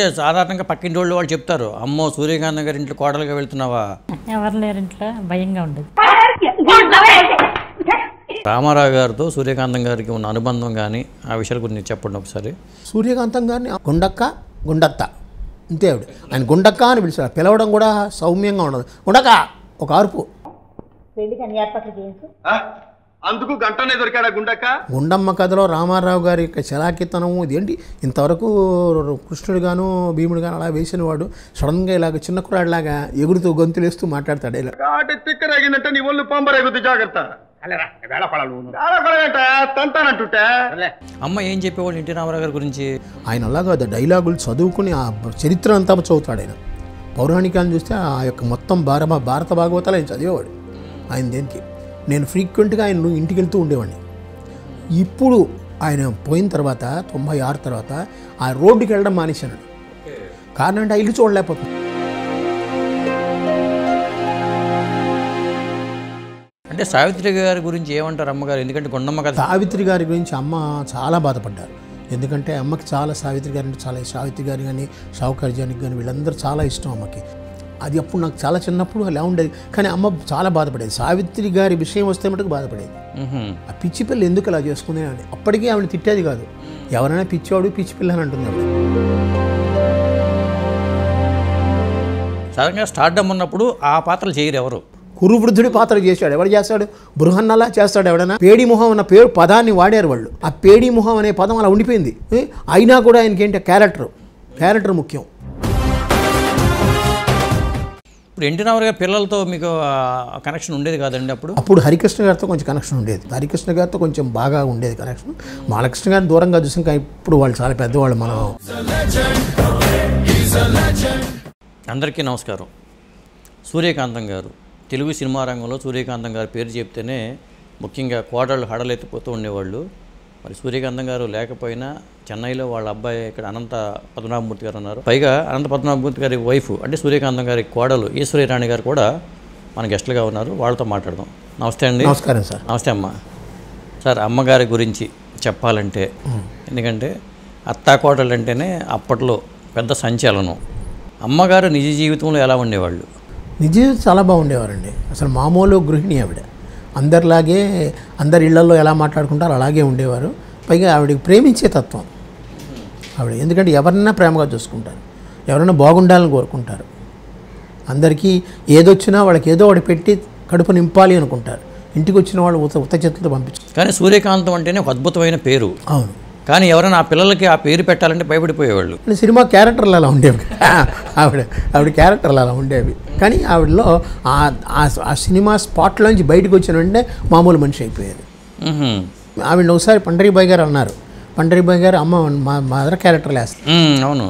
అంటే సాధారణంగా పక్కింటి వాళ్ళు చెప్తారు, అమ్మో సూర్యకాంతం గారి ఇంట్లో కోడలుగా వెళ్తున్నావా? ఎవరు లేరు ఇంట్లో, భయంగా ఉండదు. రామారావు గారితో సూర్యకాంతం గారికి ఉన్న అనుబంధం కానీ ఆ విషయాల గురించి చెప్పండి ఒకసారి. సూర్యకాంతం గారిని గుండత్త అంతే ఆవిడ. ఆయన గుండక్క అని పిలిచారు. పిలవడం కూడా సౌమ్యంగా ఉండదు. గుండక్క ఒక అరుపు. అందుకు గంటనే దొరికాడా గుండక్క? గుండమ్మ కథలో రామారావు గారి యొక్క చలాకితనము ఇదేంటి, ఇంతవరకు కృష్ణుడు గాను భీముడు గాను అలా వేసిన వాడు సడన్గా ఇలాగ చిన్న కురాడిలాగా ఎగురుతూ గొంతులేస్తూ మాట్లాడతాడు. ఇలా తిక్కరేగిందంటే నీ ఒళ్ళు పంబరేగుద్ది, జాగ్రత్త. అమ్మ ఏం చెప్పేవాళ్ళు ఎన్టీ రామారావు గారి గురించి? ఆయన అలాగా డైలాగులు చదువుకుని ఆ చరిత్ర అంతా చదువుతాడు. ఆయన పౌరాణికాలను చూస్తే ఆ యొక్క మొత్తం భారత భాగవతాలు ఆయన చదివేవాడు. ఆయన దేనికి నేను ఫ్రీక్వెంట్గా ఆయన ఇంటికి వెళ్తూ ఉండేవాడిని. ఇప్పుడు ఆయన పోయిన తర్వాత 96 తర్వాత ఆ రోడ్డుకి వెళ్ళడం మానేశాను. కారణం అంటే ఆ ఇల్లు చూడలేకపోతుంది. అంటే సావిత్రి గారి గురించి ఏమంటారు అమ్మగారు? ఎందుకంటే గుండమ్మ కథ. సావిత్రి గారి గురించి అమ్మ చాలా బాధపడ్డారు. ఎందుకంటే అమ్మకి చాలా సావిత్రి గారి అంటే చాలా, సావిత్రి గారి కానీ షావుకార్జానికి కానీ వీళ్ళందరూ చాలా ఇష్టం అమ్మకి. అది అప్పుడు నాకు చాలా చిన్నప్పుడు అలా ఉండేది. కానీ అమ్మ చాలా బాధపడేది. సావిత్రి గారి విషయం వస్తే మటుకు బాధపడేది. ఆ పిచ్చి పిల్ల ఎందుకు అలా చేసుకుంది అని. అప్పటికీ ఆవిడ తిట్టేది కాదు. ఎవరైనా పిచ్చివాడు పిచ్చి పిల్ల అని అంటుంది ఆవిడ. సడన్గా స్టార్డమ్ ఉన్నప్పుడు ఆ పాత్రలు చేయరు ఎవరు. కురువృద్ధుడి పాత్ర చేశాడు. ఎవరు చేస్తాడు? బృహన్నలా చేస్తాడు ఎవడైనా. పేడి మొహం అన్న పదాన్ని వాడారు వాళ్ళు. ఆ పేడి మొహం అనే పదం అలా ఉండిపోయింది. అయినా కూడా ఆయనకి ఏంటి క్యారెక్టర్ ముఖ్యం. ఇప్పుడు ఎన్టీ రామారావు గారి పిల్లలతో మీకు కనెక్షన్ ఉండేది కాదండి అప్పుడు? అప్పుడు హరికృష్ణ గారితో కొంచెం కనెక్షన్ ఉండేది. హరికృష్ణ గారితో కొంచెం బాగా ఉండేది కనెక్షన్. బాలకృష్ణ గారిని దూరంగా చూసాం. కానీ ఇప్పుడు వాళ్ళు చాలా పెద్దవాళ్ళు. మనం అందరికీ నమస్కారం. సూర్యకాంతం గారు తెలుగు సినిమా రంగంలో సూర్యకాంతం గారి పేరు చెప్తేనే ముఖ్యంగా కోడళ్ళు హడలెత్తిపోతూ ఉండేవాళ్ళు. మరి సూర్యకాంతం గారు లేకపోయినా చెన్నైలో వాళ్ళ అబ్బాయి ఇక్కడ అనంత పద్మనాభమూర్తి గారు ఉన్నారు. పైగా అనంత పద్మనాభమూర్తి గారి వైఫ్ అంటే సూర్యకాంతం గారి కోడలు ఈశ్వరీరాణి గారు కూడా మన గెస్టులుగా ఉన్నారు. వాళ్ళతో మాట్లాడదాం. నమస్తే అండి. నమస్కారం సార్. నమస్తే అమ్మ. సార్ అమ్మగారి గురించి చెప్పాలంటే, ఎందుకంటే అత్తా కోడలు అంటేనే అప్పట్లో పెద్ద సంచలనం. అమ్మగారు నిజ జీవితంలో ఎలా ఉండేవాళ్ళు? నిజ జీవితం చాలా బాగుండేవారండి. అసలు మామూలు గృహిణి ఆవిడ. అందరిలాగే అందరి ఇళ్లలో ఎలా మాట్లాడుకుంటారో అలాగే ఉండేవారు. పైగా ఆవిడకి ప్రేమించే తత్వం ఆవిడ. ఎందుకంటే ఎవరన్నా ప్రేమగా చూసుకుంటారు, ఎవరైనా బాగుండాలని కోరుకుంటారు. అందరికీ ఏదొచ్చినా వాళ్ళకి ఏదో ఒకటి పెట్టి కడుపు నింపాలి అనుకుంటారు. ఇంటికి వచ్చిన వాళ్ళు ఉత్త చేతులతో పంపించారు. కానీ సూర్యకాంతం అంటేనే ఒక అద్భుతమైన పేరు. అవును. కానీ ఎవరైనా ఆ పిల్లలకి ఆ పేరు పెట్టాలంటే భయపడిపోయేవాళ్ళు. సినిమా క్యారెక్టర్లు అలా ఉండేవి. ఆవిడ క్యారెక్టర్లు అలా ఉండేవి. కానీ ఆవిడలో ఆ సినిమా స్పాట్లోంచి బయటకు వచ్చిన వెంటనే మామూలు మనిషి అయిపోయేది. ఆవిడ ఒకసారి పండరీబాయ్ గారు అన్నారు. పండరీబాయ్ గారు అమ్మ మదర్ క్యారెక్టర్లు వేస్తారు. అవును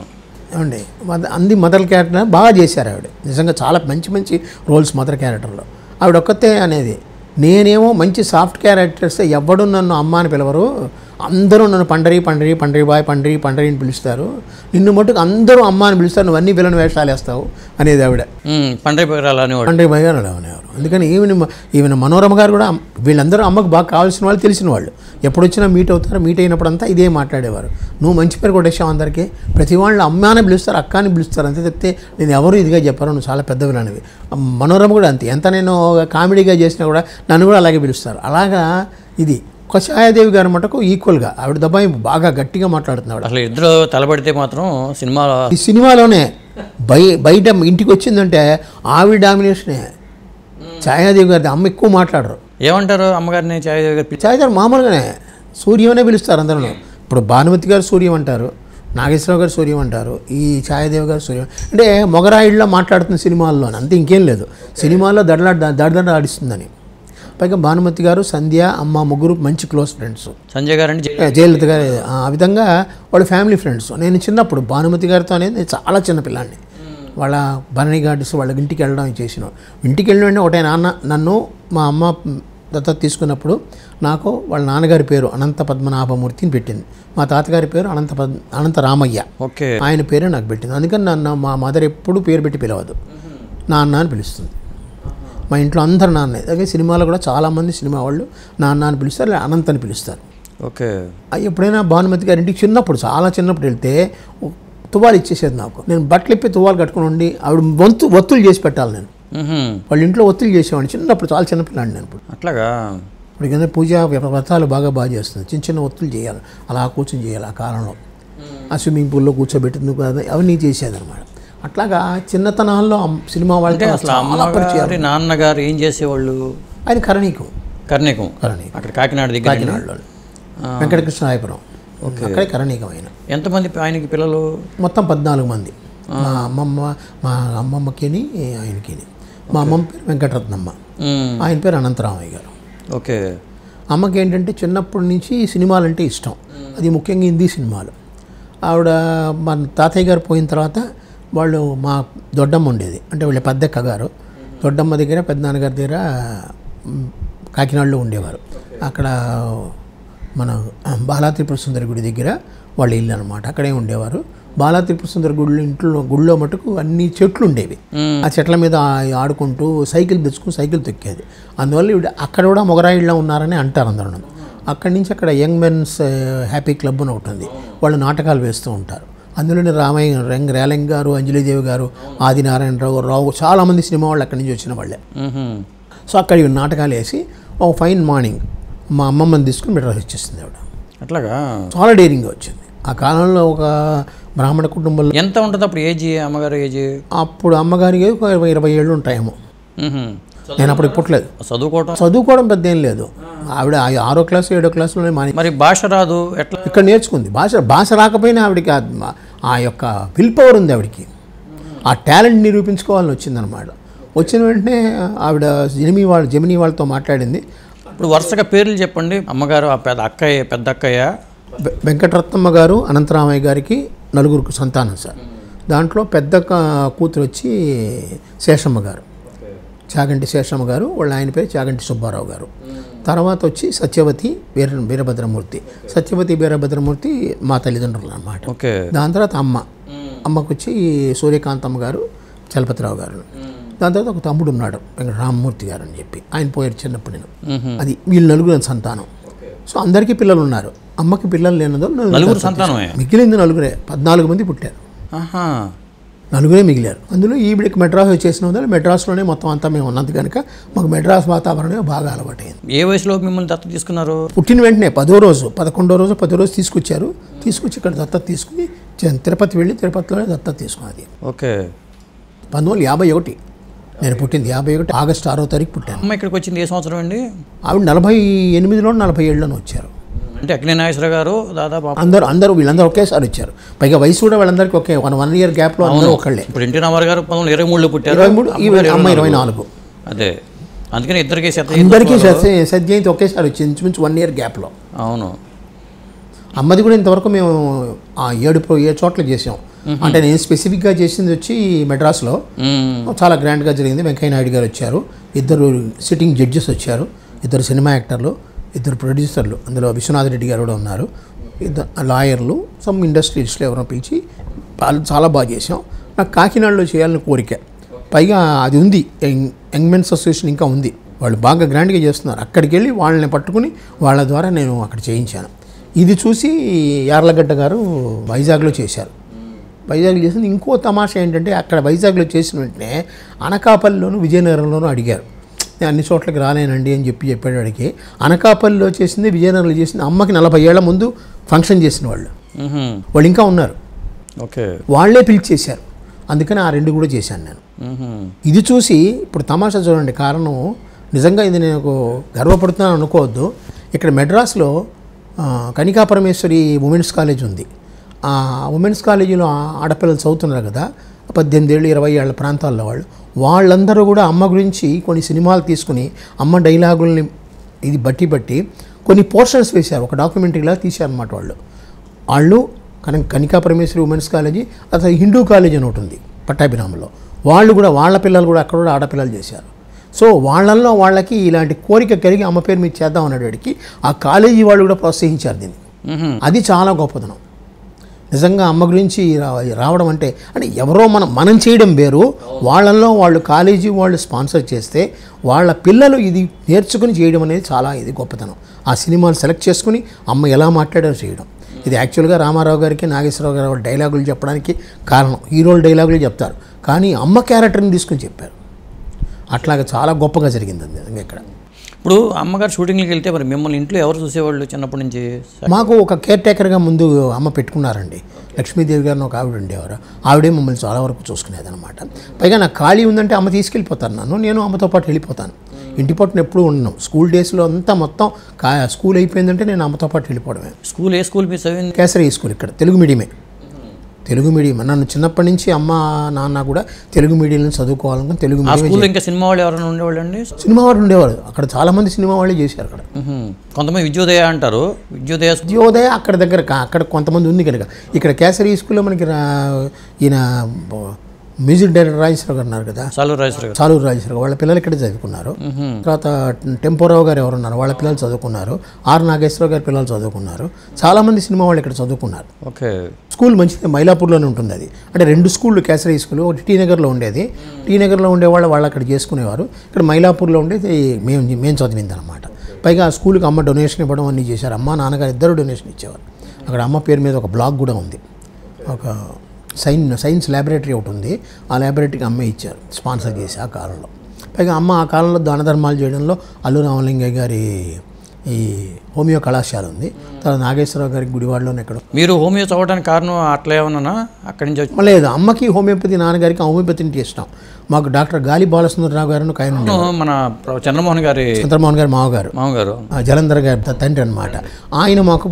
ఏమండి, మదర్ క్యారెక్టర్ బాగా చేశారు ఆవిడ. నిజంగా చాలా మంచి రోల్స్ మదర్ క్యారెక్టర్లో. ఆవిడ ఒక్కతే అనేది. నేనేమో మంచి సాఫ్ట్ క్యారెక్టర్స్ ఎవడు నన్ను అమ్మ అని పిలవరు, అందరూ నన్ను పండరీబాయ్ అని పిలుస్తారు. నిన్ను మటుకు అందరూ అమ్మ అని పిలుస్తారు, నువ్వు అన్ని విలన్ వేషాలు వేస్తావు అనేది ఆవిడ. పండరీబాయ్ గారు అలా అనేవారు. అందుకని ఈవెన్ మనోరమ గారు కూడా వీళ్ళందరూ అమ్మకు బాగా కావాల్సిన వాళ్ళు, తెలిసిన వాళ్ళు. ఎప్పుడు వచ్చినా మీట్ అవుతారు. మీట్ అయినప్పుడంతా ఇదే మాట్లాడేవారు. నువ్వు మంచి పేరు కొట్టేసావు అందరికీ, ప్రతి వాళ్ళు అమ్మ అని పిలుస్తారు, అక్క అని పిలుస్తారు. అంతే చెప్తే నేను ఎవరు ఇదిగా చెప్పారు, నువ్వు చాలా పెద్ద విలనివి. మనోరమ కూడా అంతే. ఎంత నేను కామెడీగా చేసినా కూడా నన్ను కూడా అలాగే పిలుస్తారు. అలాగా ఇది ఛాయాదేవి గారు మటుకు ఈక్వల్గా ఆవిడ దబ్బాయి బాగా గట్టిగా మాట్లాడుతున్నాడు. అసలు ఇద్దరు తలబడితే మాత్రం ఈ సినిమాలోనే బయట ఇంటికి వచ్చిందంటే ఆవిడ డామినేషనే. ఛాయాదేవి గారి అమ్మ ఎక్కువ మాట్లాడరు. ఏమంటారు అమ్మగారిని? ఛాయాదేవి మామూలుగానే సూర్యమనే పిలుస్తారు అందరూ. ఇప్పుడు భానుమతి గారు సూర్యం అంటారు, నాగేశ్వరరావు గారు సూర్యం అంటారు, ఈ ఛాయాదేవి గారు సూర్యం. అంటే మొగరాయిళ్ళలో మాట్లాడుతున్న సినిమాల్లో అంతే, ఇంకేం లేదు. సినిమాల్లో దడదడ ఆడిస్తుందని. పైగా భానుమతి గారు, సంధ్య, అమ్మ ముగ్గురు మంచి క్లోజ్ ఫ్రెండ్స్. సంజయ్ గారు అంటే జయలలిత గారు. ఆ విధంగా వాళ్ళ ఫ్యామిలీ ఫ్రెండ్స్. నేను చిన్నప్పుడు భానుమతి గారితో అనేది నేను చాలా చిన్న పిల్లాన్ని. వాళ్ళ బన్నీ గార్డ్స్ వాళ్ళ ఇంటికి వెళ్ళడం చేసిన. ఇంటికి వెళ్ళిన వెంటనే ఒకటే నన్ను మా అమ్మ దత్తత తీసుకున్నప్పుడు నాకు వాళ్ళ నాన్నగారి పేరు అనంత పద్మనాభమూర్తిని పెట్టింది. మా తాతగారి పేరు అనంత రామయ్య. ఓకే. ఆయన పేరే నాకు పెట్టింది. అందుకని నన్ను మా మదర్ ఎప్పుడు పేరు పెట్టి పిలవదు, నాన్న అని పిలుస్తుంది. మా ఇంట్లో అందరు నాన్నే. అలాగే సినిమాలో కూడా చాలామంది సినిమా వాళ్ళు నాన్న అని పిలుస్తారు, అనంత్ అని పిలుస్తారు. ఓకే. ఎప్పుడైనా భానుమతి గారి ఇంటికి చిన్నప్పుడు చాలా చిన్నప్పుడు వెళ్తే తువ్వాలు ఇచ్చేసేది నాకు. నేను బట్టలు ఇప్పి తువ్వాలు కట్టుకుని ఉండి ఆవిడ ఒత్తులు చేసి పెట్టాలి. నేను వాళ్ళ ఇంట్లో ఒత్తులు చేసేవాడిని చిన్నప్పుడు, చాలా చిన్నపిల్లాడిని నేను ఇప్పుడు. అట్లాగా ఇప్పుడు కింద పూజ వ్రతాలు బాగా చేస్తుంది. చిన్న చిన్న ఒత్తులు చేయాలి, అలా కూర్చొని చేయాలి. ఆ కాలంలో ఆ స్విమ్మింగ్ పూల్లో కూర్చోబెట్టింది అవన్నీ చేసేదన్నమాట. అట్లాగా చిన్నతనాల్లో సినిమా వాళ్ళకి అసలు నాన్నగారు ఏం చేసేవాళ్ళు? ఆయన కరణీకం అక్కడ కాకినాడ దగ్గర, కాకినాడలో వెంకటకృష్ణాయపురం, అక్కడే కరణీకం. ఆయన ఎంతమంది ఆయనకి పిల్లలు? మొత్తం 14 మంది. మా అమ్మమ్మకిని ఆయనకిని. మా అమ్మమ్మ పేరు వెంకటరత్నమ్మ, ఆయన పేరు అనంతరామయ్య గారు. ఓకే. అమ్మకి ఏంటంటే చిన్నప్పటి నుంచి సినిమాలంటే ఇష్టం, అది ముఖ్యంగా హిందీ సినిమాలు. ఆవిడ మా తాతయ్య గారు పోయిన తర్వాత వాళ్ళు మా దొడ్డమ్మ ఉండేది, అంటే వీళ్ళ పెద్దక్క గారు. దొడ్డమ్మ దగ్గర పెద్దనాన్నగారి దగ్గర కాకినాడలో ఉండేవారు. అక్కడ మన బాలా త్రిపుర సుందరి గుడి దగ్గర వాళ్ళ ఇల్లు అనమాట, అక్కడే ఉండేవారు. బాలా త్రిపుర సుందరి గుడిలో మటుకు అన్ని చెట్లు ఉండేవి. ఆ చెట్ల మీద ఆడుకుంటూ సైకిల్ తెచ్చుకుని సైకిల్ తొక్కేది. అందువల్ల అక్కడ కూడా మొగరాయిళ్ళ ఉన్నారని అంటారు అందరూ. అక్కడి నుంచి అక్కడ యంగ్ మెన్స్ హ్యాపీ క్లబ్ అని ఒకటి ఉంది, వాళ్ళు నాటకాలు వేస్తూ ఉంటారు. అందులోనే రేలంగ్ గారు, అంజలిదేవి గారు, ఆదినారాయణరావు చాలామంది సినిమా వాళ్ళు అక్కడి నుంచి వచ్చిన వాళ్ళే. సో అక్కడ నాటకాలు వేసి ఒక ఫైన్ మార్నింగ్ మా అమ్మమ్మని తీసుకుని మెడ్రాస్ వచ్చేసింది ఆవిడ. అట్లాగా చాలా డేరింగ్గా వచ్చింది. ఆ కాలంలో ఒక బ్రాహ్మణ కుటుంబంలో. ఎంత ఉంటుంది అప్పుడు ఏజ్? అమ్మగారు ఏజ్ అప్పుడు అమ్మగారికి ఒక 20 ఏళ్ళు ఉంటాయేమో. నేను అప్పుడు పుట్టలేదు. చదువుకోవడం పెద్ద ఏం లేదు. ఆవిడ 6వ క్లాసు 7వ క్లాసులోనే మరి భాష రాదు ఎట్లా? ఇక్కడ నేర్చుకుంది. భాష రాకపోయినా ఆవిడకి ఆ యొక్క విల్ పవర్ ఉంది ఆవిడకి. ఆ టాలెంట్ నిరూపించుకోవాలని వచ్చిందనమాట. వచ్చిన వెంటనే ఆవిడ జమినీ వాళ్ళతో మాట్లాడింది. ఇప్పుడు వరుసగా పేర్లు చెప్పండి. అమ్మగారు, ఆ పెద్ద అక్కయ్య వెంకటరత్నమ్మ గారు, అనంతరామయ్య గారికి 4 సంతానం సార్. దాంట్లో పెద్ద కూతురు వచ్చి శేషమ్మ గారు, చాగంటి శేషమ్మ గారు. వాళ్ళ ఆయన పేరు చాగంటి సుబ్బారావు గారు. తర్వాత వచ్చి సత్యవతి వీరభద్రమూర్తి మా తల్లిదండ్రులు అన్నమాట. దాని తర్వాత అమ్మకు వచ్చి సూర్యకాంతమ్మ గారు, చలపతిరావు గారు. దాని తర్వాత ఒక తమ్ముడు ఉన్నాడు, రామ్మూర్తి గారు అని చెప్పి, ఆయన పోయారు చిన్నప్పుడు. నేను అది వీళ్ళు 4 సంతానం. సో అందరికీ పిల్లలు ఉన్నారు. అమ్మకి పిల్లలు లేనదో 4 సంతానం, మిగిలింది 4. 14 మంది పుట్టారు, 4 మిగిలారు. అందులో ఈవిడికి మెడ్రాస్ వచ్చేసిన వల్ల మెడ్రాస్లోనే మొత్తం అంతా మేము ఉన్నది కనుక మాకు మెడ్రాస్ వాతావరణమే బాగా అలవాటైంది. ఏ వయసులో మిమ్మల్ని దత్తత తీసుకున్నారు? పుట్టిన వెంటనే 10వ రోజు 10వ రోజు తీసుకొచ్చారు. తీసుకొచ్చి ఇక్కడ దత్తత తీసుకుని తిరుపతి వెళ్ళి తిరుపతిలోనే దత్తత తీసుకున్నది. ఓకే. 1951 నేను పుట్టింది. 51 ఆగస్టు 6వ తారీఖు పుట్టాను. అమ్మ ఇక్కడికి వచ్చింది ఏ సంవత్సరం అండి? ఆవిడ 48లో 47లోనే వచ్చారు. అంటే అక్కినే నాగేశ్వరరావు గారు దాదాపు వీళ్ళందరూ ఒకేసారి వచ్చారు. పైగా వయసు కూడా వాళ్ళందరికీ ఒకే 1 ఇయర్ గ్యాప్లో అందరూ ఒకళ్ళే. ఇప్పుడు ఎన్టీ రామారావు గారు 1923లో పుట్టారు, 23, అమ్మ 24. అదే, అందుకని అందరికీ సత్యజయంతి ఒకేసారి వచ్చింది, ఇంచుమించు 1 ఇయర్ గ్యాప్లో. అవును. అమ్మది కూడా ఇంతవరకు మేము 7 చోట్ల చేసాం. అంటే నేను స్పెసిఫిక్గా చేసింది వచ్చి మెడ్రాస్లో చాలా గ్రాండ్గా జరిగింది. వెంకయ్య నాయుడు గారు వచ్చారు, 2 సిట్టింగ్ జడ్జెస్ వచ్చారు, 2 సినిమా యాక్టర్లు, 2 ప్రొడ్యూసర్లు, అందులో విశ్వనాథ్ రెడ్డి గారు కూడా ఉన్నారు, 2 లాయర్లు, సమ్ ఇండస్ట్రియలిస్టులు ఎవరో పిలిచి చాలా బాగా చేసాం. నాకు కాకినాడలో చేయాలని కోరిక. పైగా అది ఉంది, యంగ్ మెన్స్ అసోసియేషన్ ఇంకా ఉంది, వాళ్ళు బాగా గ్రాండ్గా చేస్తున్నారు. అక్కడికి వెళ్ళి వాళ్ళని పట్టుకుని వాళ్ళ ద్వారా నేను అక్కడ చేయించాను. ఇది చూసి యార్లగడ్డ గారు వైజాగ్లో చేశారు. వైజాగ్లో చేసింది. ఇంకో తమాషా ఏంటంటే అక్కడ వైజాగ్లో చేసిన వెంటనే అనకాపల్లిలోను విజయనగరంలోనూ అడిగారు. నేను అన్ని చోట్లకి రాలేనండి అని చెప్పాడు. వాడికి అనకాపల్లిలో చేసింది, విజయనగరంలో చేసింది. అమ్మకి 40 ఏళ్ల ముందు ఫంక్షన్ చేసిన వాళ్ళు ఇంకా ఉన్నారు. ఓకే. వాళ్ళే పిలిచేశారు. అందుకని ఆ 2 కూడా చేశాను నేను. ఇది చూసి ఇప్పుడు తమాషా చూడండి. కారణం నిజంగా ఇది నేను గర్వపడుతున్నాను అనుకోవద్దు. ఇక్కడ మెడ్రాస్లో కనికా పరమేశ్వరి ఉమెన్స్ కాలేజ్ ఉంది. ఆ ఉమెన్స్ కాలేజీలో ఆడపిల్లలు చదువుతున్నారు కదా, 18 ఏళ్ళు 20 ఏళ్ళ ప్రాంతాల్లో వాళ్ళందరూ కూడా అమ్మ గురించి కొన్ని సినిమాలు తీసుకుని అమ్మ డైలాగుల్ని ఇది బట్టి కొన్ని పోర్షన్స్ వేశారు. ఒక డాక్యుమెంటరీలా తీశారన్నమాట. వాళ్ళు కనికా పరమేశ్వరి ఉమెన్స్ కాలేజీ, అసలు హిందూ కాలేజ్ అని ఒకటి ఉంది పట్టాభిరామంలో. వాళ్ళు కూడా వాళ్ళ పిల్లలు కూడా అక్కడ కూడా ఆడపిల్లలు చేశారు. సో వాళ్ళల్లో వాళ్ళకి ఇలాంటి కోరిక కలిగి అమ్మ పేరు మీద చేద్దాం అనేవాడికి ఆ కాలేజీ వాళ్ళు కూడా ప్రోత్సహించారు దీన్ని. అది చాలా గొప్పదనం నిజంగా. అమ్మ గురించి రావడం అంటే ఎవరో మనం చేయడం వేరు, వాళ్ళల్లో వాళ్ళు కాలేజీ వాళ్ళు స్పాన్సర్ చేస్తే వాళ్ళ పిల్లలు ఇది నేర్చుకుని చేయడం అనేది చాలా ఇది గొప్పతనం. ఆ సినిమాలు సెలెక్ట్ చేసుకుని అమ్మ ఎలా మాట్లాడారో చేయడం. ఇది యాక్చువల్గా రామారావు గారికి నాగేశ్వరరావు గారు డైలాగులు చెప్పడానికి కారణం. హీరోల డైలాగులు చెప్తారు, కానీ అమ్మ క్యారెక్టర్ని తీసుకుని చెప్పారు. అట్లాగా చాలా గొప్పగా జరిగింది అది ఇక్కడ. ఇప్పుడు అమ్మగారు షూటింగ్కి వెళ్తే మరి మిమ్మల్ని ఇంట్లో ఎవరు చూసేవాళ్ళు చిన్నప్పటి నుంచి? మాకు ఒక కేర్ టేకర్గా ముందు అమ్మ పెట్టుకున్నారండి. లక్ష్మీదేవి గారిని ఒక ఆవిడ ఉండేవారు. ఆవిడే మమ్మల్ని చాలా వరకు చూసుకునేది అనమాట. పైగా నాకు ఖాళీ ఉందంటే అమ్మ తీసుకెళ్ళిపోతాను, నేను అమ్మతో పాటు వెళ్ళిపోతాను. ఇంటి పట్టున ఎప్పుడూ ఉన్నాం. స్కూల్ డేస్లో అంతా మొత్తం స్కూల్ అయిపోయిందంటే నేను అమ్మతో పాటు వెళ్ళిపోవడమే. స్కూల్ ఏ స్కూల్ మిస్ అయింది? కేసరి స్కూల్, ఇక్కడ తెలుగు మీడియమే. తెలుగు మీడియం నన్ను చిన్నప్పటి నుంచి అమ్మ నాన్న కూడా తెలుగు మీడియంలో చదువుకోవాలనుకుని తెలుగు మీడియం. ఇంకా సినిమా వాళ్ళు ఎవరైనా ఉండేవాళ్ళు అండి? సినిమా వాళ్ళు ఉండేవారు అక్కడ, చాలామంది సినిమా వాళ్ళే చేశారు అక్కడ. కొంతమంది విద్యోదయ అంటారు. విద్యోదయ అక్కడ దగ్గర అక్కడ కొంతమంది ఉంది కనుక. ఇక్కడ కేసరి స్కూల్లో మనకి ఈయన మ్యూజిక్ డైరెక్టర్ రాజేశ్వరరావు గారు ఉన్నారు కదా, సాలూరు రాజేశ్వరరావు, వాళ్ళ పిల్లలు ఇక్కడ చదువుకున్నారు. తర్వాత టెంపోరావు గారు ఎవరున్నారు, వాళ్ళ పిల్లలు చదువుకున్నారు. ఆర్ నాగేశ్వరరావు గారి పిల్లలు చదువుకున్నారు. చాలామంది సినిమా వాళ్ళు ఇక్కడ చదువుకున్నారు. ఓకే. స్కూల్ మంచిది, మైలాపూర్లోనే ఉంటుంది అది. అంటే 2 స్కూళ్ళు కేసరి స్కూల్, ఒకటి టీ నగర్లో ఉండేది. టీ నగర్లో ఉండేవాళ్ళు వాళ్ళు అక్కడ చేసుకునేవారు. ఇక్కడ మైలాపూర్లో ఉండేది మేము చదివింది అనమాట. పైగా ఆ స్కూల్కి అమ్మ డొనేషన్ ఇవ్వడం అన్నీ చేశారు. అమ్మ నాన్నగారు ఇద్దరు డొనేషన్ ఇచ్చేవారు. అక్కడ అమ్మ పేరు మీద ఒక బ్లాక్ కూడా ఉంది. ఒక సైన్స్ ల్యాబొరేటరీ ఒకటి ఉంది. ఆ ల్యాబొరేటరీకి అమ్మే ఇచ్చారు, స్పాన్సర్ చేసి ఆ కాలంలో. పైగా అమ్మ ఆ కాలంలో దాన ధర్మాలు చేయడంలో అల్లు రామలింగయ్య గారి ఈ హోమియో కళాశాల ఉంది. తర్వాత నాగేశ్వరరావు గారికి గుడివాడలోనే ఎక్కడ. మీరు హోమియో చదవడానికి కారణం అట్లా ఏమన్నా అక్కడి నుంచి? లేదు, అమ్మకి హోమియోపతి, నాన్నగారికి హోమియోపతి అంటే ఇష్టం. మాకు డాక్టర్ గాలి బాలసుందరరావు గారు ఆయన మన చంద్రమోహన్ గారి మామగారు జలంధర్ గారి తండ్రి అనమాట. ఆయన మాకు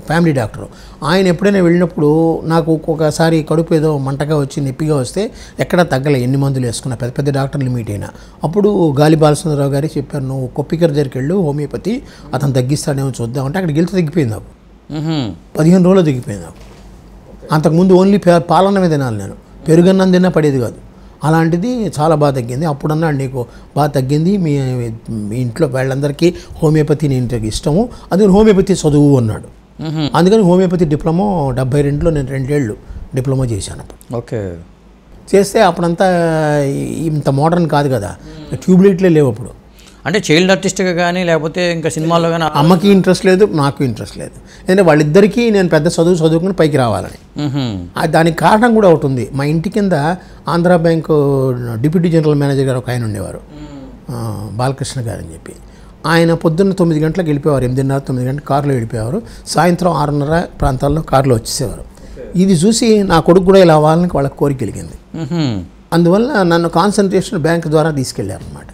ఫ్యామిలీ డాక్టరు. ఆయన ఎప్పుడైనా వెళ్ళినప్పుడు నాకు ఒక్కొక్కసారి కడుపు ఏదో మంటగా వచ్చి నొప్పిగా వస్తే ఎక్కడా తగ్గలే, ఎన్ని మందులు వేసుకున్నా, పెద్ద పెద్ద డాక్టర్లు మీట్ అయినా. అప్పుడు గాలి బాలసుందరరావు గారికి చెప్పారు, నువ్వు కొప్పికర్ దగ్గరికి వెళ్ళు, హోమియోపతి అతను తగ్గిస్తాడేమో చూద్దామంటే అక్కడికి వెళ్తే తగ్గిపోయింది నాకు. 15 రోజులు తగ్గిపోయింది నాకు. అంతకుముందు ఓన్లీ పాలన్నమే తినాలి నేను, పెరుగన్నం తిన్నా పడేది కాదు. అలాంటిది చాలా బాగా తగ్గింది. అప్పుడన్నా నీకు బాగా తగ్గింది, మీ ఇంట్లో వాళ్ళందరికీ హోమియోపతి నేను ఇష్టము, అది హోమియోపతి చదువు అన్నాడు. అందుకని హోమియోపతి డిప్లొమా 72లో నేను 2 ఏళ్ళు డిప్లొమా చేశాను. ఓకే. చేస్తే అప్పుడంతా ఇంత మోడర్న్ కాదు కదా, ట్యూబ్లైట్లే లేవు అప్పుడు. అంటే చైల్డ్ ఆర్టిస్ట్గా కానీ లేకపోతే ఇంకా సినిమాల్లో కానీ అమ్మకి ఇంట్రెస్ట్ లేదు, నాకు ఇంట్రెస్ట్ లేదు. ఎందుకంటే వాళ్ళిద్దరికీ నేను పెద్ద చదువుకుని పైకి రావాలని. దానికి కారణం కూడా ఒకటి ఉంది. మా ఇంటి కింద Andhra bank deputy general manager గారు ఒక ఆయన ఉండేవారు, బాలకృష్ణ గారు అని చెప్పి. ఆయన పొద్దున్న 9 గంటలకు వెళ్ళిపోయేవారు, 8:30, 9 గంటలకు కారులో వెళ్ళిపోయేవారు. సాయంత్రం 6:30 ప్రాంతాల్లో కారులో వచ్చేసేవారు. ఇది చూసి నా కొడుకు కూడా ఇలా అవ్వాలని వాళ్ళకి కోరిక కలిగింది. అందువల్ల నన్ను కాన్సన్ట్రేషన్ బ్యాంక్ ద్వారా తీసుకెళ్ళారు అనమాట.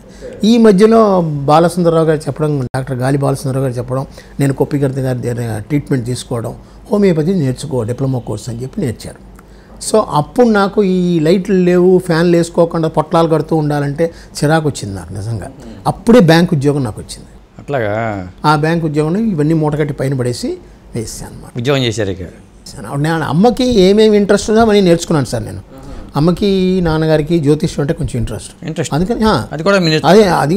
ఈ మధ్యలో బాలసుందరరావు గారు చెప్పడం, డాక్టర్ గాలి బాలసుందరరావు గారు చెప్పడం, నేను కొప్పికర్త గారి దగ్గర ట్రీట్మెంట్ తీసుకోవడం, హోమియోపతి నేర్చుకో డిప్లొమా కోర్స్ అని చెప్పి నేర్చారు. సో అప్పుడు నాకు ఈ లైట్లు లేవు, ఫ్యాన్లు వేసుకోకుండా పొట్లాలు కడుతూ ఉండాలంటే చిరాకు వచ్చింది నాకు నిజంగా. అప్పుడే బ్యాంక్ ఉద్యోగం నాకు వచ్చింది. అట్లాగా ఆ బ్యాంక్ ఉద్యోగం ఇవన్నీ మూటగట్టి పైన పడేసి వేసాను అనమాట. ఉద్యోగం చేశారు. ఇక నేను అమ్మకి ఏమేమి ఇంట్రెస్ట్ ఉందో అని నేర్చుకున్నాను సార్. నేను అమ్మకి నాన్నగారికి జ్యోతిష్యం అంటే కొంచెం ఇంట్రెస్ట్, అందుకని అది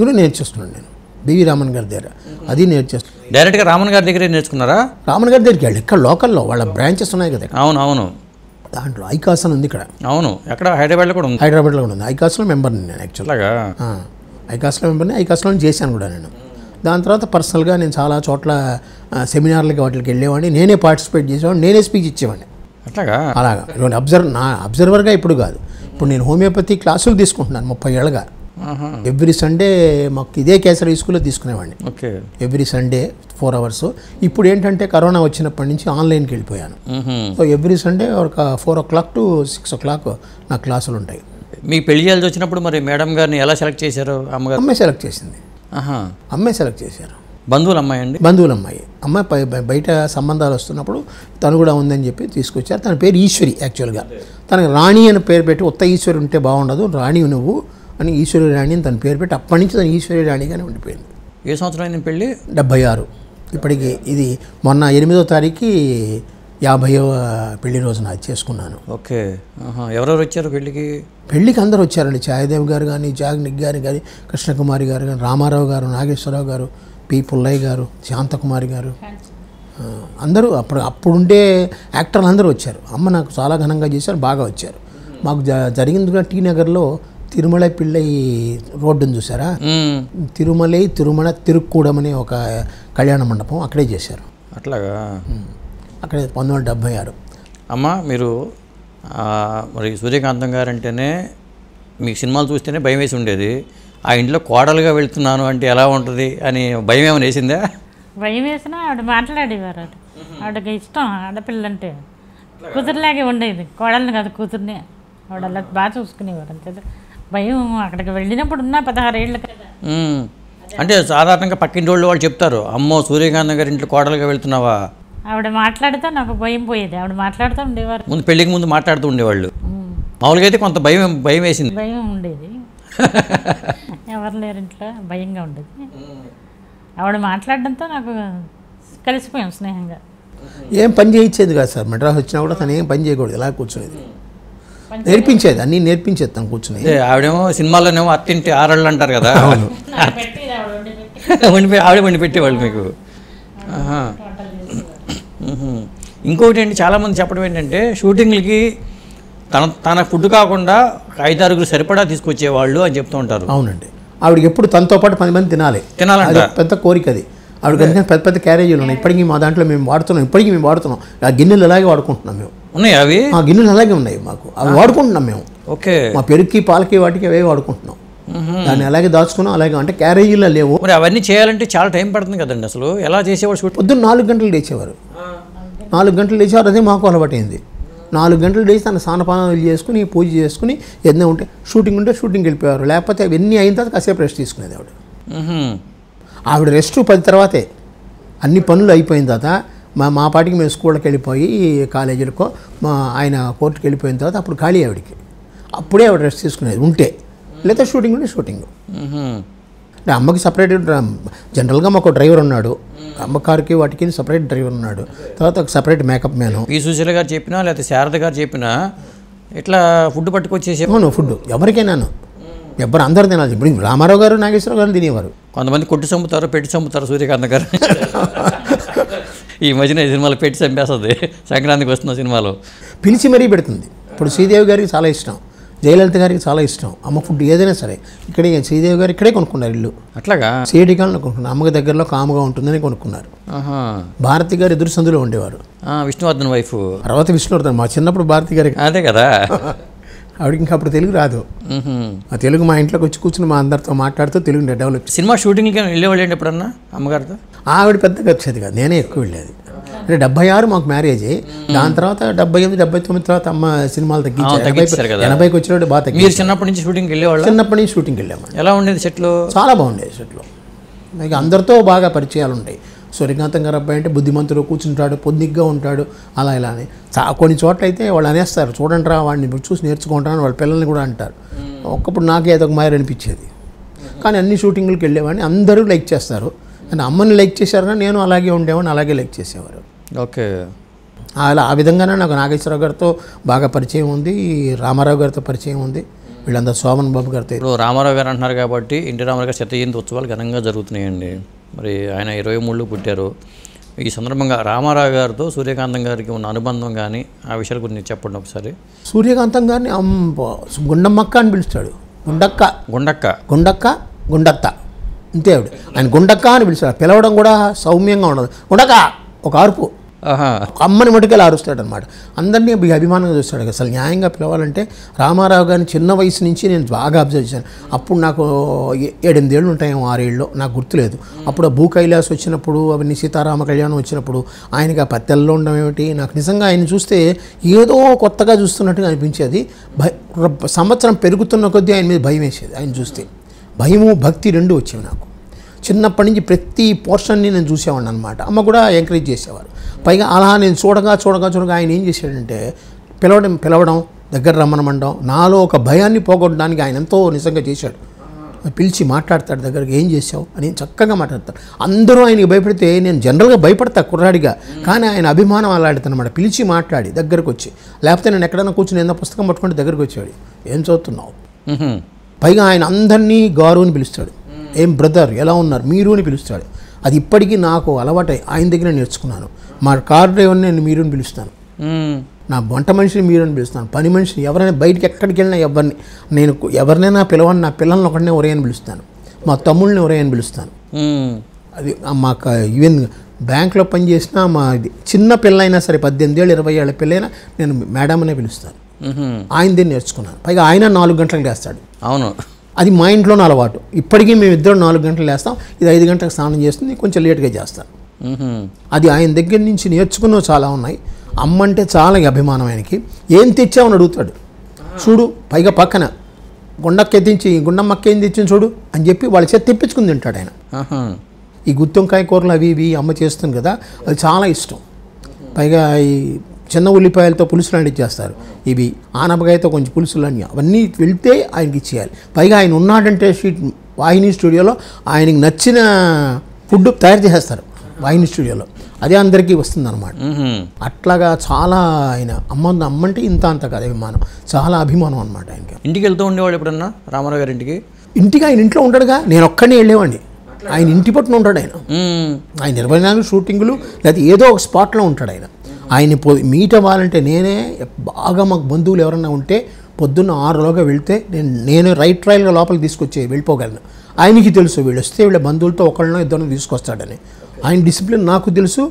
కూడా నేర్చేస్తున్నాను నేను బివి రామన్ గారి దగ్గర. అది నేర్చేస్తున్నాను. డైరెక్ట్గా రామన్ గారి దగ్గరే నేర్చుకున్నారా? రామన్ గారి దగ్గరికి వెళ్ళి ఇక్కడ లోకల్లో వాళ్ళ బ్రాంచెస్ ఉన్నాయి కదా. అవును. దాంట్లో ఐకాస్ అని ఉంది ఇక్కడ. అవును, ఎక్కడ హైదరాబాద్లో కూడా ఉంది. హైదరాబాద్లో కూడా ఉంది. ఐకాస్లో మెంబర్ని నేను యాక్చువల్గా. ఐకాస్లో మెంబర్ని, ఐకాస్లో చేశాను కూడా నేను. దాని తర్వాత పర్సనల్గా నేను చాలా చోట్ల సెమినార్లకి వాటికి వెళ్ళేవాడిని, నేనే పార్టిసిపేట్ చేసేవాడిని, నేనే స్పీచ్ ఇచ్చేవాడిని. అలాగా అబ్జర్వర్గా ఇప్పుడు కాదు. ఇప్పుడు నేను హోమియోపతి క్లాసులు తీసుకుంటున్నాను 30 ఏళ్ళుగా. ఎవ్రీ సండే మాకు ఇదే కేసరి స్కూల్లో తీసుకునేవాడిని. Every Sunday 4 hours. ఇప్పుడు ఏంటంటే కరోనా వచ్చినప్పటి నుంచి ఆన్లైన్కి వెళ్ళిపోయాను. సో ఎవ్రీ సండే ఒక 4 o'clock to 6 o'clock నా క్లాసులు ఉంటాయి. మీకు పెళ్లి చేయాల్సి వచ్చినప్పుడు మరి మేడం గారిని ఎలా సెలెక్ట్ చేశారు? అమ్మాయి సెలెక్ట్ చేసింది. అమ్మాయి సెలెక్ట్ చేశారు. బంధువుల అమ్మాయి అండి? బంధువుల అమ్మాయి. అమ్మాయి బయట సంబంధాలు వస్తున్నప్పుడు తను కూడా ఉందని చెప్పి తీసుకొచ్చారు. తన పేరు ఈశ్వరి. యాక్చువల్గా తనకు రాణి అని పేరు పెట్టి, ఉత్త ఈశ్వరి ఉంటే బాగుండదు, రాణి నువ్వు అని ఈశ్వరి రాణి అని తన పేరు పెట్టి అప్పటి నుంచి తను ఈశ్వరి రాణిగానే ఉండిపోయింది. ఏ సంవత్సరం అయింది పెళ్ళి? 76. ఇప్పటికి ఇది మొన్న 8వ తారీఖు 50వ పెళ్లి రోజున అది చేసుకున్నాను. ఓకే. ఎవరెవరు వచ్చారు పెళ్ళికి? పెళ్ళికి అందరూ వచ్చారండి. ఛాయదేవ్ గారు కానీ, జాగ్నిక్ గారు కానీ, కృష్ణకుమారి గారు కానీ, రామారావు గారు, నాగేశ్వరరావు గారు, పి పుల్లయ్య గారు, శాంతకుమారి గారు, అందరూ అప్పుడుండే యాక్టర్లు అందరూ వచ్చారు. అమ్మ నాకు చాలా ఘనంగా చేశారు, బాగా వచ్చారు. మాకు జరిగింది కూడా టీ నగర్లో తిరుమల పిళ్ళై రోడ్డును చూసారా, తిరుమల తిరుక్కూడం అనే ఒక కళ్యాణ మండపం అక్కడే చేశారు. అట్లాగా. అక్కడ 1976. అమ్మ మీరు మరి సూర్యకాంతం గారు అంటేనే మీకు సినిమాలు చూస్తేనే భయం వేసి ఉండేది. ఆ ఇంట్లో కోడలుగా వెళ్తున్నాను అంటే ఎలా ఉంటుంది అని భయం ఏమైనా వేసిందా? భయం వేసినా ఆవిడ మాట్లాడేవారు. ఆవిడకి ఇష్టం ఆడపిల్లంటే, కూతురులాగే ఉండేది. కోడల్ని కాదు, కూతుర్ని ఆవిడ అలా బాగా చూసుకునేవారు. అంతే భయం. అక్కడికి వెళ్ళినప్పుడు ఉన్న 16 ఏళ్ళు కదా. అంటే సాధారణంగా పక్కింటి వాళ్ళు చెప్తారు, అమ్మో సూర్యకాంతం గారి ఇంట్లో కోడలుగా వెళ్తున్నావా. ఆవిడ మాట్లాడితే నాకు భయం పోయేది. ఆవిడ మాట్లాడుతూ ఉండేవారు. ముందు పెళ్ళికి ముందు మాట్లాడుతూ ఉండేవాళ్ళు. మామూలుగా అయితే కొంత భయం వేసింది. భయం ఉండేది. ఎవరు లేరు ఇంట్లో, భయంగా ఉండేది. ఆవిడ మాట్లాడడంతో నాకు కలిసిపోయాం స్నేహంగా. ఏం పని చేయించేది కాదు సార్. మెడ్రాస్ వచ్చినా కూడా తను ఏం పని చేయకూడదు, ఇలా కూర్చునేది. నేర్పించేది, అన్నీ నేర్పించేది తను కూర్చుని. ఆవిడేమో సినిమాల్లోనేమో అత్తింటి ఆరళ్ళు అంటారు కదా, ఆవిడ వండి పెట్టేవాళ్ళు మీకు. ఇంకొకటి ఏంటి, చాలామంది చెప్పడం ఏంటంటే షూటింగ్లకి తన ఫుడ్ కాకుండా 5-6 సరిపడా తీసుకొచ్చేవాళ్ళు అని చెప్తూ ఉంటారు. అవునండి, ఆవిడకి ఎప్పుడు తనతో పాటు 10 మంది తినాలంటే పెద్ద కోరిక అది. ఆవిడకి అందుకని పెద్ద పెద్ద క్యారేజీలు ఉన్నాయి. ఇప్పటికీ మా దాంట్లో మేము వాడుతున్నాం. ఆ గిన్నెలు అలాగే వాడుకుంటున్నాం మేము. ఉన్నాయి అవి, ఆ గిన్నెలు అలాగే ఉన్నాయి మాకు, అవి వాడుకుంటున్నాం మేము. ఓకే, మా పెరుగుకి పాలకి వాటికి అవే వాడుకుంటున్నాం. దాన్ని అలాగే దాచుకున్నాం. అలాగే అంటే క్యారేజీలో లేవు. మరి అవన్నీ చేయాలంటే చాలా టైం పడుతుంది కదండి. అసలు ఎలా చేసేవాడు షూట్? పొద్దున్న 4 గంటలు లేచేవారు. 4 గంటలు లేచేవారు. అదే మాకు అలవాటైంది. 4 గంటలు లేచి తన స్నానపానాలు చేసుకుని పూజ చేసుకుని ఏదైనా ఉంటే షూటింగ్ వెళ్ళిపోయారు. లేకపోతే అవన్నీ అయిన తర్వాత కాసేపు రెస్ట్ తీసుకునేది ఆవిడ. ఆవిడ రెస్ట్ 10 తర్వాతే. అన్ని పనులు అయిపోయిన తర్వాత మా పాటికి మేము స్కూళ్ళకి వెళ్ళిపోయి కాలేజీలకో ఆయన కోర్టుకి వెళ్ళిపోయిన తర్వాత అప్పుడు ఖాళీ ఆవిడకి. అప్పుడే ఆవిడ రెస్ట్ తీసుకునేది ఉంటే. లేదా షూటింగ్ అంటే అమ్మకి సపరేట్ జనరల్గా మాకు డ్రైవర్ ఉన్నాడు. అమ్మ కారుకి వాటికి సపరేట్ డ్రైవర్ ఉన్నాడు. తర్వాత ఒక separate makeup man. P. Sushila గారు చెప్పినా లేకపోతే శారద గారు చెప్పినా ఇట్లా ఫుడ్ పట్టుకొచ్చేసి ఫుడ్ ఎవరికైనాను ఎవరు అందరూ తినాలి. ఇప్పుడు రామారావు గారు నాగేశ్వరరావు గారు తినేవారు. కొంతమంది కొట్టి చంపుతారు, పెట్టి చంపుతారు. సూర్యకాంత్ గారు ఈ మధ్యన ఈ సినిమాలో పెట్టి చంపేస్తుంది. సంక్రాంతికి వస్తున్న సినిమాలో పిలిచి మరీ పెడుతుంది. ఇప్పుడు శ్రీదేవి గారికి చాలా ఇష్టం, జయలలిత గారికి చాలా ఇష్టం అమ్మ ఫుడ్ ఏదైనా సరే. ఇక్కడే శ్రీదేవి గారు ఇక్కడే కొనుక్కున్నారు ఇల్లు. అట్లాగా సిఐడికాలను కొనుక్కున్నారు. అమ్మకి దగ్గరలో కాముగా ఉంటుందని కొనుక్కున్నారు. భారతి గారు ఎదురు సందులో ఉండేవారు. విష్ణువర్ధన్ వైఫ్ తర్వాత విష్ణువర్ధన్. మా చిన్నప్పుడు భారతి గారికి అదే కదా. ఆవిడకి ఇంకా అప్పుడు తెలుగు రాదు. ఆ తెలుగు మా ఇంట్లోకి వచ్చి కూర్చుని మా అందరితో మాట్లాడుతూ తెలుగు డెవలప్. సినిమా షూటింగ్కి వెళ్ళేవాళ్ళు ఏంటి ఎప్పుడన్నా అమ్మగారితో? ఆవిడ పెద్దగా వచ్చేది కాదు, నేనే ఎక్కువ వెళ్ళేది. అంటే 76 మాకు మ్యారేజ్. దాని తర్వాత 78, 79 తర్వాత అమ్మ సినిమాలు తగ్గించారు. 80కి వచ్చినప్పుడు బాగా తగ్గింది. మీరు చిన్నప్పటి నుంచి షూటింగ్కి వెళ్ళేవాళ్ళు? చిన్నప్పటి నుంచి షూటింగ్కి వెళ్ళాము. ఎలా ఉండేది సెట్లో? చాలా బాగుండేది సెట్లో. ఇక అందరితో బాగా పరిచయాలు ఉంటాయి. సూర్యకాంతం గారు అబ్బాయి అంటే బుద్ధిమంతుడు, కూర్చుంటాడు, పొద్దుగ్గా ఉంటాడు, అలా ఇలా అని. కొన్ని చోట్ల అయితే వాళ్ళు అనేస్తారు, చూడండి రా వాడిని చూసి నేర్చుకుంటాను, వాళ్ళ పిల్లల్ని కూడా అంటారు. ఒక్కప్పుడు నాకే అదొక మాదిరి అనిపించేది. కానీ అన్ని షూటింగ్లకు వెళ్ళేవాడిని, అందరూ లైక్ చేస్తారు. కానీ అమ్మని లైక్ చేశారు, కానీ నేను అలాగే ఉండేవాడిని, అలాగే లైక్ చేసేవారు. ఓకే, అలా ఆ విధంగానే నాకు నాగేశ్వరరావు గారితో బాగా పరిచయం ఉంది, రామారావు గారితో పరిచయం ఉంది, వీళ్ళందరూ శోభన్ బాబు గారితో. ఇప్పుడు రామారావు గారు అంటున్నారు కాబట్టి ఎన్టీ రామారావు గారు 100వ జయంతి ఉత్సవాలు ఘనంగా జరుగుతున్నాయండి. మరి ఆయన 23లో పుట్టారు. ఈ సందర్భంగా రామారావు గారితో సూర్యకాంతం గారికి ఉన్న అనుబంధం కానీ ఆ విషయాల గురించి చెప్పండి ఒకసారి. సూర్యకాంతం గారిని గుండమ్మక్క అని పిలుస్తాడు. గుండక్క గుండత్త అంతే ఆవిడ. ఆయన గుండక్క అని పిలుస్తాడు. పిలవడం కూడా సౌమ్యంగా ఉండదు. గుండక్క ఒక అరుపు, అమ్మని మటుకెళ్ళి అరుస్తాడు అనమాట. అందరినీ అభిమానంగా చూస్తాడు. అసలు న్యాయంగా పిలవాలంటే రామారావు గారిని చిన్న వయసు నుంచి నేను బాగా అబ్జర్వ్ చేశాను. అప్పుడు నాకు 7-8 ఏళ్ళు ఉంటాయేమో, 6 ఏళ్ళు నాకు గుర్తులేదు. అప్పుడు భూ కైలాస్ వచ్చినప్పుడు, అవన్నీ సీతారామ కళ్యాణం వచ్చినప్పుడు ఆయనకి ఆ పత్తెల్లో ఉండడం ఏమిటి, నాకు నిజంగా ఆయన చూస్తే ఏదో కొత్తగా చూస్తున్నట్టుగా అనిపించేది. సంవత్సరం పెరుగుతున్న కొద్దీ ఆయన మీద భయం వేసేది. ఆయన చూస్తే భయము భక్తి రెండు వచ్చేవి నాకు. చిన్నప్పటి నుంచి ప్రతి పోర్షన్ని నేను చూసేవాడిని అనమాట. అమ్మ కూడా ఎంకరేజ్ చేసేవారు. పైగా అలా నేను చూడగా ఆయన ఏం చేశాడంటే పిలవడం దగ్గర రమ్మనమండం, నాలో ఒక భయాన్ని పోగొట్టడానికి ఆయన ఎంతో నిజంగా చేశాడు. పిలిచి మాట్లాడతాడు, దగ్గరికి ఏం చేసావు అని చక్కగా మాట్లాడతాడు. అందరూ ఆయనకి భయపడితే నేను జనరల్గా భయపడతా కుర్రాడిగా, కానీ ఆయన అభిమానం అలాంటిదన్నమాట. పిలిచి మాట్లాడి దగ్గరకు వచ్చి, లేకపోతే నేను ఎక్కడైనా కూర్చుని ఏదైనా పుస్తకం పట్టుకుంటే దగ్గరకు వచ్చాడు, ఏం చదువుతున్నావు. పైగా ఆయన అందరినీ గారు అని పిలుస్తాడు. ఏం బ్రదర్ ఎలా ఉన్నారు మీరు అని పిలుస్తాడు. అది ఇప్పటికీ నాకు అలవాటై ఆయన దగ్గర నేర్చుకున్నాను. మా కార్ డ్రైవర్ని నేను మీరు అని పిలుస్తాను, నా వంట మనిషిని మీరు అని పిలుస్తాను, పని మనిషిని ఎవరైనా బయటికి ఎక్కడికి వెళ్ళినా నేను ఎవరినైనా పిలవని, నా పిల్లల్ని ఒకటినే ఒరే అని పిలుస్తాను, మా తమ్ముళ్ళని ఒరే అని పిలుస్తాను. అది మాకు ఈవెన్ బ్యాంక్లో పనిచేసిన మా ఇది చిన్న పిల్ల అయినా సరే 18 ఏళ్ళు 20 ఏళ్ళ పిల్లైనా నేను మేడం అనే పిలుస్తాను. ఆయన దీన్ని నేర్చుకున్నాను. పైగా ఆయన 4 గంటలకు లేస్తాడు. అవును, అది మా ఇంట్లోనే అలవాటు. ఇప్పటికీ మేము ఇద్దరు 4 గంటలు లేస్తాం. ఇది 5 గంటలకు స్నానం చేస్తుంది, కొంచెం లేట్గా చేస్తాను. అది ఆయన దగ్గర నుంచి నేర్చుకున్నవి చాలా ఉన్నాయి. అమ్మ అంటే చాలా అభిమానం ఆయనకి. ఏం తెచ్చామని అడుగుతాడు. చూడు పైగా పక్కన గుండమ్మక్క ఏం తెచ్చింది చూడు అని చెప్పి వాళ్ళ చేతి తెప్పించుకుని తింటాడు ఆయన. ఈ గుత్తొంకాయ కూరలు అవి ఇవి అమ్మ చేస్తుంది కదా, అది చాలా ఇష్టం. పైగా ఈ చిన్న ఉల్లిపాయలతో పులుసు లాంటివి చేస్తారు. ఇవి ఆనపకాయతో కొంచెం పులుసులు అన్నీ అవన్నీ వెళ్తే ఆయనకి ఇచ్చేయాలి. పైగా ఆయన ఉన్నాడంటే వాహిని స్టూడియోలో ఆయనకి నచ్చిన ఫుడ్ తయారు చేస్తారు వాహిని స్టూడియోలో. అదే అందరికీ వస్తుందన్నమాట. అట్లాగా చాలా ఆయన అమ్మంటే ఇంత అంత కాదు అభిమానం, చాలా అభిమానం అనమాట ఆయనకి. ఇంటికి వెళ్తూ ఉండేవాడు ఎప్పుడన్నా రామారావు గారి ఇంటికి? ఇంటికి ఆయన ఇంట్లో ఉండడుగా, నేను ఒక్కడే వెళ్ళేవాడిని. ఆయన ఇంటి పట్టున ఉంటాడు ఆయన. ఆయన 24 షూటింగులు లేదా ఏదో ఒక స్పాట్లో ఉంటాడు ఆయన. ఆయన మీట్ అవ్వాలంటే నేనే బాగా మాకు బంధువులు ఎవరన్నా ఉంటే పొద్దున్న 6లోగా వెళ్తే నేను రైట్ రైల్గా లోపలికి వెళ్ళిపోగలను. ఆయనకి తెలుసు వీళ్ళు వస్తే వీళ్ళ బంధువులతో ఒకళ్ళనో ఇద్దరిని తీసుకొస్తాడని. ఆయన డిసిప్లిన్ నాకు తెలుసు.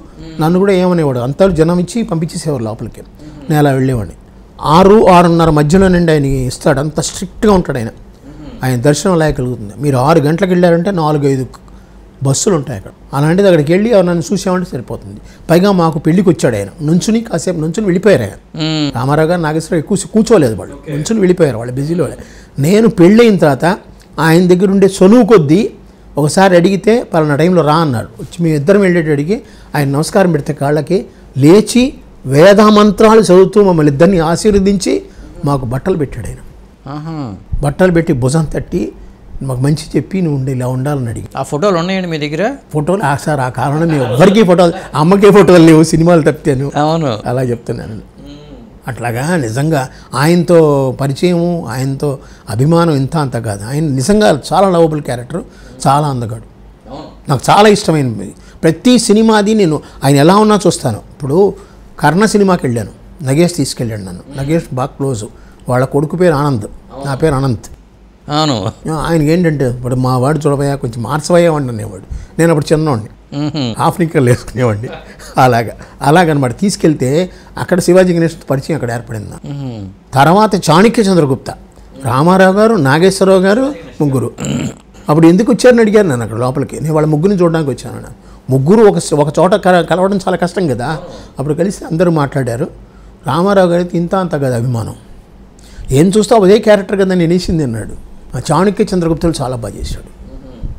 నన్ను కూడా ఏమనేవాడు, అంతా జనం ఇచ్చి పంపించేసేవారు లోపలికి. నేను అలా వెళ్ళేవాడిని. 6-6:30 మధ్యలో నుండి ఆయన ఇస్తాడు. అంత స్ట్రిక్ట్గా ఉంటాడు ఆయన. ఆయన దర్శనం అలా కలుగుతుంది. మీరు 6 గంటలకు వెళ్ళారంటే 4-5 బస్సులు ఉంటాయి అక్కడ. అలాంటిది అక్కడికి వెళ్ళి నన్ను చూసామంటే సరిపోతుంది. పైగా మాకు పెళ్ళికి వచ్చాడు ఆయన. కాసేపు నుంచుని వెళ్ళిపోయారు ఆయన. రామారావు గారు నాగేశ్వరరావు ఎక్కువ కూర్చోలేదు వాళ్ళు, నుంచుని వెళ్ళిపోయారు వాళ్ళు బిజీలో. నేను పెళ్ళయిన తర్వాత ఆయన దగ్గర ఉండే చనువు కొద్దీ ఒకసారి అడిగితే పలానా టైంలో రా అన్నాడు. వచ్చి మేము ఇద్దరం వెళ్ళేటడికి ఆయన నమస్కారం పెడితే కాళ్ళకి లేచి వేదమంత్రాలు చదువుతూ మమ్మల్ని ఇద్దరిని ఆశీర్వదించి మాకు బట్టలు పెట్టాడు ఆయన. బట్టలు పెట్టి భుజం తట్టి మాకు మంచి చెప్పి నువ్వు ఇలా ఉండాలని అడిగి. ఆ ఫోటోలు ఉన్నాయండి మీ దగ్గర? ఫోటోలు సార్ ఆ కారణం మేము ఎవరికి ఫోటోలు, అమ్మకే ఫోటోలు లేవు, సినిమాలు తప్పాను. అవును, అలా చెప్తున్నాను. అట్లాగా నిజంగా ఆయనతో పరిచయము, ఆయనతో అభిమానం ఇంత అంత కాదు. ఆయన నిజంగా చాలా లవబుల్ క్యారెక్టర్, చాలా అందగాడు. నాకు చాలా ఇష్టమైనది. ప్రతి సినిమాది నేను ఆయన ఎలా ఉన్నా చూస్తాను. ఇప్పుడు కర్ణ సినిమాకి వెళ్ళాను, నగేష్ తీసుకెళ్ళాడు నన్ను. నగేష్ బాగా క్లోజు. వాళ్ళ కొడుకు పేరు ఆనంద్, నా పేరు అనంత్. అవును, ఆయనకి ఏంటంటే ఇప్పుడు మా వాడు చూడబోయా కొంచెం మార్చబోయేవాడిని అనేవాడు. నేను అప్పుడు చిన్నవాడిని, హాఫ్ నిక్కర్లు వేసుకునేవాడిని. అలాగనమాట. తీసుకెళ్తే అక్కడ శివాజీ గణేష్ పరిచయం అక్కడ ఏర్పడింది. తర్వాత చాణక్య చంద్రగుప్త, రామారావు గారు, నాగేశ్వరరావు గారు, ముగ్గురు. అప్పుడు ఎందుకు వచ్చారని అడిగారు నన్ను అక్కడ లోపలికి. నేను వాళ్ళ ముగ్గురిని చూడడానికి వచ్చాను. ముగ్గురు ఒక చోట కలవడం చాలా కష్టం కదా. అప్పుడు కలిసి అందరూ మాట్లాడారు. రామారావు గారికి ఇంత అంత కదా అభిమానం. ఏం చూస్తావు అదే క్యారెక్టర్ కదా నేను వేసింది అన్నాడు. ఆ చాణక్య చంద్రగుప్తలు చాలా బాగా చేశాడు.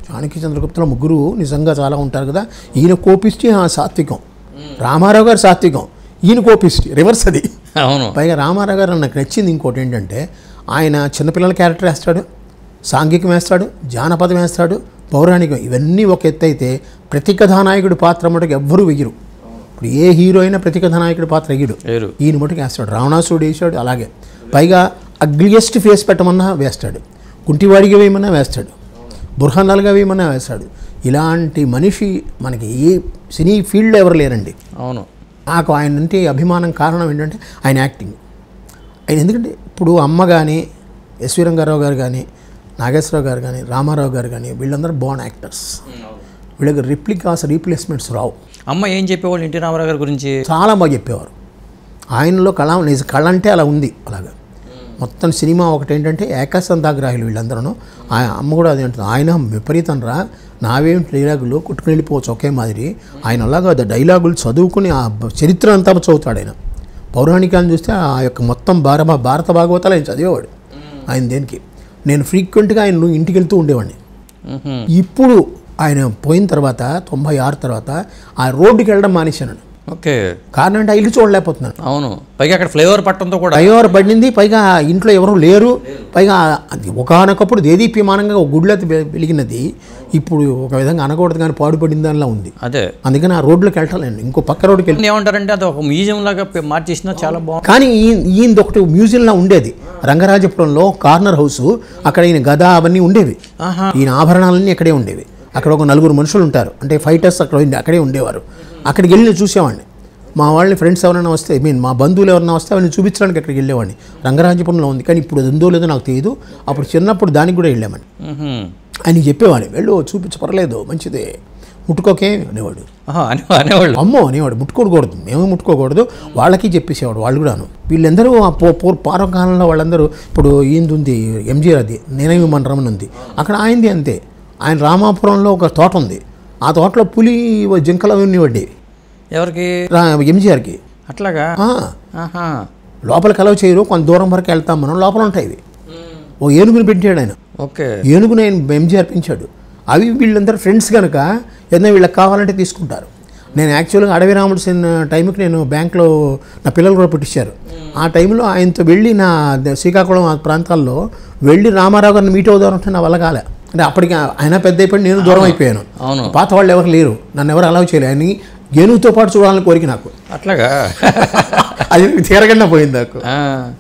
చాణక్య చంద్రగుప్తలో ముగ్గురు నిజంగా చాలా ఉంటారు కదా. ఈయన కోపిష్టి, సాత్వికం. రామారావు గారు సాత్వికం, ఈయన కోపిష్టి, రివర్స్ అది. అవును. పైగా రామారావు గారు నాకు నచ్చింది ఇంకోటి ఏంటంటే ఆయన చిన్నపిల్లల క్యారెక్టర్ వేస్తాడు, సాంఘికం వేస్తాడు, జానపదం వేస్తాడు, పౌరాణికం. ఇవన్నీ ఒక ఎత్తు అయితే ప్రతి కథానాయకుడి పాత్ర మటుకు ఎవ్వరూ వెయ్యరు. ఇప్పుడు ఏ హీరో అయినా ప్రతి కథానాయకుడి పాత్ర వెయ్యడు, ఈయన మటుకు వేస్తాడు. రావణాసురుడు వేసాడు అలాగే. పైగా అగ్లియెస్ట్ ఫేస్ పెట్టమన్నా వేస్తాడు, కుంటివాడిగా వేయమన్నా వేస్తాడు, బుర్హానాలుగా వేయమన్నా వేస్తాడు. ఇలాంటి మనిషి మనకి ఏ సినీ ఫీల్డ్లో ఎవరు లేరండి. అవును. నాకు ఆయన అంటే అభిమానం కారణం ఏంటంటే ఆయన యాక్టింగ్. ఆయన ఎందుకంటే ఇప్పుడు అమ్మ కానీ, ఎస్వి రంగారావు గారు కానీ, నాగేశ్వరరావు గారు కానీ, రామారావు గారు కానీ వీళ్ళందరూ బాగున్న యాక్టర్స్. వీళ్ళకి రీప్లేస్మెంట్స్ రావు. అమ్మ ఏం చెప్పేవాళ్ళు ఎన్టీ రామారావు గారి గురించి? చాలా బాగా చెప్పేవారు. ఆయనలో కళ అంటే అలా ఉంది. అలాగా మొత్తం సినిమా ఒకటి ఏంటంటే ఏకాసంతాగ్రాహులు వీళ్ళందరూ. అమ్మ కూడా అదే అంటుంది, ఆయన విపరీతం రా, నావేమిటి డైలాగులు కొట్టుకుని వెళ్ళిపోవచ్చు ఒకే మాదిరి. ఆయన అలాగా డైలాగులు చదువుకుని ఆ చరిత్ర అంతా చదువుతాడు ఆయన. పౌరాణికాలను చూస్తే ఆ యొక్క మొత్తం భారత భాగవతాలు ఆయన చదివేవాడు. ఆయన దేనికి నేను ఫ్రీక్వెంట్గా ఆయన ఇంటికి వెళ్తూ ఉండేవాడిని. ఇప్పుడు ఆయన పోయిన తర్వాత 96 తర్వాత ఆ రోడ్డుకి వెళ్ళడం మానేశాను. ఓకే. కారణం అంటే ఇల్లు చూడలేకపోతున్నాను. అవును. పైగా అక్కడ ఫ్లైఓవర్ పట్టడంతో కూడా ఫ్లైఓవర్ పడింది. పైగా ఇంట్లో ఎవరు లేరు. పైగా ఒకనొకప్పుడు దేదీప్యమానంగా ఒక గుడిలో వెలిగినది ఇప్పుడు ఒక విధంగా అనకూడదు కానీ పాడుపడిన దానిలా ఉంది. అదే అందుకని ఆ రోడ్లోకి వెళ్ళాను. ఇంకో పక్క రోడ్డుకి వెళ్ళి ఏమంటారంటే అది ఒక మ్యూజియం లాగా మార్చేసినా చాలా బాగుంది. కానీ ఈయనది ఒకటి మ్యూజియంలా ఉండేది. రంగరాజపురంలో కార్నర్ హౌస్, అక్కడ ఈయన గద అవన్నీ ఉండేవి. ఈయన ఆభరణాలన్నీ అక్కడే ఉండేవి. అక్కడ ఒక 4 మనుషులు ఉంటారు, అంటే ఫైటర్స్ అక్కడే ఉండేవారు. అక్కడికి వెళ్ళి చూసేవాడిని. మా వాళ్ళని ఫ్రెండ్స్ ఎవరైనా వస్తే మా బంధువులు ఎవరైనా వస్తే అవన్నీ చూపించడానికి అక్కడికి వెళ్ళేవాడిని. రంగరాజపురంలో ఉంది, కానీ ఇప్పుడు ఉందో లేదో నాకు తెలియదు. అప్పుడు చిన్నప్పుడు దానికి కూడా వెళ్ళామని ఆయన చెప్పేవాడిని. వెళ్ళు చూపించ పర్లేదు మంచిదే. ముట్టుకోకే అనేవాడు. అనేవాళ్ళు అమ్మో అనేవాడు, ముట్టుకోకూడదు, మేము ముట్టుకోకూడదు, వాళ్ళకి చెప్పేసేవాడు వాళ్ళు కూడాను. వీళ్ళందరూ ఆ పూర్వకాలంలో వాళ్ళందరూ, ఇప్పుడు ఈయనది ఉంది ఎంజీఆర్, అది నేనేమి మన రమణ ఉంది, అక్కడ ఆయనది అంతే. ఆయన రామాపురంలో ఒక తోట ఉంది, ఆ తోటలో పులి జింకలు ఉన్నవాడి. ఎవరికి? ఎంజీఆర్కి. అట్లాగా లోపలికి అలవ్ చేయరు, కొంత దూరం వరకు వెళ్తాం మనం, లోపల ఉంటాయి ఇవి. ఓ ఏనుగుని పెట్టాడు ఆయన. ఓకే. ఏనుగుని ఆయన ఎంజీఆర్ పెంచాడు. అవి వీళ్ళందరూ ఫ్రెండ్స్ కనుక ఏదైనా వీళ్ళకి కావాలంటే తీసుకుంటారు. నేను యాక్చువల్గా అడవి రాముడు టైంకి నేను బ్యాంక్లో నా పిల్లలు కూడా పుట్టించారు. ఆ టైంలో ఆయనతో వెళ్ళి నా శ్రీకాకుళం ఆ ప్రాంతాల్లో వెళ్ళి రామారావు గారిని మీట్ అవుదామంటే నా వల్ల కాలే. అంటే అప్పటికి ఆయన పెద్ద అయిపోయి నేను దూరం అయిపోయాను. పాత వాళ్ళు ఎవరు లేరు, నన్ను ఎవరు అలౌ చేయలేదు. ఆయన ఏనుగుతో పాటు చూడాలని కోరిక నాకు. అట్లాగా అది తీరగన్నా పోయింది నాకు.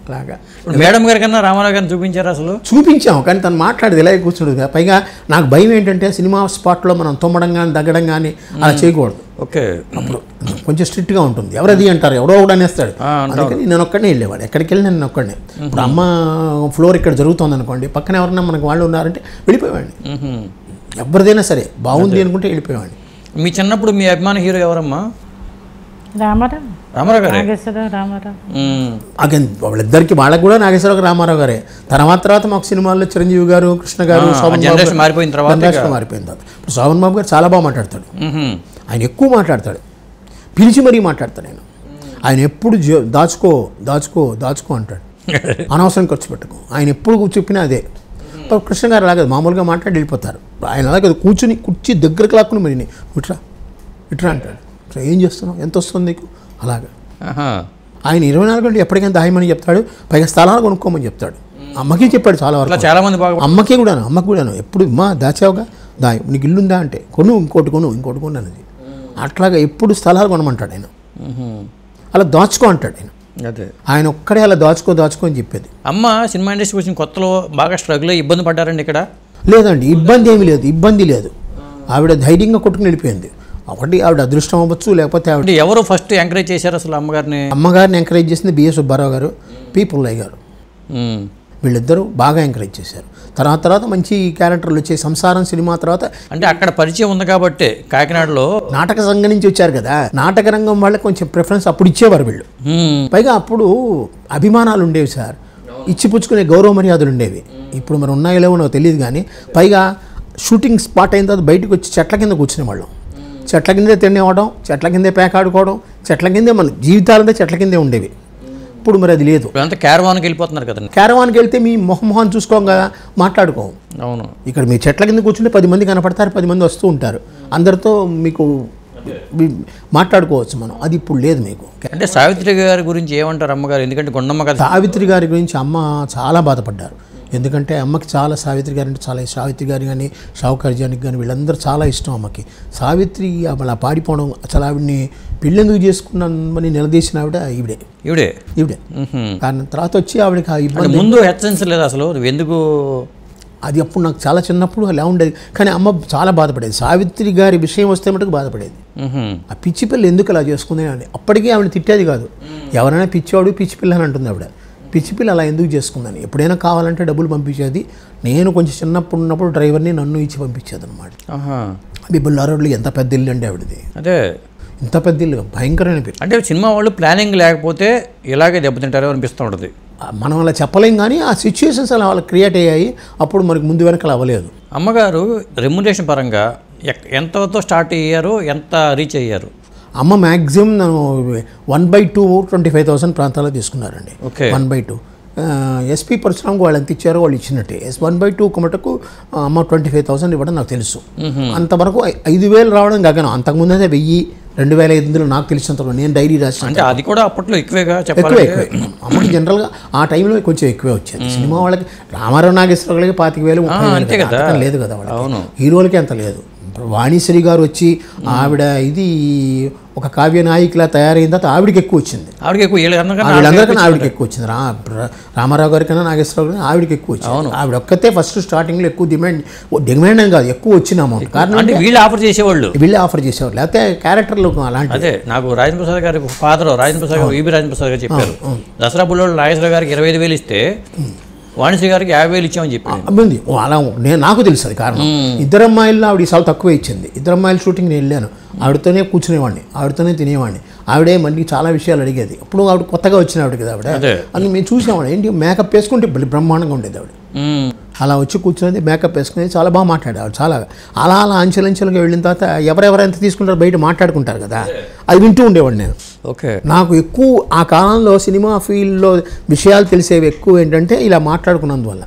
అలాగా మేడం గారి కన్నా రామారావు గారిని చూపించారు? అసలు చూపించాం, కానీ తను మాట్లాడేది ఇలాగే కూర్చుంటుంది. పైగా నాకు భయం ఏంటంటే సినిమా స్పాట్లో మనం తుమ్మడం కానీ దగ్గడం కానీ అలా చేయకూడదు. ఓకే. అప్పుడు కొంచెం స్ట్రిక్ట్గా ఉంటుంది. ఎవరది అంటారు, ఎవరో ఒకడు అనేస్తాడు. అందుకని నేను ఒక్కడనే వెళ్ళేవాడు, ఎక్కడికి వెళ్ళి నేను ఒక్కడనే. ఇప్పుడు అమ్మ ఫ్లోర్ ఇక్కడ జరుగుతుంది అనుకోండి, పక్కన ఎవరన్నా మనకు వాళ్ళు ఉన్నారంటే వెళ్ళిపోయేవాడిని. ఎవరిదైనా సరే బాగుంది అనుకుంటే వెళ్ళిపోయేవాడిని. మీ చిన్నప్పుడు మీ అభిమాన హీరో ఎవరమ్మా? రామారావు గారే. అగైన్ వాళ్ళిద్దరికి, వాళ్ళకి కూడా నాగేశ్వరరావు రామారావు గారే. తర్వాత మాకు సినిమాల్లో చిరంజీవి గారు, కృష్ణ గారు, మారిపోయిన తర్వాత ఇప్పుడు శోభన్ బాబు గారు చాలా బాగా మాట్లాడతాడు. ఆయన ఎక్కువ మాట్లాడతాడు, పిలిచి మరీ మాట్లాడతాడు. ఆయన ఎప్పుడు దాచుకో దాచుకో దాచుకో అంటాడు, అనవసరం ఖర్చు పెట్టుకో. ఆయన ఎప్పుడు చెప్పినా అదే. కృష్ణ గారు అలాగే మామూలుగా మాట్లాడి వెళ్ళిపోతారు. ఆయన అలాగే కూర్చుని కుర్చీ దగ్గరకు లాక్కుని మరి ఇట్రా ఇట్రా అంటాడు. ఏం చేస్తున్నావు, ఎంత వస్తుంది నీకు, అలాగా. ఆయన 24 గంటలు ఎప్పటికైనా దాయమని చెప్తాడు. పైగా స్థలాలు కొనుక్కోమని చెప్తాడు. అమ్మకి చెప్పాడు చాలా వరకు, చాలా మంది అమ్మకి కూడాను ఎప్పుడు మా దాచావుగా దాయి, నీకు ఇల్లుందా అంటే ఇంకోటి కొను అనేది. అట్లాగా ఎప్పుడు స్థలాలు కొనమంటాడు ఆయన. అలా దాచుకో అంటాడు ఆయన. ఆయన ఒక్కడే అలా దాచుకో అని చెప్పేది. అమ్మ సినిమా ఇండస్ట్రీ వచ్చిన కొత్తలో బాగా స్ట్రగుల్ అయ్యి ఇబ్బంది పడ్డారండి ఇక్కడ? లేదండి, ఇబ్బంది లేదు. ఆవిడ ధైర్యంగా కొట్టుకుని వెళ్ళిపోయింది. ఒకటి ఆవిడ అదృష్టం అవ్వచ్చు, లేకపోతే ఆవిడ ఎవరు ఫస్ట్ ఎంకరేజ్ చేశారు అసలు అమ్మగారిని ఎంకరేజ్ చేసింది బిఎస్ సుబ్బారావు గారు, పి పుల్లయ్య గారు. వీళ్ళిద్దరూ బాగా ఎంకరేజ్ చేశారు. తర్వాత మంచి క్యారెక్టర్లు వచ్చాయి. సంసారం సినిమా తర్వాత అంటే అక్కడ పరిచయం ఉంది కాబట్టి కాకినాడలో నాటక సంఘం నుంచి వచ్చారు కదా, నాటక రంగం వాళ్ళకి కొంచెం ప్రిఫరెన్స్ అప్పుడు ఇచ్చేవారు వీళ్ళు. పైగా అప్పుడు అభిమానాలు ఉండేవి సార్, ఇచ్చిపుచ్చుకునే గౌరవ మర్యాదలు ఉండేవి. ఇప్పుడు మరి ఉన్నాయో లేవో నాకు తెలియదు కానీ, పైగా షూటింగ్ స్పాట్ అయిన తర్వాత బయటకు వచ్చి చెట్ల కింద కూర్చునే వాళ్ళం. చెట్ల కిందే తినేవడం, చెట్ల కిందే పేకాడుకోవడం, చెట్ల కిందే మన జీవితాలంటే చెట్ల కిందే ఉండేవి. ఇప్పుడు మరి అది లేదు. అంతా క్యారవాన్కి వెళ్ళిపోతున్నారు కదా. క్యారవాన్కి వెళ్తే మీ మొహం చూసుకోం కదా, మాట్లాడుకోం. అవును. ఇక్కడ మీ చెట్ల కింద కూర్చుంటే 10 మంది కనపడతారు, 10 మంది వస్తూ ఉంటారు, అందరితో మీకు మాట్లాడుకోవచ్చు మనం. అది ఇప్పుడు లేదు మీకు. అంటే సావిత్రి గారి గురించి ఏమంటారు అమ్మగారు? ఎందుకంటే గుండమ్మ కదా. సావిత్రి గారి గురించి అమ్మ చాలా బాధపడ్డారు. ఎందుకంటే అమ్మకి చాలా సావిత్రి గారు అంటే చాలా, సావిత్రి గారి కానీ షావుకార్జానికి కానీ వీళ్ళందరూ చాలా ఇష్టం అమ్మకి. సావిత్రి అలా పాడిపోవడం, అసలు ఆవిడని పెళ్ళెందుకు చేసుకున్నామని నిలదీసిన ఆవిడ ఈవిడే. కానీ తర్వాత వచ్చి ఆవిడకి ఇబ్బంది. ముందు హెచ్చరిక లేదు అసలు ఎందుకు? అది అప్పుడు నాకు చాలా చిన్నప్పుడు అలా ఉండేది. కానీ అమ్మ చాలా బాధపడేది. సావిత్రి గారి విషయం వస్తే మటుకు బాధపడేది. ఆ పిచ్చి పిల్ల ఎందుకు అలా చేసుకుంది అని. అప్పటికీ ఆవిడ తిట్టేది కాదు. ఎవరైనా పిచ్చివాడు పిచ్చి పిల్ల అని అంటుంది ఆవిడ. పిచ్చి పిల్ల అలా ఎందుకు చేసుకుందని. ఎప్పుడైనా కావాలంటే డబ్బులు పంపించేది. నేను కొంచెం చిన్నప్పుడు ఉన్నప్పుడు డ్రైవర్ని నన్ను ఇచ్చి పంపించేది అనమాట. బిబ్బుల్లా రోడ్లు ఎంత పెద్ద ఇల్లు అండి ఆవిడది. అదే ఇంత పెద్ద ఇల్లు, భయంకరమైన పేరు. అంటే సినిమా వాళ్ళు ప్లానింగ్ లేకపోతే ఇలాగే దెబ్బతింటారో అనిపిస్తూ ఉంటుంది. మనం అలా చెప్పలేం కానీ ఆ సిచ్యువేషన్స్ అలా వాళ్ళకి క్రియేట్ అయ్యాయి. అప్పుడు మనకి ముందు వెనకలు అవ్వలేదు. అమ్మగారు రెమ్యునరేషన్ పరంగా ఎంతతో స్టార్ట్ అయ్యారు, ఎంత రీచ్ అయ్యారు? అమ్మ మ్యాక్సిమం 1/2 25,000 ప్రాంతాల్లో తీసుకున్నారండి. 1/2 ఎస్పీ పరశురామ్కి వాళ్ళు ఎంత ఇచ్చారో వాళ్ళు ఇచ్చినట్టే. 1/2 మటుకు అమ్మ 25,000 ఇవ్వడం నాకు తెలుసు. అంతవరకు 5,000 రావడం గగనం. అంతకుముందు అయితే 1,000-2,500 నాకు తెలిసినంత నేను డైరీ రాసిన. అంటే అది కూడా అప్పట్లో ఎక్కువే. అమ్మకి జనరల్గా ఆ టైంలో కొంచెం ఎక్కువే వచ్చేది. సినిమా వాళ్ళకి రామారావు నాగేశ్వరరావులకి 25,000 లేదు కదా వాళ్ళకి. హీరోలకి అంత లేదు. వాణిశ్రీ గారు వచ్చి ఆవిడ ఇది ఒక కావ్య నాయికలా తయారైన తర్వాత ఆవిడకి ఎక్కువ వచ్చింది. వీళ్ళందరికన్నా ఆవిడకి ఎక్కువ వచ్చింది. రామారావు గారి కన్నా నాగేశ్వరరావు గారి ఆవిడకి ఎక్కువ వచ్చింది. ఆవిడ ఒక్కతే ఫస్ట్ స్టార్టింగ్లో ఎక్కువ డిమాండ్ అని కాదు, ఎక్కువ వచ్చిన అమౌంట్. కారణం వీళ్ళు ఆఫర్ చేసేవాళ్ళు లేకపోతే క్యారెక్టర్లు అలాంటి. అదే నాకు రాజేంద్ర ప్రసాద్ గారి ఫాదర్ రాజేంద్ర ప్రసాద్ గారు, ఈబీ రాజేంద్ర ప్రసాద్ గారు చెప్పారు. దసరా బుల్లోడు నాగేశ్వరరావు గారికి 25,000 ఇస్తే వాణిశ్రీ గారికి 50,000 ఇచ్చామని చెప్పి అబ్బంది అలా నాకు తెలుసు అది కారణం. ఇద్దరు అమ్మాయిల్లో ఆవిడ చాలా తక్కువ ఇచ్చింది. ఇద్దరు అమ్మాయిల షూటింగ్ నేను వెళ్ళాను, ఆవిడతోనే కూర్చునేవాడిని, ఆవిడతోనే తినేవాడిని. ఆవిడే మళ్ళీ చాలా విషయాలు అడిగేది. అప్పుడు ఆవిడ కొత్తగా వచ్చిన ఆవిడ కదా ఆవిడ, అని మేము చూసామండి. ఏంటి మేకప్ వేసుకుంటే బ్రహ్మాండంగా ఉండేది ఆవిడ. అలా వచ్చి కూర్చునేది, మేకప్ వేసుకునేది, చాలా బాగా మాట్లాడేవాడు. చాలా అలా అంచెలంచెలుగా వెళ్ళిన తర్వాత ఎవరెవరు ఎంత తీసుకుంటారో బయట మాట్లాడుకుంటారు కదా, అది వింటూ ఉండేవాడు నేను. ఓకే. నాకు ఎక్కువ ఆ కాలంలో సినిమా ఫీల్డ్లో విషయాలు తెలిసేవి ఎక్కువ ఏంటంటే ఇలా మాట్లాడుకున్నందువల్ల.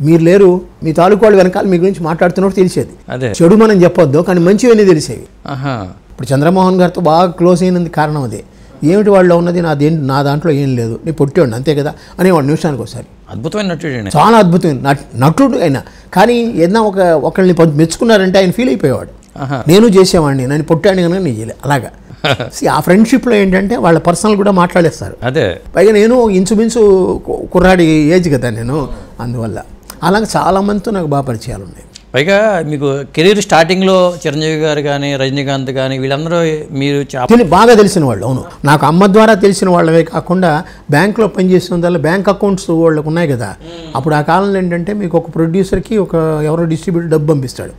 మీరు లేరు, మీ తాలూకు వాళ్ళు వెనకాల మీ గురించి మాట్లాడుతున్నప్పుడు తెలిసేది. చెడు మనం చెప్పొద్దు, కానీ మంచివన్నీ తెలిసేవి. ఇప్పుడు చంద్రమోహన్ గారితో బాగా క్లోజ్ అయినందుకు కారణం అదే. ఏమిటి వాళ్ళు ఉన్నది నా దాంట్లో ఏం లేదు, నీ పొట్టేవాడిని అంతే కదా అనేవాడు నిమిషానికి ఒకసారి. అద్భుతమైన నటుడు, చాలా అద్భుతమైన నటుడు అయినా. కానీ ఏదైనా ఒకళ్ళని మెచ్చుకున్నారంటే ఆయన ఫీల్ అయిపోయేవాడు. నేను చేసేవాడిని, నన్ను పొట్టాడిని కనుక నేను చేయలేదు. అలాగా ఆ ఫ్రెండ్షిప్లో ఏంటంటే వాళ్ళ పర్సనల్ కూడా మాట్లాడేస్తారు. అదే పైగా నేను ఇంచుమించు కుర్రాడి ఏజ్ కదా నేను, అందువల్ల అలాగే చాలామందితో నాకు బాగా పరిచయాలు ఉన్నాయి. పైగా మీకు కెరీర్ స్టార్టింగ్లో చిరంజీవి గారు కానీ రజనీకాంత్ కానీ వీళ్ళందరూ మీరు బాగా తెలిసిన వాళ్ళు. అవును, నాకు అమ్మ ద్వారా తెలిసిన వాళ్ళవే కాకుండా బ్యాంకులో పనిచేసిన దానిలో బ్యాంక్ అకౌంట్స్ వాళ్ళకు ఉన్నాయి కదా. అప్పుడు ఆ కాలంలో ఏంటంటే మీకు ఒక ప్రొడ్యూసర్కి ఎవరో డిస్ట్రిబ్యూటర్ డబ్బు పంపిస్తాడు,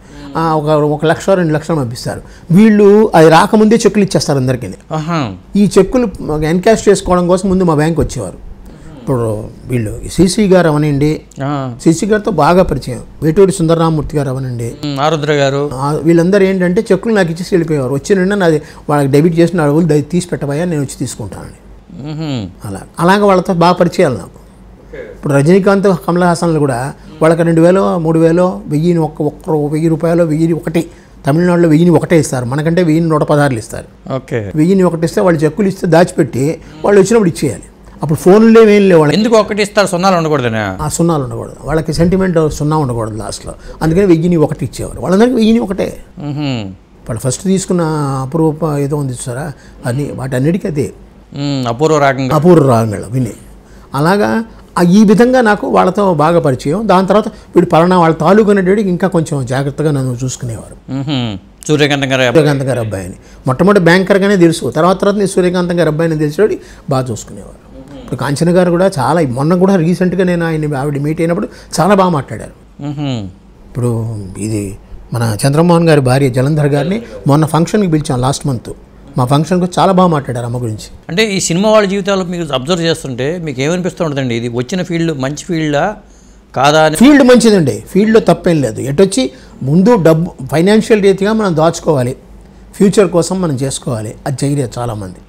ఒక 1,00,000 2 లక్షలు పంపిస్తారు. వీళ్ళు అది రాకముందే చెక్కులు ఇచ్చేస్తారు అందరికీ. ఈ చెక్కులు ఎన్కాష్ చేసుకోవడం కోసం ముందు మా బ్యాంక్ వచ్చేవారు. ఇప్పుడు వీళ్ళు సిసి గారు అవనండి, సిసి గారితో బాగా పరిచయం, వేటూరి సుందరరామూర్తి గారు అవనండి, ఆరుద్ర గారు, వీళ్ళందరూ ఏంటంటే చెక్కులు నాకు ఇచ్చేసి వెళ్ళిపోయేవారు. వచ్చి నిండా నాది వాళ్ళకి డెబిట్ చేసిన అడుగులు తీసి పెట్టబోయా, నేను వచ్చి తీసుకుంటానండి. అలాగే వాళ్ళతో బాగా పరిచయాలు నాకు. ఇప్పుడు రజనీకాంత్ కమల్ హాసన్లు కూడా వాళ్ళకి 2,000 3,000 1,000 రూపాయలు 1,001 తమిళనాడులో 1,001 ఇస్తారు, మనకంటే 1,116 ఇస్తారు. 1,001 ఇస్తే వాళ్ళు చెక్కులు ఇస్తే దాచిపెట్టి వాళ్ళు వచ్చినప్పుడు ఇచ్చేయాలి. అప్పుడు ఫోన్లు ఏం లేవు. ఎందుకు ఒకటి ఇస్తారు, సున్నాలు ఉండకూడదు. సున్నాలు ఉండకూడదు, వాళ్ళకి సెంటిమెంట్ సున్నా ఉండకూడదు లాస్ట్లో. అందుకని 1,001 ఇచ్చేవారు. వాళ్ళందరికీ 1,001. వాళ్ళు ఫస్ట్ తీసుకున్న అపూర్వ ఏదో ఉంది చూసారా, అది వాటన్నిటికీ అదే అపూర్వ రాగంగా విని. అలాగా ఈ విధంగా నాకు వాళ్ళతో బాగా పరిచయం. దాని తర్వాత వీడు పలానా వాళ్ళ తాలూకు అనేటికి ఇంకా కొంచెం జాగ్రత్తగా నన్ను చూసుకునేవారు. సూర్యకాంతం గారి అబ్బాయిని మొట్టమొదటి బ్యాంకర్గానే తెలుసు, తర్వాత నేను సూర్యకాంతం గారి అబ్బాయిని తెలిసేవాడు, బాగా చూసుకునేవారు. ఇప్పుడు కాంచన గారు కూడా చాలా, మొన్న కూడా రీసెంట్గా నేను ఆవిడ మీట్ అయినప్పుడు చాలా బాగా మాట్లాడారు. ఇప్పుడు ఇది మన చంద్రమోహన్ గారి భార్య జలంధర్ గారిని మొన్న ఫంక్షన్కి పిలిచాం లాస్ట్ మంత్. మా ఫంక్షన్కి చాలా బాగా మాట్లాడారు అమ్మ గురించి. అంటే ఈ సినిమా వాళ్ళ జీవితాలు మీకు అబ్జర్వ్ చేస్తుంటే మీకు ఏమనిపిస్తూ ఉంటుందండి, ఇది వచ్చిన ఫీల్డ్ మంచి ఫీల్డా కాదా? ఫీల్డ్ మంచిదండి, ఫీల్డ్లో తప్పేం లేదు. ఎటొచ్చి ముందు డబ్బు ఫైనాన్షియల్ రీతిగా మనం దాచుకోవాలి, ఫ్యూచర్ కోసం మనం చేసుకోవాలి. అది చేయలేదు చాలామంది.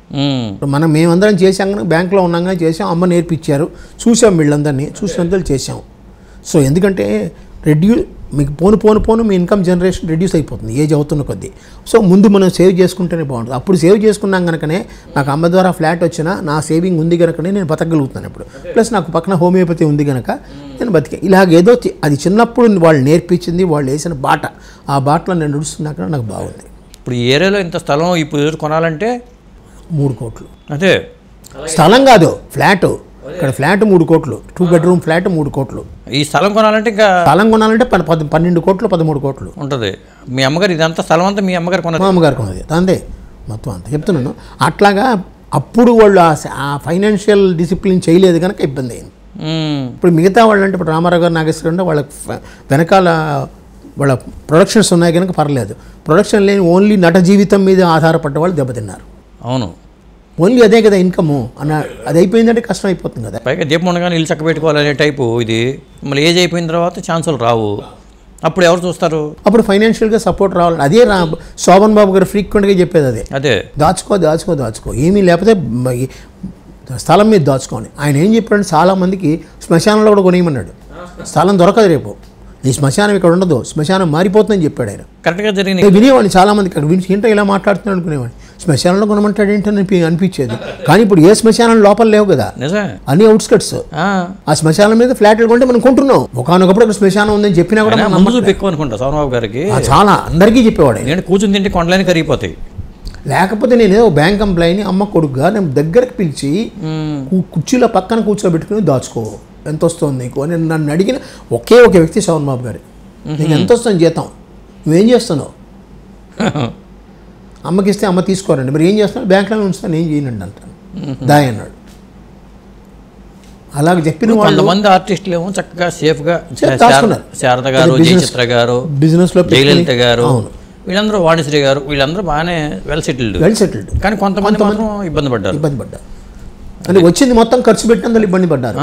మేమందరం చేసాం, బ్యాంకులో ఉన్నాగానే చేసాం, అమ్మ నేర్పించారు, చూసాం, వీళ్ళందరినీ చూసినంతలో చేసాం. సో ఎందుకంటే మీకు పోను మీ ఇన్కమ్ జనరేషన్ రెడ్యూస్ అయిపోతుంది ఏజ్ అవుతున్న కొద్దీ. సో ముందు మనం సేవ్ చేసుకుంటేనే బాగుంటుంది. అప్పుడు సేవ్ చేసుకున్నాం కనుకనే నాకు అమ్మ ద్వారా ఫ్లాట్ వచ్చినా నా సేవింగ్ ఉంది కనుకనే నేను బతకగలుగుతాను ఇప్పుడు. ప్లస్ నాకు పక్కన హోమియోపతి ఉంది కనుక నేను బతికే. ఇలాగేదో అది చిన్నప్పుడు వాళ్ళు నేర్పించింది, వాళ్ళు వేసిన బాట, ఆ బాటలో నేను నడుస్తున్నాక నాకు బాగుంది. ఇప్పుడు ఈ ఏరియాలో ఇంత స్థలం ఇప్పుడు కొనాలంటే 3 కోట్లు. అదే స్థలం కాదు, ఫ్లాట్. ఇక్కడ ఫ్లాట్ 3 కోట్లు, 2 బెడ్రూమ్ ఫ్లాట్ 3 కోట్లు. ఈ స్థలం కొనాలంటే ఇంకా 12 కోట్లు 13 కోట్లు ఉంటుంది. మీ అమ్మగారు ఇదంతా స్థలం అంతా మీ అమ్మగారు కొన్నది? మా అమ్మగారు కొన్నది అంతే మొత్తం అంతా చెప్తున్నాను. అట్లాగా అప్పుడు వాళ్ళు ఆ ఫైనాన్షియల్ డిసిప్లిన్ చేయలేదు కనుక ఇబ్బంది అయింది. ఇప్పుడు మిగతా వాళ్ళు అంటే ఇప్పుడు రామారావు గారు, నాగేశ్వర అంటే వాళ్ళకి వెనకాల వాళ్ళ ప్రొడక్షన్స్ ఉన్నాయి కనుక పర్లేదు. ప్రొడక్షన్ లేని ఓన్లీ నట జీవితం మీద ఆధారపడ్డ వాళ్ళు దెబ్బతిన్నారు. అవును, ఓన్లీ అదే కదా ఇన్కమ్ అన్న, అది అయిపోయిందంటే కష్టం అయిపోతుంది కదా. పైగా దీపం ఉండగానే ఇల్లు చక్క పెట్టుకోవాలనే టైపు ఇది. మళ్ళీ ఏజ్ అయిపోయిన తర్వాత ఛాన్సులు రావు, అప్పుడు ఎవరు చూస్తారు? అప్పుడు ఫైనాన్షియల్గా సపోర్ట్ రావాలి. అదే శోభన్ బాబు గారు ఫ్రీక్వెంట్గా చెప్పేది అదే, దాచుకో ఏమీ లేకపోతే స్థలం మీద దాచుకోని. ఆయన ఏం చెప్పాడు, చాలామందికి శ్మశానంలో కూడా కొనేయమన్నాడు. స్థలం దొరకదు రేపు, ఈ శ్మశానం ఇక్కడ ఉండదు, శ్మశానం మారిపోతుందని చెప్పాడు ఆయన. కరెక్ట్గా జరిగింది. వినేవాడిని చాలామంది, ఇక్కడ విని ఏంటో ఇలా మాట్లాడుతున్నాడు అనుకునేవాడిని. శ్మశానంలో కొనమంటాడు ఏంటని అనిపించేది. కానీ ఇప్పుడు ఏ శ్మశానం లోపల లేవు కదా, అన్ని అవుట్స్కట్స్. ఆ శ్మశానం మీద ఫ్లాట్లు కొంటే మనం కొంటున్నాం. ఒకనొకప్పుడు ఒక శ్మశానం ఉందని చెప్పినా కూడా ఎక్కువ అనుకుంటా సోమబాబు గారికి చాలా అందరికీ చెప్పేవాడు. నేను కూర్చుని తింటే కొండలని కరిగిపోతాయి. లేకపోతే నేను బ్యాంక్ ఎంప్లాయీని అమ్మ కొడుకుగా నేను దగ్గరకు పిలిచి కుర్చీలో పక్కన కూర్చోబెట్టుకుని దాచుకో, ఎంత వస్తుంది నీకు అని నన్ను అడిగిన ఒకే ఒక వ్యక్తి శోభన్ బాబు గారు. నీకు ఎంత వస్తుంది జీతం, నువ్వేం చేస్తున్నావు? అమ్మకి ఇస్తే అమ్మ తీసుకోరండి, మరి ఏం చేస్తున్నావు? బ్యాంకులో ఉంచుతాను, ఏం చేయనండి అంటాను. దాయి అన్నాడు. అలాగే చెప్పిన వాళ్ళు కొంతమంది ఆర్టిస్టులు ఏమో చక్కగా సేఫ్గా దాచుకున్నారు. శారద గారు, జయచిత్ర గారు, బిజినెస్లో జయలలిత గారు, వీళ్ళందరూ వాణిశ్రీ గారు, వీళ్ళందరూ బాగానే వెల్ సెటిల్డ్. కానీ కొంతమంది మాత్రం ఇబ్బంది పడ్డారు. అంటే వచ్చింది మొత్తం ఖర్చు పెట్టినందుకు ఇబ్బంది పడ్డారు,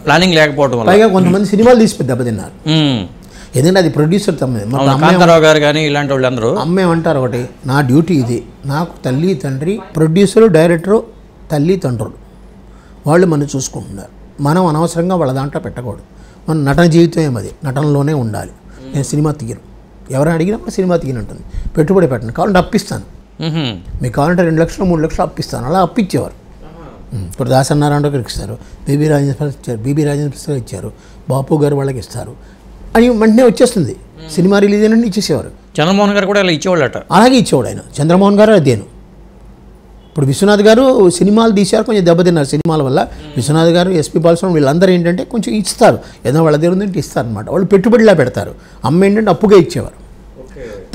ప్లానింగ్ లేకపోవడం వల్ల. పైగా కొంతమంది సినిమాలు తీసి దెబ్బతిన్నారు. ఎందుకంటే అది ప్రొడ్యూసర్ కాంతారావు గారు కానీ ఇలాంటి వాళ్ళందరూ అమ్మేమంటారు ఒకటి, నా డ్యూటీ ఇది, నాకు తల్లి తండ్రి, ప్రొడ్యూసరు, డైరెక్టరు, తల్లి తండ్రులు వాళ్ళు మనం చూసుకుంటున్నారు. మనం అనవసరంగా వాళ్ళ దాంట్లో పెట్టకూడదు. మన నటన జీవితం ఏమది, నటనలోనే ఉండాలి. నేను సినిమా తీయను, ఎవరు అడిగినా సినిమా తీయనంటుంది. పెట్టుబడి పెట్టను, కావాలంటే అప్పిస్తాను, మీకు కావాలంటే 2 లక్షలు 3 లక్షలు అప్పిస్తాను, అలా అప్పిచ్చేవారు. ఇప్పుడు దాసనారాయణ గారికి ఇస్తారు, బీబీ రాజేంద్ర ప్రసాద్ ఇచ్చారు, బాపు గారు వాళ్ళకి ఇస్తారు అని వెంటనే వచ్చేస్తుంది. సినిమా రిలీజ్ అయినట్టు ఇచ్చేసేవారు. చంద్రమోహన్ గారు కూడా ఇలా ఇచ్చేవాళ్ళట. అలాగే ఇచ్చేవాడు ఆయన. చంద్రమోహన్ గారు అదేను. ఇప్పుడు విశ్వనాథ్ గారు సినిమాలు తీశారు, కొంచెం దెబ్బతిన్నారు సినిమాల వల్ల. విశ్వనాథ్ గారు, ఎస్పీ బాలస్వామి వీళ్ళందరూ ఏంటంటే కొంచెం ఇస్తారు, ఏదో వాళ్ళ దగ్గర ఉందంటే ఇస్తారు అనమాట. వాళ్ళు పెట్టుబడిలా పెడతారు. అమ్మ ఏంటంటే అప్పుగా ఇచ్చేవారు,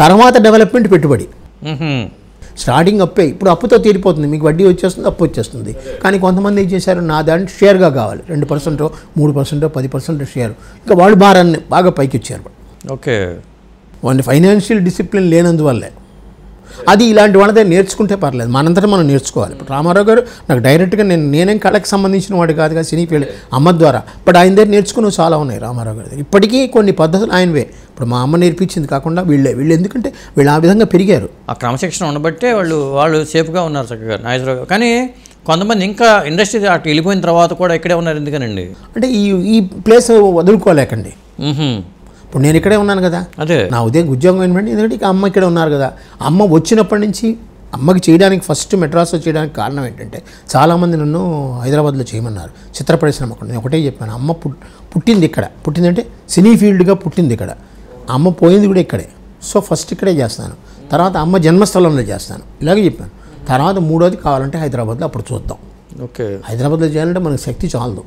తర్వాత డెవలప్మెంట్ పెట్టుబడి. స్టార్టింగ్ అప్పే, ఇప్పుడు అప్పుతో తీరిపోతుంది, మీకు వడ్డీ వచ్చేస్తుంది, అప్పు వచ్చేస్తుంది. కానీ కొంతమంది ఏం చేశారు, నా దాంట్లో షేర్గా కావాలి, 2%, 3%, 10% షేర్. ఇంకా వాళ్ళు భారాన్ని బాగా పైకి వచ్చారు. ఓకే, వాళ్ళ ఫైనాన్షియల్ డిసిప్లిన్ లేనందువల్లే. అది ఇలాంటి వాళ్ళ దగ్గర నేర్చుకుంటే పర్లేదు, మనంతటా మనం నేర్చుకోవాలి. ఇప్పుడు రామారావు గారు నాకు డైరెక్ట్గా నేనేం కళకి సంబంధించిన వాడు కాదు కదా, సినీ ఫీల్డ్ అమ్మ ద్వారా. బట్ ఆయన దగ్గర నేర్చుకున్నవి చాలా ఉన్నాయి రామారావు గారి దగ్గర. ఇప్పటికీ కొన్ని పద్ధతులు ఆయనవే. ఇప్పుడు మా అమ్మ నేర్పించింది కాకుండా వీళ్ళు ఎందుకంటే వీళ్ళు ఆ విధంగా పెరిగారు. ఆ క్రమశిక్షణ ఉండబట్టే వాళ్ళు సేఫ్గా ఉన్నారు చక్కగా నాగేశ్వరరావు గారు. కానీ కొంతమంది ఇంకా ఇండస్ట్రీ అటు వెళ్ళిపోయిన తర్వాత కూడా ఇక్కడే ఉన్నారు. ఎందుకనండి అంటే ఈ ప్లేస్ వదులుకోలేకండి. ఇప్పుడు నేను ఇక్కడే ఉన్నాను కదా, అదే నా ఉద్యోగం ఏంటంటే, ఎందుకంటే ఇక అమ్మ ఇక్కడే ఉన్నారు కదా. అమ్మ వచ్చినప్పటి నుంచి అమ్మకి చేయడానికి ఫస్ట్ మెడ్రాస్లో చేయడానికి కారణం ఏంటంటే, చాలామంది నన్ను హైదరాబాద్లో చేయమన్నారు, చిత్ర పరిశ్రమ. నేను ఒకటే చెప్పాను, అమ్మ పుట్టింది ఇక్కడ, పుట్టిందంటే సినీ ఫీల్డ్గా పుట్టింది ఇక్కడ, అమ్మ పోయింది కూడా ఇక్కడే. సో ఫస్ట్ ఇక్కడే చేస్తాను, తర్వాత అమ్మ జన్మస్థలంలో చేస్తాను, ఇలాగే చెప్పాను. తర్వాత మూడోది కావాలంటే హైదరాబాద్లో అప్పుడు చూద్దాం. ఓకే, హైదరాబాద్లో చేయాలంటే మనకు శక్తి చాలదు.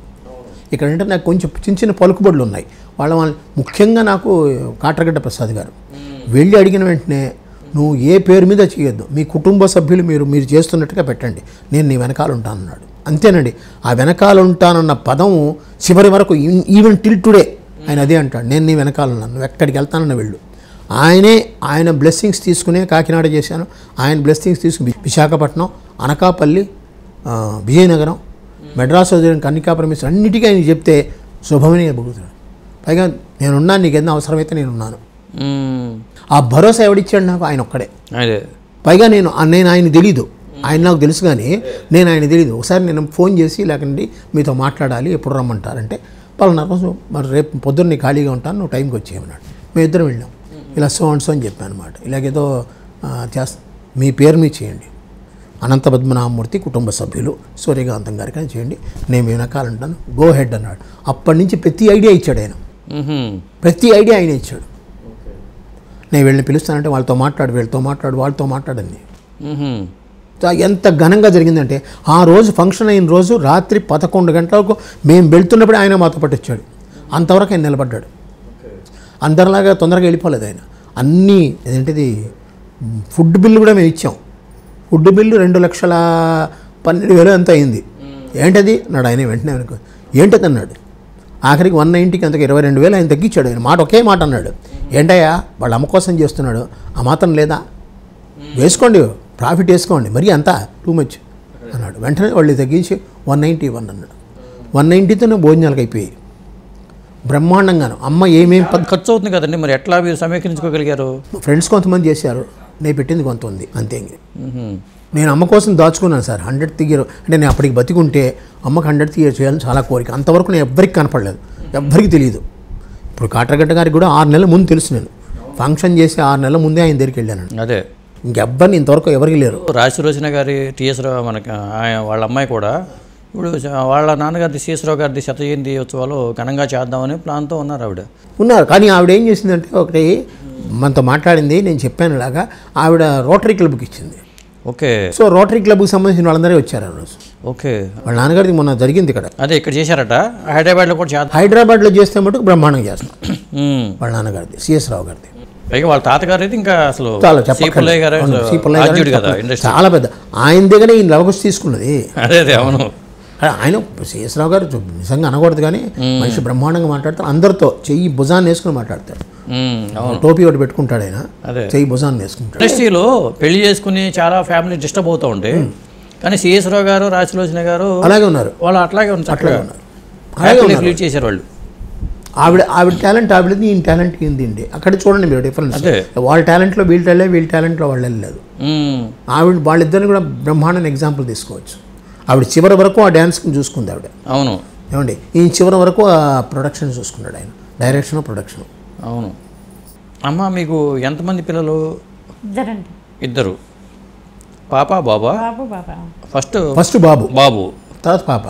ఇక్కడ అంటే నాకు కొంచెం చిన్న పలుకుబడులు ఉన్నాయి. వాళ్ళు ముఖ్యంగా నాకు కాట్రగడ్డ ప్రసాద్ గారు వెళ్ళి అడిగిన వెంటనే, నువ్వు ఏ పేరు మీద చేయొద్దు, మీ కుటుంబ సభ్యులు మీరు చేస్తున్నట్టుగా పెట్టండి, నేను నీ వెనకాల ఉంటానన్నాడు. అంతేనండి, ఆ వెనకాల ఉంటానన్న పదం చివరి వరకు, ఈవెన్ టిల్ టుడే ఆయన అదే అంటాడు, నేను నీ వెనకాల ఉన్నాను, నువ్వు ఎక్కడికి వెళ్తానన్న వెళ్ళు. ఆయన బ్లెస్సింగ్స్ తీసుకునే కాకినాడ చేశాను, ఆయన బ్లెస్సింగ్స్ తీసుకుని విశాఖపట్నం, అనకాపల్లి, విజయనగరం, మెడ్రాస్ కన్నికాపురం అన్నిటికీ ఆయన చెప్తే శుభమని బుగుతాడు. పైగా నేనున్నాను, నీకు ఏదైనా అవసరమైతే నేనున్నాను. ఆ భరోసా ఎవడిచ్చాడు నాకు? ఆయన ఒక్కడే. పైగా నేను ఆయన తెలీదు, ఆయన నాకు తెలుసు కానీ నేను ఆయన తెలీదు. ఒకసారి నేను ఫోన్ చేసి, లేకండి మీతో మాట్లాడాలి, ఎప్పుడు రమ్మంటారంటే, పలానా రోజు మరి రేపు పొద్దున్న నీ ఖాళీగా ఉంటాను, నువ్వు టైంకి వచ్చేయమన్నాడు. మేము ఇద్దరం వెళ్ళాం. ఇలా సో అని చెప్పాను అనమాట. ఇలాగేదో మీ పేరు మీద చేయండి, అనంత పద్మనాభమూర్తి కుటుంబ సభ్యులు సూర్యకాంతం గారికి అని చేయండి, నేను వెనకాలంటాను, గో హెడ్ అన్నాడు. అప్పటి నుంచి ప్రతి ఐడియా ఇచ్చాడు ఆయన, ప్రతి ఐడియా ఆయన ఇచ్చాడు. నేను వీళ్ళని పిలుస్తానంటే వాళ్ళతో మాట్లాడు, వీళ్ళతో మాట్లాడు, వాళ్ళతో మాట్లాడండి. ఎంత ఘనంగా జరిగిందంటే, ఆ రోజు ఫంక్షన్ అయిన రోజు రాత్రి 11 గంటలకు మేము వెళ్తున్నప్పుడు ఆయన మాతో పాటు వచ్చాడు. అంతవరకు ఆయన నిలబడ్డాడు. అందరిలాగా తొందరగా వెళ్ళిపోలేదు ఆయన. అన్నీ ఏంటిది, ఫుడ్ బిల్లు కూడా మేము ఇచ్చాం. ఫుడ్ బిల్లు 2,12,000 ఎంత అయింది. ఏంటది అన్నాడు ఆయన. వెంటనే అనుకో, ఏంటది అన్నాడు. ఆఖరికి 190కి అంతకు 22,000 ఆయన తగ్గించాడు. ఆయన మాట ఒకే మాట అన్నాడు, ఏంటయ్యా వాళ్ళ అమ్మ కోసం చేస్తున్నాడు, ఆ మాత్రం లేదా, వేసుకోండి, ప్రాఫిట్ వేసుకోండి, మరీ అంతా టూ మచ్ అన్నాడు. వెంటనే వాళ్ళు తగ్గించి 191 అన్నాడు. 190తోనే భోజనాలకు అయిపోయాయి బ్రహ్మాండంగాను. అమ్మ ఏమేమి ఖర్చు అవుతుంది కదండి, మరి ఎట్లా మీరు సమీకరించుకోగలిగారు? ఫ్రెండ్స్ కొంతమంది చేశారు, నేను పెట్టింది కొంత ఉంది అంతే. నేను అమ్మ కోసం దాచుకున్నాను సార్. 100th ఇయర్ అంటే నేను అప్పటికి బతికుంటే అమ్మకి 100th ఇయర్ చేయాలని చాలా కోరిక. అంతవరకు నేను ఎవ్వరికి కనపడలేదు, ఎవ్వరికి తెలియదు. ఇప్పుడు కాట్రగడ్డ గారికి కూడా 6 నెలల ముందు తెలుసు. నేను ఫంక్షన్ చేసి 6 నెలల ముందే ఆయన దగ్గరికి వెళ్ళాను. అదే, ఇంకెవ్వరిని ఇంతవరకు ఎవరికి లేరు. రాజసులోచన గారి టీఎస్ రావు మనకి వాళ్ళ అమ్మాయి కూడా ఇప్పుడు వాళ్ళ నాన్నగారిది సిఎస్ రావు గారిది 100వ జయంతి ఉత్సవాలు ఘనంగా చేద్దామని ప్లాన్తో ఉన్నారు. ఉన్నారు, కానీ ఆవిడ ఏం చేసిందంటే, ఒకటి మనతో మాట్లాడింది, నేను చెప్పాను ఇలాగా, ఆవిడ రోటరీ క్లబ్కి ఇచ్చింది. ఓకే, సో రోటరీ క్లబ్కి సంబంధించిన వాళ్ళందరూ వచ్చారు ఆ రోజు. ఓకే, వాళ్ళ నాన్నగారిది మొన్న జరిగింది ఇక్కడ. అదే ఇక్కడ చేశారట, హైదరాబాద్లో కూడా చేస్తారు. హైదరాబాద్లో చేస్తే మటుకు బ్రహ్మాండంగా చేస్తాం. వాళ్ళ నాన్నగారిది, సిఎస్ రావు గారిది. పైగా వాళ్ళ తాతగారు అయితే ఇంకా అసలు చాలా చాలా పెద్ద. ఆయన దగ్గర ఈయన లవకుశ తీసుకున్నది. అదే అవును. ఆయన సిఎస్ రావు గారు నిజంగా అనకూడదు కానీ మనిషి బ్రహ్మాండంగా మాట్లాడతారు, అందరితో చెయ్యి భుజాన్ని వేసుకుని మాట్లాడతాడు. టోపీ ఒకటి పెట్టుకుంటాడు ఆయన, చెయ్యి భుజాన్ని వేసుకుంటాడు. ఇండస్ట్రీలో పెళ్లి చేసుకుని చాలా ఫ్యామిలీ డిస్టర్బ్ అవుతూ ఉంటే, కానీ సిఎస్ రావు గారు, రాజలోచన గారు అలాగే ఉన్నారు, వాళ్ళు అట్లాగే ఉన్నారు, లీడ్ చేశారు వాళ్ళు. ఆవిడ టాలెంట్ ఆవిడది, ఈయన టాలెంట్ ఏంది అక్కడ చూడండి మీరు డిఫరెన్స్. వాళ్ళ టాలెంట్లో వీళ్ళు వెళ్ళే, వీళ్ళ టాలెంట్లో వాళ్ళు వెళ్ళలేదు. వాళ్ళిద్దరిని కూడా బ్రహ్మాండమైన ఎగ్జాంపుల్ తీసుకోవచ్చు. ఆవిడ చివరి వరకు ఆ డ్యాన్స్ని చూసుకుంది ఆవిడ. అవును, ఏమండి ఈయన చివరి వరకు ఆ ప్రొడక్షన్ చూసుకున్నాడు, ఆయన డైరెక్షన్ ప్రొడక్షన్. అవును. అమ్మ మీకు ఎంతమంది పిల్లలు? ఇద్దరు, పాప బాబా? ఫస్ట్ బాబు, తర్వాత పాప.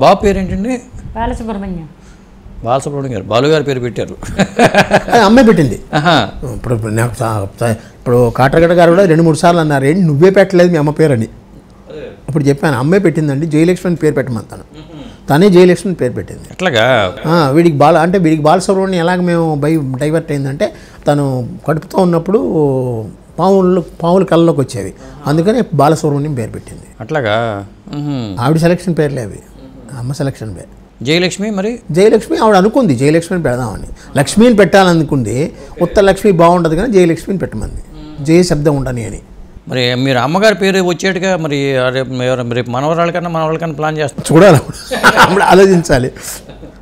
బాబు పేరేంటండి? బాలసుబ్రహ్మణ్యం. బాలసుబ్రహ్మణ్యం గారు, బాలుగారు పేరు పెట్టారు. అమ్మాయి పెట్టింది. ఇప్పుడు కాటరగడ్డ గారు కూడా 2-3 సార్లు అన్నారు, ఏంటి నువ్వే పెట్టలేదు మీ అమ్మ పేరు అని. అప్పుడు చెప్పాను, అమ్మాయి పెట్టిందండి, జయలక్ష్మి అని పేరు పెట్టమంటాను. తనే జయలక్ష్మి పేరు పెట్టింది. అట్లాగా వీడికి వీడికి బాలసుబ్రహ్మణ్యం ఎలాగ మేము డైవర్ట్ అయిందంటే, తను కడుపుతో ఉన్నప్పుడు పాములు కళ్ళలోకి వచ్చేవి, అందుకని బాలసుబ్రహ్మణ్యం పేరు పెట్టింది. అట్లాగా ఆవిడ సెలక్షన్ పేర్లే అవి, అమ్మ సెలక్షన్ పేరు. జయలక్ష్మి మరి? జయలక్ష్మి ఆవిడ అనుకుంది జయలక్ష్మిని పెడదామని, లక్ష్మిని పెట్టాలనుకుంది. ఉత్తర లక్ష్మి బాగుండదు కానీ జయలక్ష్మిని పెట్టమంది, జయ శబ్దం ఉండని అని. మరి మీరు అమ్మగారి పేరు వచ్చేట్టుగా మరి రేపు మనవరాళ్ళకన్నా ప్లాన్ చేస్తారు, చూడాలి, ఆలోచించాలి.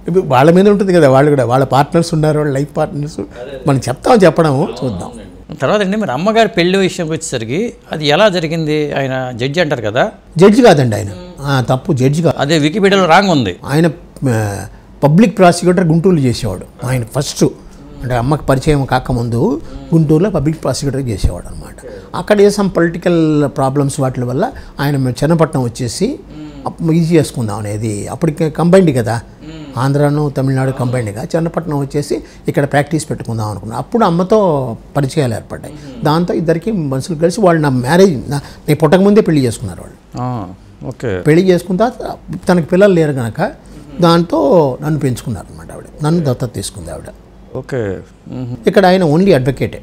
ఇప్పుడు వాళ్ళ మీద ఉంటుంది కదా, వాళ్ళు కూడా వాళ్ళ పార్ట్నర్స్ ఉన్నారు, వాళ్ళ లైఫ్ పార్ట్నర్స్, మనం చెప్పడం చూద్దాం. తర్వాత అండి మరి అమ్మగారి పెళ్లి విషయం వచ్చేసరికి అది ఎలా జరిగింది? ఆయన జడ్జి అంటారు కదా? జడ్జి కాదండి ఆయన, తప్పు, జడ్జి కాదు. అదే వికీపీడియాలో రాంగ్ ఉంది. ఆయన పబ్లిక్ ప్రాసిక్యూటర్ గుంటూరులో చేసేవాడు. ఆయన ఫస్ట్ అంటే అమ్మకి పరిచయం కాకముందు గుంటూరులో పబ్లిక్ ప్రాసిక్యూటర్ చేసేవాడు అనమాట. అక్కడ సమ్ పొలిటికల్ ప్రాబ్లమ్స్ వాటి వల్ల ఆయన చెన్నపట్నం వచ్చేసి ఇది చేసుకుందాం అనేది, అప్పటికి కంబైండ్ కదా, ఆంధ్రాను తమిళనాడు కంబైండ్గా చెన్నపట్నం వచ్చేసి ఇక్కడ ప్రాక్టీస్ పెట్టుకుందాం అనుకున్నాను. అప్పుడు అమ్మతో పరిచయాలు ఏర్పడ్డాయి. దాంతో ఇద్దరికి మనుషులు కలిసి వాళ్ళు నా మ్యారేజ్ నేను పుట్టకముందే పెళ్లి చేసుకున్నారు వాళ్ళు. ఓకే, పెళ్లి చేసుకున్న తర్వాత తనకి పిల్లలు లేరు కనుక దాంతో నన్ను పెంచుకున్నారు అనమాట. ఆవిడ నన్ను దత్తత తీసుకుంది ఆవిడ. ఓకే, ఇక్కడ ఆయన ఓన్లీ అడ్వకేటే,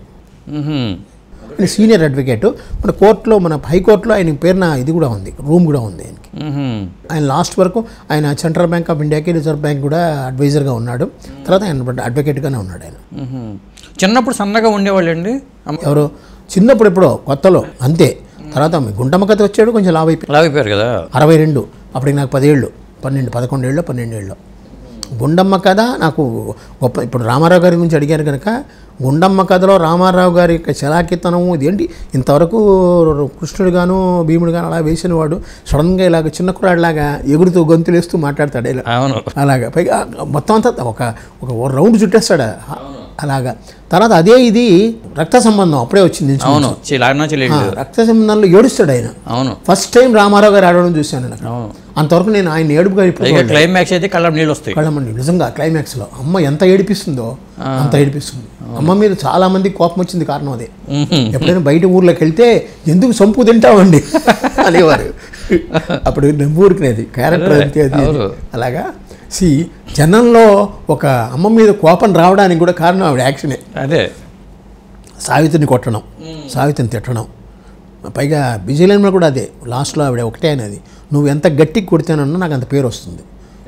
సీనియర్ అడ్వకేటు. మన కోర్టులో, మన హైకోర్టులో ఆయన పేరున ఇది కూడా ఉంది, రూమ్ కూడా ఉంది ఆయనకి. ఆయన లాస్ట్ వరకు ఆయన సెంట్రల్ బ్యాంక్ ఆఫ్ ఇండియాకి, రిజర్వ్ బ్యాంక్ కూడా అడ్వైజర్గా ఉన్నాడు. తర్వాత ఆయన అడ్వకేట్గానే ఉన్నాడు ఆయన. చిన్నప్పుడు సన్నగా ఉండేవాళ్ళు అండి ఎవరు? చిన్నప్పుడు ఎప్పుడో కొత్తలో అంతే. తర్వాత గుంటమ్మ కథ వచ్చాడు, కొంచెం లావ్ అయిపోయారు కదా. 62, అప్పటికి నాకు 10 ఏళ్ళు, 12 ఏళ్ళు. గుండమ్మ కథ నాకు గొప్ప. ఇప్పుడు రామారావు గారి గురించి అడిగారు కనుక, గుండమ్మ కథలో రామారావు గారి యొక్క చలాకితనము ఇదేంటి, ఇంతవరకు కృష్ణుడు గాను భీముడు గాను అలా వేసిన వాడు సడన్గా ఇలాగ చిన్న కుర్రాడిలాగా ఎగురుతూ గొంతులు వేస్తూ మాట్లాడతాడు ఇలా, అలాగా. పైగా మొత్తం అంతా ఒక రౌండ్ చుట్టేస్తాడు అలాగా. తర్వాత అదే ఇది రక్త సంబంధం అప్పుడే వచ్చింది. రక్త సంబంధంలో ఏడుస్తాడు ఆయన. ఫస్ట్ టైం రామారావు గారు ఆడడం చూశాను నాకు. అంతవరకు నేను ఆయన ఏడుపుగా క్లైమాక్స్ అయితే కళ్ళ నీళ్ళు వస్తాయి. కళ్ళమండి నిజంగా క్లైమాక్స్లో అమ్మ ఎంత ఏడిపిస్తుందో అంత ఏడిపిస్తుంది. అమ్మ మీద చాలా మంది కోపం వచ్చింది, కారణం అదే. ఎప్పుడైనా బయట ఊర్లోకి వెళ్తే ఎందుకు సంపు తింటామండి అనేవారు. అప్పుడు ఊరికినేది క్యారెక్టర్ అంతే అది. అలాగా జనంలో ఒక అమ్మ మీద కోపం రావడానికి కూడా కారణం ఆవిడ యాక్షనే. అదే సావిత్రిని కొట్టడం, సావిత్రిని తిట్టడం. పైగా విజయలయంలో కూడా అదే లాస్ట్లో ఆవిడ ఒకటే అనేది, నువ్వు ఎంత గట్టిగా కొడితేనన్నా నాకు అంత పేరు వస్తుంది,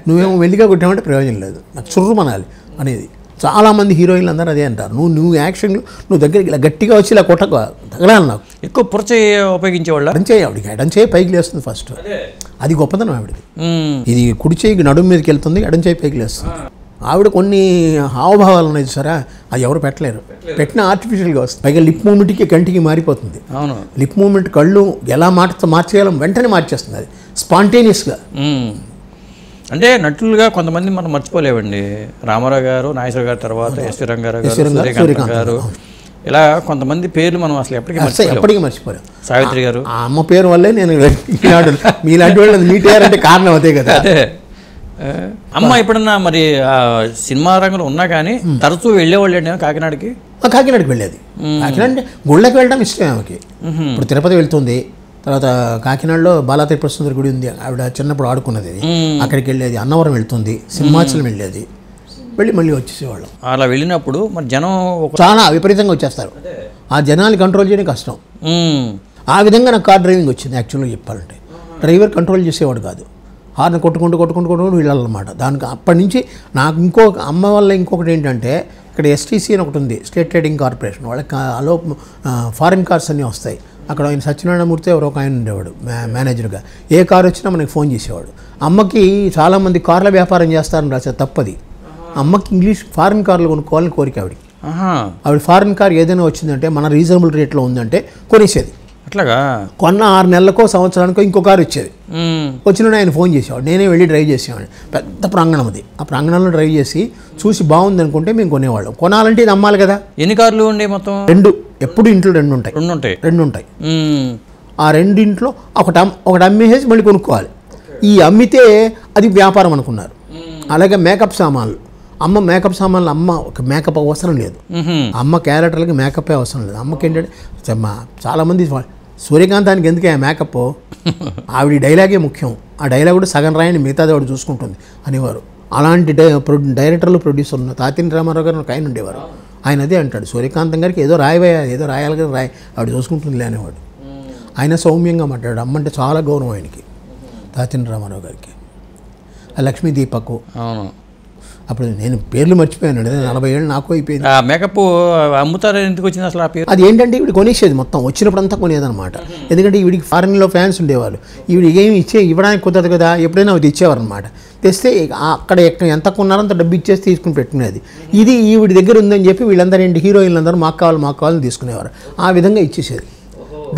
నువ్వేమో వెండిగా కొట్టామంటే ప్రయోజనం లేదు, నాకు చుర్రుమనాలి అనేది. చాలామంది హీరోయిన్లు అందరూ అదే అంటారు, నువ్వు యాక్షన్లు నువ్వు దగ్గరికి ఇలా గట్టిగా వచ్చి ఇలా తగలాలి, నాకు ఎక్కువ పురచేయి ఉపయోగించేవాళ్ళు. ఎడం చేయి ఆవిడకి, ఎడం చేయి పైకి లేస్తుంది ఫస్ట్, అది గొప్పతనం ఆవిడకి. ఇది కుడి చేయికి నడుము మీదకి వెళ్తుంది, ఎడం చేయి పైకి లేస్తుంది. ఆవిడ కొన్ని హావభావాలు ఉన్నాయి సరే, అది ఎవరు పెట్టలేరు, పెట్టిన ఆర్టిఫిషియల్గా వస్తుంది. పైగా లిప్ మూమెంట్కి కంటికి మారిపోతుంది. లిప్ మూమెంట్ కళ్ళు ఎలా మార్చేయాలో వెంటనే మార్చేస్తుంది, అది స్పాంటేనియస్గా. అంటే నటులుగా కొంతమంది మనం మర్చిపోలేవండి. రామారావు గారు, నాగేశ్వర గారు, తర్వాత ఎస్వి రంగారావు గారు, సూర్యకాంత్ గారు, ఇలా కొంతమంది పేర్లు మనం అసలు ఎప్పటికీ మర్చిపోలేం. సావిత్రి గారు, ఆ అమ్మ పేరు వల్లే నేను మీలాంటి వాళ్ళు మీట్ అయ్యారంటే కారణం అదే కదా. అమ్మ ఎప్పుడన్నా మరి సినిమా రంగంలో ఉన్నా కానీ తరచూ వెళ్ళేవాళ్ళు అండి కాకినాడకి? కాకినాడకి వెళ్ళేది. కాకినాడ అంటే గుళ్ళకి వెళ్ళడం ఇష్టం ఆమెకి. ఇప్పుడు తిరుపతి వెళ్తుంది, తర్వాత కాకినాడలో బాలా త్రిపుర సుందరి గుడి ఉంది, ఆవిడ చిన్నప్పుడు ఆడుకున్నది, అక్కడికి వెళ్ళేది. అన్నవరం వెళ్తుంది, సింహాచలం వెళ్ళేది, వెళ్ళి మళ్ళీ వచ్చేసేవాళ్ళం. అలా వెళ్ళినప్పుడు మరి జనం చాలా విపరీతంగా వచ్చేస్తారు, ఆ జనాన్ని కంట్రోల్ చేయడం కష్టం. ఆ విధంగా నాకు కార్ డ్రైవింగ్ వచ్చింది. యాక్చువల్గా చెప్పాలంటే డ్రైవర్ కంట్రోల్ చేసేవాడు కాదు, హార్న్ కొట్టుకుంటూ వెళ్ళాలన్నమాట. దానికి అప్పటి నుంచి నాకు అమ్మ వల్ల ఇంకొకటి ఏంటంటే ఇక్కడ ఎస్టీసీ అని ఒకటి ఉంది, స్టేట్ ట్రేడింగ్ కార్పొరేషన్. వాళ్ళకి అలో ఫారిన్ కార్స్ అన్నీ వస్తాయి. అక్కడ ఆయన సత్యనారాయణమూర్తి ఎవరో ఒక ఆయన ఉండేవాడు మేనేజర్గా. ఏ కారు వచ్చినా మనకి ఫోన్ చేసేవాడు. అమ్మకి చాలామంది కార్ల వ్యాపారం చేస్తారని రాసే తప్పది. అమ్మకి ఇంగ్లీష్ ఫారిన్ కార్లు కొనుక్కోవాలని కోరిక ఆవిడ ఫారిన్ కార్ ఏదైనా వచ్చిందంటే మన రీజనబుల్ రేట్లో ఉందంటే కొనేసేది. అట్లాగా కొన్న 6 నెలలకో సంవత్సరానికో ఇంకో కారు వచ్చేది. వచ్చిన ఆయన ఫోన్ చేసేవాడు, నేనే వెళ్ళి డ్రైవ్ చేసేవాడిని. పెద్ద ప్రాంగణం అది. ఆ ప్రాంగణంలో డ్రైవ్ చేసి చూసి బాగుంది అనుకుంటే మేము కొనేవాళ్ళం. కొనాలంటే ఇది అమ్మాలి కదా. ఎన్ని కార్లు ఉండే మొత్తం? 2. ఎప్పుడు ఇంట్లో 2 ఉంటాయి. 2 ఉంటాయి. ఆ రెండింట్లో ఒకటి అమ్మేసేసి మళ్ళీ కొనుక్కోవాలి. ఈ అమ్మితే అది వ్యాపారం అనుకున్నారు. అలాగే మేకప్ సామాన్లు. అమ్మ మేకప్ సామాన్లు ఒక మేకప్ అవసరం లేదు. అమ్మ క్యారెక్టర్లకి మేకప్ అవసరం లేదు. అమ్మకి ఏంటంటే చాలామంది సూర్యకాంతానికి ఎందుకే మేకప్, ఆవిడ డైలాగే ముఖ్యం. ఆ డైలాగ్ కూడా సగం రాయని మిగతాది ఆవిడ చూసుకుంటుంది అనేవారు. అలాంటి డైరెక్టర్లు ప్రొడ్యూసర్ ఉన్న తాతిని రామారావు గారు ఒక ఆయన ఉండేవారు. ఆయన అదే అంటాడు, సూర్యకాంతం గారికి ఏదో రాయాలి కానీ ఆవిడ చూసుకుంటుందిలే అనేవాడు. ఆయన సౌమ్యంగా మాట్లాడాడు. అమ్మంటే చాలా గౌరవం ఆయనకి, తాతిని రామారావు గారికి. లక్ష్మీ దీపక్. అవును. అప్పుడు నేను పేర్లు మర్చిపోయాను. 40 ఏళ్ళు నాకు అయిపోయింది. మేకప్ అమ్ముతారు ఎందుకు వచ్చింది అసలు ఆ పేరు? అది ఏంటంటే ఈవిడ కొనేసేది మొత్తం, వచ్చినప్పుడంతా కొనేదనమాట. ఎందుకంటే ఈవిడికి ఫారెన్లో ఫ్యాన్స్ ఉండేవాళ్ళు. ఈవిడ ఏమి ఇవ్వడానికి కుదరదు కదా, ఎప్పుడైనా అవి తెచ్చేవారు అనమాట. తెస్తే అక్కడ ఎంత కొన్నారో అంత డబ్బు ఇచ్చేసి తీసుకుని పెట్టుకునేది. ఇది ఈవిడి దగ్గర ఉందని చెప్పి వీళ్ళందరూ ఏంటి హీరోయిన్లందరూ మాకు కావాలని తీసుకునేవారు. ఆ విధంగా ఇచ్చేసేది.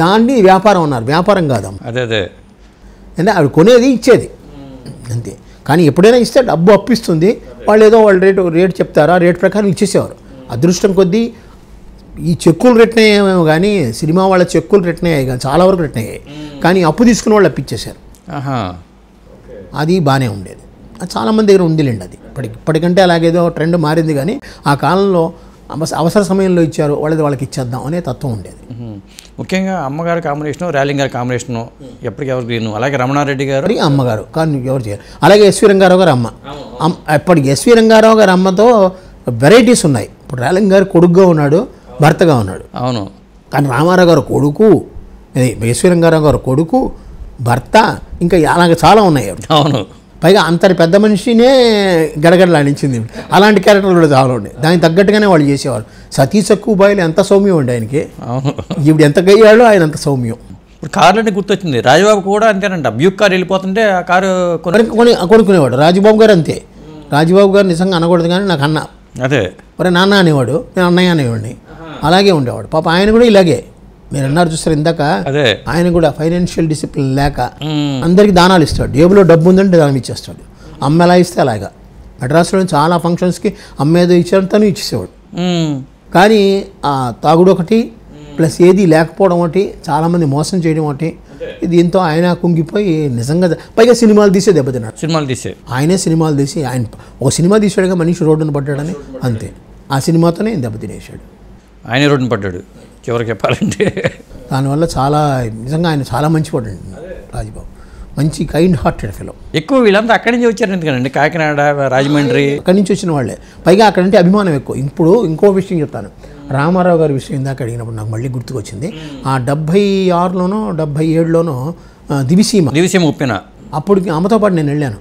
దాన్ని వ్యాపారం అన్నారు. వ్యాపారం కాదమ్మ. అదే అంటే ఆవిడ కొనేది ఇచ్చేది అంతే. కానీ ఎప్పుడైనా ఇస్తే డబ్బు అప్పిస్తుంది. వాళ్ళు రేటు చెప్తారు, ఆ రేటు ప్రకారం ఇచ్చేసేవారు. అదృష్టం కొద్దీ ఈ చెక్కులు రిటర్న్ అయ్యామేమో కానీ సినిమా వాళ్ళ చెక్కులు రిటర్న్ అయ్యాయి కానీ చాలా వరకు రిటర్న్ అయ్యాయి. కానీ అప్పు తీసుకున్న వాళ్ళు అప్పిచ్చేశారు. అది బాగానే ఉండేది. అది చాలామంది దగ్గర ఉందిలేండి. అది ఇప్పటికంటే అలాగేదో ట్రెండ్ మారింది. కానీ ఆ కాలంలో అవసర సమయంలో ఇచ్చారు, వాళ్ళకి ఇచ్చేద్దాం అనే తత్వం ఉండేది. ముఖ్యంగా అమ్మగారి కాంబినేషను, ర్యాలింగ్ గారి కాంబినేషను ఎప్పటికీ ఎవరు గ్రీను. అలాగే రమణారెడ్డి గారు అమ్మగారు కానీ ఎవరు చేయరు. అలాగే ఎస్వి రంగారావు గారు అమ్మ. ఎప్పటికి ఎస్వి రంగారావు గారు అమ్మతో వెరైటీస్ ఉన్నాయి. ఇప్పుడు ర్యాలింగ్ గారు కొడుకుగా ఉన్నాడు, భర్తగా ఉన్నాడు. అవును. కానీ రామారావు గారు కొడుకు, ఎస్వి రంగారావు గారు కొడుకు, భర్త, ఇంకా అలాగే చాలా ఉన్నాయి. అవును. పైగా అంతటి పెద్ద మనిషినే గడగడలాడించింది. అలాంటి క్యారెక్టర్లు కూడా చాలా ఉండే. దానికి తగ్గట్టుగానే వాళ్ళు చేసేవారు. సతీ సక్కుబాయిలు ఎంత సౌమ్యం ఉండే ఆయనకి. ఇప్పుడు ఎంత గయ్యాడో ఆయన అంత సౌమ్యం. ఇప్పుడు కార్లు అంటే గుర్తొచ్చింది, రాజబాబు కూడా అంతేనంట. బ్యూక్ కారు వెళ్ళిపోతుంటే ఆ కారు కొనుక్కునేవాడు. రాజబాబు గారు అంతే. రాజబాబు గారు నిజంగా అనకూడదు కానీ నాకు అన్న, అదే మరి నాన్న అనేవాడు, నేను అన్నయ్య అనేవాడిని. అలాగే ఉండేవాడు. పాప ఆయన కూడా ఇలాగే. మీరు అన్నారు చూస్తారు ఇందాక, ఆయన కూడా ఫైనాన్షియల్ డిసిప్లిన్ లేక అందరికీ దానాలు ఇస్తాడు. జేబులో డబ్బు ఉందంటే దానం ఇచ్చేస్తాడు. అమ్మ ఎలా ఇస్తే అలాగా. మెడ్రాస్లో చాలా ఫంక్షన్స్కి అమ్మ ఏదో ఇచ్చాడు, తను ఇచ్చేసేవాడు. కానీ ఆ తాగుడు ఒకటి ప్లస్ ఏది లేకపోవడం ఒకటి, చాలామంది మోసం చేయడం ఒకటి, దీంతో ఆయన కుంగిపోయి నిజంగా పైగా సినిమాలు తీసే దెబ్బతిన్నాడు. ఆయనే సినిమాలు తీసి ఆయన ఒక సినిమా తీసాడుగా మనిషి రోడ్డును పడ్డాడని, అంతే. ఆ సినిమాతోనే దెబ్బతినేసాడు. ఆయన రోడ్డును పడ్డాడు చివరికి చెప్పాలంటే. దానివల్ల చాలా నిజంగా ఆయన చాలా మంచివాడు రాజబాబు. మంచి కైండ్ హార్టెడ్ ఫెలో. ఎక్కువ వీళ్ళంతా అక్కడి నుంచి వచ్చారు ఎందుకండి, కాకినాడ, రాజమండ్రి అక్కడి నుంచి వచ్చిన వాళ్ళే. పైగా అక్కడ అంటే అభిమానం ఎక్కువ. ఇప్పుడు ఇంకో విషయం చెప్తాను. రామారావు గారి విషయం ఇందాక అడిగినప్పుడు నాకు మళ్ళీ గుర్తుకొచ్చింది. ఆ 76లోనో 77లోనో దివిసీమ ఉప్పిన అప్పటికి అమ్మతో పాటు నేను వెళ్ళాను.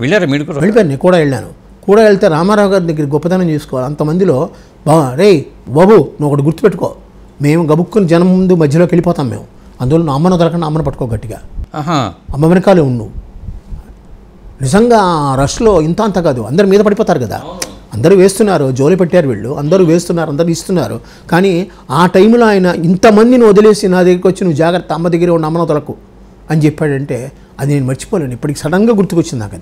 వెళ్ళారు మీరు? వెళ్ళిపోయాను. నేను కూడా వెళ్ళాను. కూడా వెళ్తే రామారావు గారి దగ్గర గొప్పతనం చూసుకోవాలి. అంతమందిలో రే బాబు నువ్వు ఒకటి గుర్తుపెట్టుకో, మేము గబుక్కుని జనం ముందు మధ్యలోకి వెళ్ళిపోతాం మేము. అందువల్ల నా అమ్మను వదలకుండా అమ్మను పట్టుకో గట్టిగా, అమ్మ వెనకాలే ఉండు. నిజంగా రష్లో ఇంత అంత కాదు, అందరి మీద పడిపోతారు కదా. అందరూ వేస్తున్నారు, జోలి పెట్టారు వీళ్ళు, అందరూ వేస్తున్నారు, అందరూ ఇస్తున్నారు. కానీ ఆ టైంలో ఆయన ఇంతమందిని వదిలేసి నా దగ్గరికి వచ్చి నువ్వు జాగ్రత్త, అమ్మ దగ్గర ఉన్న అమ్మను వదలకు అని చెప్పాడంటే అది నేను మర్చిపోలేను. ఇప్పటికి సడన్గా గుర్తుకొచ్చింది నాకు.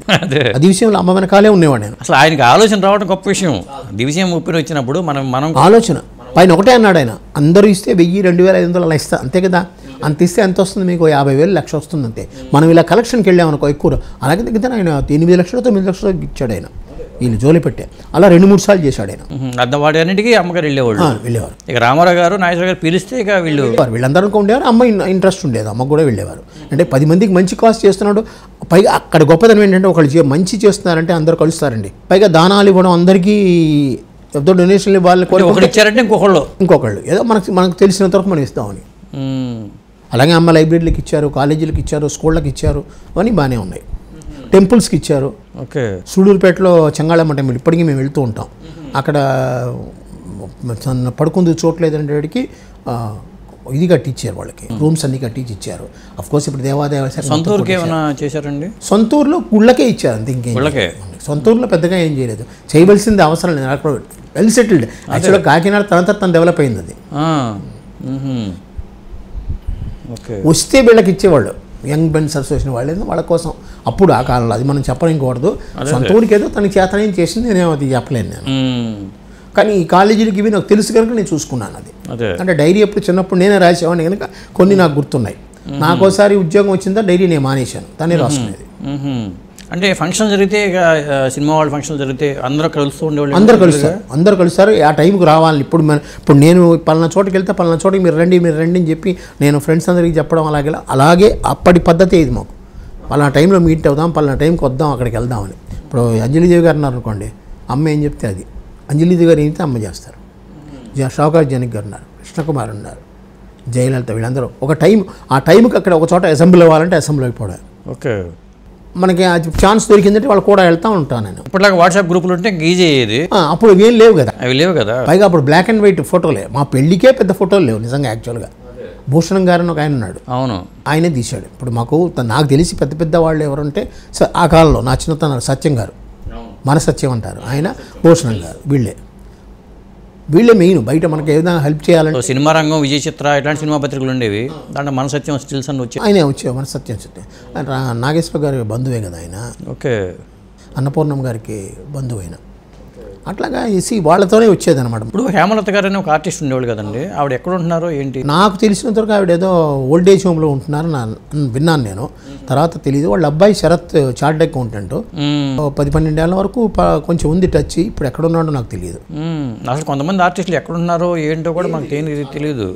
అది విషయంలో అమ్మ వెనకాలే ఉండేవాడు నేను. అసలు ఆయనకి ఆలోచన రావడం గొప్ప విషయం. దివిసీమ ఉప్పిన వచ్చినప్పుడు మనం ఆలోచన పైన ఒకటే అన్నాడు ఆయన, అందరూ ఇస్తే 1000, 2500 అలా ఇస్తా అంతే కదా. అంత ఇస్తే ఎంత వస్తుంది మీకు? 50,000, 1,00,000 వస్తుంది అంతే. మనం ఇలా కలెక్షన్కి వెళ్ళామనుకో ఎక్కువ. అలాగే దగ్గర ఆయన 8 లక్షలు 9 లక్షలు ఇచ్చాడు ఆయన. వీళ్ళు జోలి పెట్టే అలా 2-3 సార్లు చేశాడు ఆయన. వాడి అన్నింటికి అమ్మగారు వెళ్ళేవాళ్ళు. ఇక రామారావు గారు, నాగేశ్వర గారు పిలిస్తే ఇక వీళ్ళందరూ ఉండేవారు. అమ్మ ఇంట్రెస్ట్ ఉండేది, అమ్మ కూడా వెళ్ళేవారు. అంటే 10 మందికి మంచి కాస్ట్ చేస్తున్నాడు. పైగా అక్కడ గొప్పతనం ఏంటంటే ఒకళ్ళు మంచి చేస్తున్నారంటే అందరూ కలుస్తారండి. పైగా దానాలు ఇవ్వడం, అందరికీ ఎంతో డొనేషన్లు ఇవ్వాలి. ఒకటి ఇచ్చారంటే ఇంకొకళ్ళు ఏదో మనకు తెలిసినంత వరకు మనం ఇస్తామని. అలాగే అమ్మ లైబ్రరీలకు ఇచ్చారు, కాలేజీలకు ఇచ్చారు, స్కూళ్ళకి ఇచ్చారు, అవన్నీ బాగానే ఉన్నాయి. టెంపుల్స్కి ఇచ్చారు. ఓకే. సూళ్ళూరుపేటలో చెంగాళమ్మ టెంపుల్ ఇప్పటికీ మేము వెళ్తూ ఉంటాం. అక్కడ పడుకుందుకు చోట్లేదంటేటికి ఇది కట్టించారు, వాళ్ళకి రూమ్స్ అన్ని కట్టించి ఇచ్చారు. అఫ్కోర్స్ ఇప్పుడు దేవాదాయ శాఖ సొంతూరుకి ఏమైనా చేశారండి? సొంతూరులో గుళ్ళకే ఇచ్చారు అంతే, ఇంకేం సొంతూరులో పెద్దగా ఏం చేయలేదు. చేయవలసింది అవసరం లేదు, అక్కడ వెల్ సెటిల్డ్. యాక్చువల్గా కాకినాడ తన డెవలప్ అయింది అది. వస్తే వీళ్ళకి ఇచ్చేవాళ్ళు, యంగ్ మెన్స్ అసోసియేషన్ వాళ్ళు వాళ్ళ కోసం అప్పుడు ఆ కాలంలో. అది మనం చెప్పలేకూడదు. సొంత ఊరికి ఏదో తనకి చేతనేం చేసింది, నేనేమో అది చెప్పలేను నేను. కానీ ఈ కాలేజీలకి ఇవి నాకు తెలుసు కనుక నేను చూసుకున్నాను. అది అంటే డైరీ ఎప్పుడు చిన్నప్పుడు నేనే రాసేవాడిని కనుక కొన్ని నాకు గుర్తున్నాయి. నాకోసారి ఉద్యోగం వచ్చిందా డైరీ నేను మానేశాను, తనే రాసుకునేది. అంటే ఫంక్షన్ జరిగితే, సినిమా వాళ్ళ ఫంక్షన్ జరిగితే అందరూ కలుస్తూ ఉండేవాళ్ళు? అందరూ కలుస్తారు. ఆ టైంకి రావాలని. ఇప్పుడు నేను పలానా చోటుకి వెళ్తే పలానా చోటుకి మీరు రండి అని చెప్పి నేను ఫ్రెండ్స్ అందరికీ చెప్పడం అలాగే అప్పటి పద్ధతి ఇది మాకు. పలానా టైంలో మీట్ అవుదాం, పలానా టైంకి వద్దాం, అక్కడికి వెళ్దామని. ఇప్పుడు అంజలిదేవి గారు ఉన్నారు అనుకోండి, అమ్మ ఏం చెప్తే అది. అంజలిదేవి గారు ఏం చెప్తే అమ్మ చేస్తారు. షౌకాత్ జనక్ గారు ఉన్నారు, కృష్ణకుమార్ ఉన్నారు, జయలలిత, వీళ్ళందరూ ఒక టైం, ఆ టైంకి అక్కడ ఒక చోట అసెంబ్లీ అవ్వాలంటే అసెంబ్లీ అయిపోవడం. ఓకే. మనకి ఛాన్స్ దొరికిందంటే వాళ్ళు కూడా వెళ్తూ ఉంటాను నేను. ఇప్పటిలాగా వాట్సాప్ గ్రూపులు ఉంటే ఈజీ అయ్యేది. అప్పుడు ఏం లేవు కదా, అవి లేవు కదా. పైగా అప్పుడు బ్లాక్ అండ్ వైట్ ఫోటోలే. మా పెళ్ళికే పెద్ద ఫోటోలు లేవు నిజంగా. యాక్చువల్గా భూషణం గారు అని ఒక ఆయన ఉన్నాడు, అవును, ఆయనే తీశాడు. ఇప్పుడు నాకు తెలిసి పెద్ద వాళ్ళు ఎవరంటే ఆ కాలంలో నా చిన్నతన సత్యం గారు, మన సత్యం అంటారు, ఆయన భూషణం గారు, వీళ్ళే మెయిన్. బయట మనకి ఏదైనా హెల్ప్ చేయాలంటే సినిమా రంగం, విజయ చిత్ర ఇట్లాంటి సినిమా పత్రికలు ఉండేవి. దాంట్లో మన సత్యం స్టిల్స్ అని వచ్చి ఆయనే వచ్చేవి. మన సత్యం నాగేశ్వర గారి బంధువే కదా ఆయన. ఓకే. అన్నపూర్ణం గారికి బంధువైన. అట్లాగా వేసి వాళ్ళతోనే వచ్చేదన్నమాట. ఇప్పుడు హేమలత గారు అని ఒక ఆర్టిస్ట్ ఉండేవాళ్ళు కదండి, ఆవిడ ఎక్కడ ఉంటున్నారో ఏంటి? నాకు తెలిసినంతవరకు ఆవిడ ఏదో ఓల్డ్ ఏజ్ హోమ్లో ఉంటున్నారు విన్నాను నేను. తర్వాత తెలియదు. వాళ్ళ అబ్బాయి శరత్ చార్ట్ అకౌంటెంట్, 10-12 ఏళ్ళ వరకు కొంచెం ఉంది టచ్. ఇప్పుడు ఎక్కడ ఉన్నాడో నాకు తెలియదు. అసలు కొంతమంది ఆర్టిస్టులు ఎక్కడ ఉన్నారో ఏంటో కూడా మనకి తెలియదు.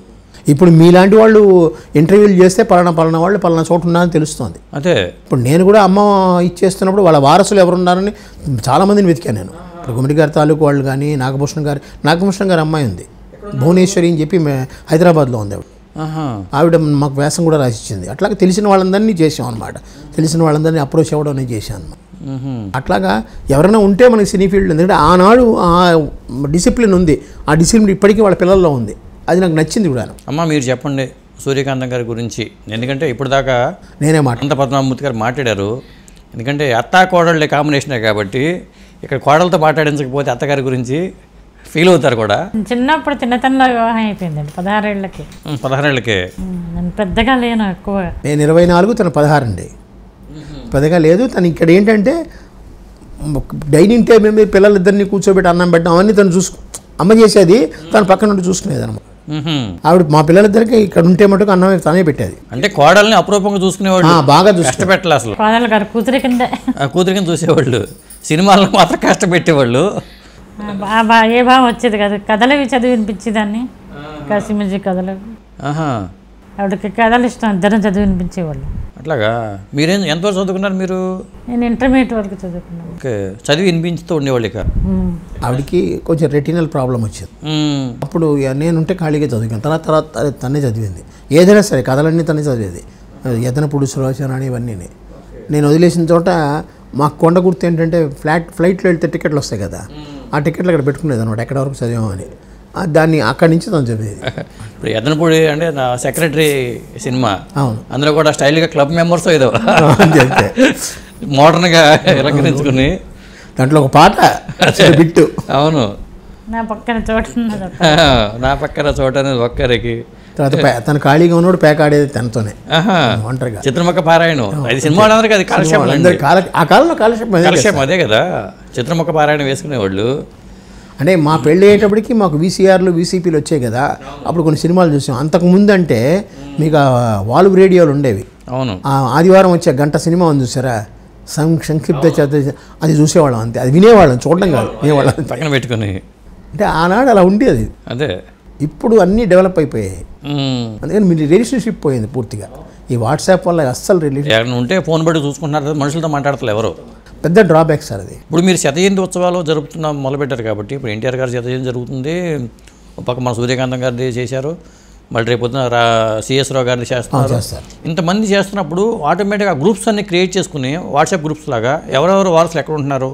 ఇప్పుడు మీలాంటి వాళ్ళు ఇంటర్వ్యూలు చేస్తే పలానా వాళ్ళు పలానా చోటు ఉన్నారని తెలుస్తుంది. అదే ఇప్పుడు నేను కూడా అమ్మ ఇచ్చేస్తున్నప్పుడు వాళ్ళ వారసులు ఎవరున్నారని చాలామందిని వెతికాను నేను. ఇప్పుడు గుమ్మడి గారి తాలూకు వాళ్ళు కానీ, నాగభూషణం గారి అమ్మాయి ఉంది, భువనేశ్వరి అని చెప్పి హైదరాబాద్లో ఉంది. ఆవిడ మాకు వ్యాసం కూడా రాసిచ్చింది. అట్లాగే తెలిసిన వాళ్ళందరినీ చేసాం అనమాట. తెలిసిన వాళ్ళందరినీ అప్రోచ్ అవ్వడం అనేది చేశాను. అట్లాగా ఎవరైనా ఉంటే మనకి సినీ ఫీల్డ్, ఎందుకంటే ఆనాడు ఆ డిసిప్లిన్ ఉంది. ఆ డిసిప్లిన్ ఇప్పటికీ వాళ్ళ పిల్లల్లో ఉంది. అది నాకు నచ్చింది కూడా. అమ్మ మీరు చెప్పండి సూర్యకాంతం గారి గురించి. ఎందుకంటే ఇప్పుడు దాకా నేనే అంత పద్మామూర్తి గారు మాట్లాడారు. ఎందుకంటే అత్తా కోడళ్ళే కాంబినేషనే కాబట్టి ఇక్కడ కోడలతో మాట్లాడించకపోతే అత్తగారి గురించి ఫీల్ అవుతారు కూడా. చిన్నప్పుడు చిన్నతనంలో వివాహం అయిపోయిందండి 16 ఏళ్ళకి. 16 ఏళ్ళకే. నేను పెద్దగా లేను, ఎక్కువ. నేను 24, తను 16 అండి. పెద్దగా లేదు. తను ఇక్కడ ఏంటంటే డైనింగ్ టేబుల్ మీద పిల్లలిద్దరిని కూర్చోబెట్టి అన్నం పెట్టడం అవన్నీ తను అమ్మ చేసేది, తను పక్కన నుండి చూసుకునేది అనమాట. ఆవిడ మా పిల్లలిద్దరికి ఇక్కడ ఉంటే మటుకు అన్నం తనే పెట్టేది. అంటే కోడల్ని అప్రూపంగా చూసుకునేవాళ్ళు, బాగా కష్టపెట్టాలి. అసలు కోడలు గారు కూతురి కింద చూసేవాళ్ళు, సినిమాల్లో మాత్రం కష్టపెట్టేవాళ్ళు. ఏ భావం వచ్చేది కదా. కథలవి చదివి వినిపించేదాన్ని, కసిమిజి కథలు. ఆవిడకి కథలు ఇష్టం, ఇద్దరం చదివి వినిపించేవాళ్ళు. అట్లాగా. మీరేం ఎంతవరకు చదువుకున్నారు మీరు? నేను ఇంటర్మీడియట్ వరకు చదువుకున్నాను. ఓకే. చదివి వినిపించుతూ ఉండేవాళ్ళు. ఇక ఆవిడకి కొంచెం రెటినల్ ప్రాబ్లం వచ్చేది. అప్పుడు నేనుంటే ఖాళీగా చదువుకున్నాను. తర్వాత తనే చదివింది. ఏదైనా సరే కథలన్నీ తనే చదివేది. యతనపూడి సులోచన అని ఇవన్నీ నేను వదిలేసిన చోట మాకు కొండ గుర్తు ఏంటంటే ఫ్లైట్లో వెళ్తే టికెట్లు వస్తాయి కదా, ఆ టికెట్లు అక్కడ పెట్టుకునేది అనమాట, ఎక్కడ వరకు చదివామని. దాన్ని అక్కడి నుంచి తను చదివేది. ఇప్పుడు యతనపూడి అంటే నా సెక్రటరీ సినిమా, అవును, అందులో కూడా స్టైల్గా క్లబ్ మెంబర్స్ ఏదో మోడర్న్గా అలంకరించుకుని దాంట్లో ఒక పాట బిట్టు. అవును. నా పక్కన చోట అనేది ఒక్కరికి. తర్వాత తను ఖాళీగా ఉన్నప్పుడు పేకాడేది తనతోనే ఒంటరిగా. చిత్రముఖ పారాయణం అది సినిమా అందరికీ అది కాలక్షేపం. ఆ కాలంలో కాలక్షేపం అదే కదా, చిత్రముఖ పారాయణం వేసుకునేవాళ్ళు. అంటే మా పెళ్ళి అయ్యేటప్పటికి మాకు VCRలు VCPలు వచ్చాయి కదా, అప్పుడు కొన్ని సినిమాలు చూసాం. అంతకుముందు అంటే మీకు వాల్వ్ రేడియోలు ఉండేవి. అవును. ఆదివారం వచ్చే గంట సినిమా ఉంది చూసారా, సంక్షిప్త అది చూసేవాళ్ళం. అంతే, అది వినేవాళ్ళం, చూడడం కాదు, వినేవాళ్ళం పక్కన పెట్టుకుని. అంటే ఆనాడు అలా ఉండేది. అదే. ఇప్పుడు అన్నీ డెవలప్ అయిపోయాయి. అందుకని మీ రిలేషన్షిప్ పోయింది పూర్తిగా. ఈ వాట్సాప్ వల్ల అస్సలు రిలేషన్ ఉంటే ఫోన్ బట్టి చూసుకుంటున్నారు, మనుషులతో మాట్లాడతారు ఎవరు. పెద్ద డ్రాబ్యాక్ సార్ అది. ఇప్పుడు మీరు శతజయంతి ఉత్సవాలు మొదలుపెట్టారు కాబట్టి ఇప్పుడు ఎన్టీఆర్ గారి శతజయంతి జరుగుతుంది, ఒక పక్క మన సూర్యకాంతం గారిది చేశారు, మళ్ళీ రేపు పొద్దున సిఎస్ రావు గారిని చేస్తున్నారు. చేస్తారు. ఇంతమంది చేస్తున్నప్పుడు ఆటోమేటిక్గా గ్రూప్స్ అన్ని క్రియేట్ చేసుకుని వాట్సాప్ గ్రూప్స్ లాగా ఎవరెవరు వారసులు ఎక్కడ ఉంటున్నారు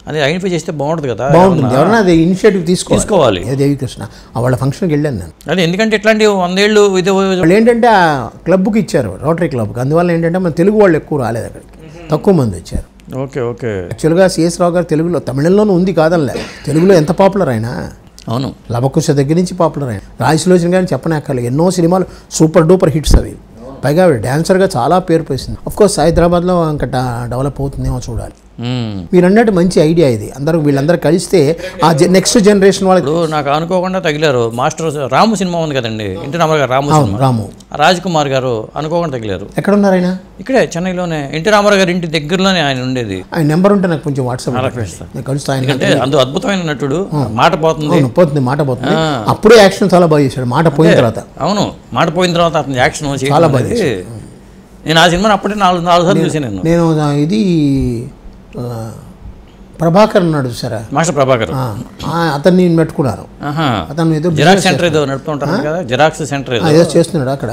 అది ఐడెంటిఫై చేస్తే బాగుంటుంది కదా. బాగుంటుంది. ఎవరైనా అది ఇనిషియేటివ్ తీసుకోవాలి. దేవికృష్ణ వాళ్ళ ఫంక్షన్కి వెళ్ళాను నేను. అదే ఎందుకంటే ఇట్లాంటి 100 ఏళ్ళు ఇది వాళ్ళు ఏంటంటే ఆ క్లబ్కి ఇచ్చారు, రోటరీ క్లబ్కి. అందువల్ల ఏంటంటే మన తెలుగు వాళ్ళు ఎక్కువ రాలేదు అక్కడికి, తక్కువ మంది వచ్చారు. Okay okay. యాక్చువల్గా సిఎస్ రావు గారు తెలుగులో, తమిళంలోనూ ఉంది కాదనిలే, తెలుగులో ఎంత పాపులర్ అయినా. అవును, లవకుశ దగ్గర నుంచి పాపులర్ అయిన రాజసులోచన గారిని చెప్పనక్కర్లేదు, ఎన్నో సినిమాలు సూపర్ డూపర్ హిట్స్ అవి. పైగా ఆవిడ డాన్సర్గా చాలా పేరు పోసింది. అఫ్కోర్స్ హైదరాబాద్లో ఇంకా డెవలప్ అవుతుందేమో చూడాలి. మీరు అన్నట్టు మంచి ఐడియా ఇది. వీళ్ళందరూ కలిస్తే ఆ నెక్స్ట్ జనరేషన్ వాళ్ళు. నాకు అనుకోకుండా తగిలారు మాస్టర్ రాము సినిమా ఉంది కదండి, ఎన్టీ రామారావు గారు రాము రాజ్ కుమార్ గారు అనుకోకుండా తగిలారు. ఎక్కడ ఉన్నారు ఆయన? ఇక్కడే చెన్నైలోనే ఎన్టీ రామారావు గారి ఇంటి దగ్గరలోనే ఆయన ఉండేది. ఆయన నెంబర్ ఉంటే నాకు కొంచెం వాట్సాప్ కలుస్తా. ఎందుకంటే అందు అద్భుతమైన నటుడు. మాట పోతుంది మాట పోతుంది. అప్పుడే యాక్షన్ చాలా బాగా చేశాడు. మాట పోయిన తర్వాత. అవును, మాట పోయిన తర్వాత అతని యాక్షన్ చాలా బాగా. నేను ఆ సినిమాని అప్పుడే 4 సార్లు చూసాను. నేను ఇది ప్రభాకర్ ఉన్నాడు సరే, మాస్టర్ ప్రభాకర్, అతన్ని పెట్టుకున్నారు. అతను ఏదో జిరాక్స్ సెంటర్ ఏదో నడుపుతుంటారు కదా, జిరాక్స్ సెంటర్ ఏదో చేస్తున్నాడు అక్కడ.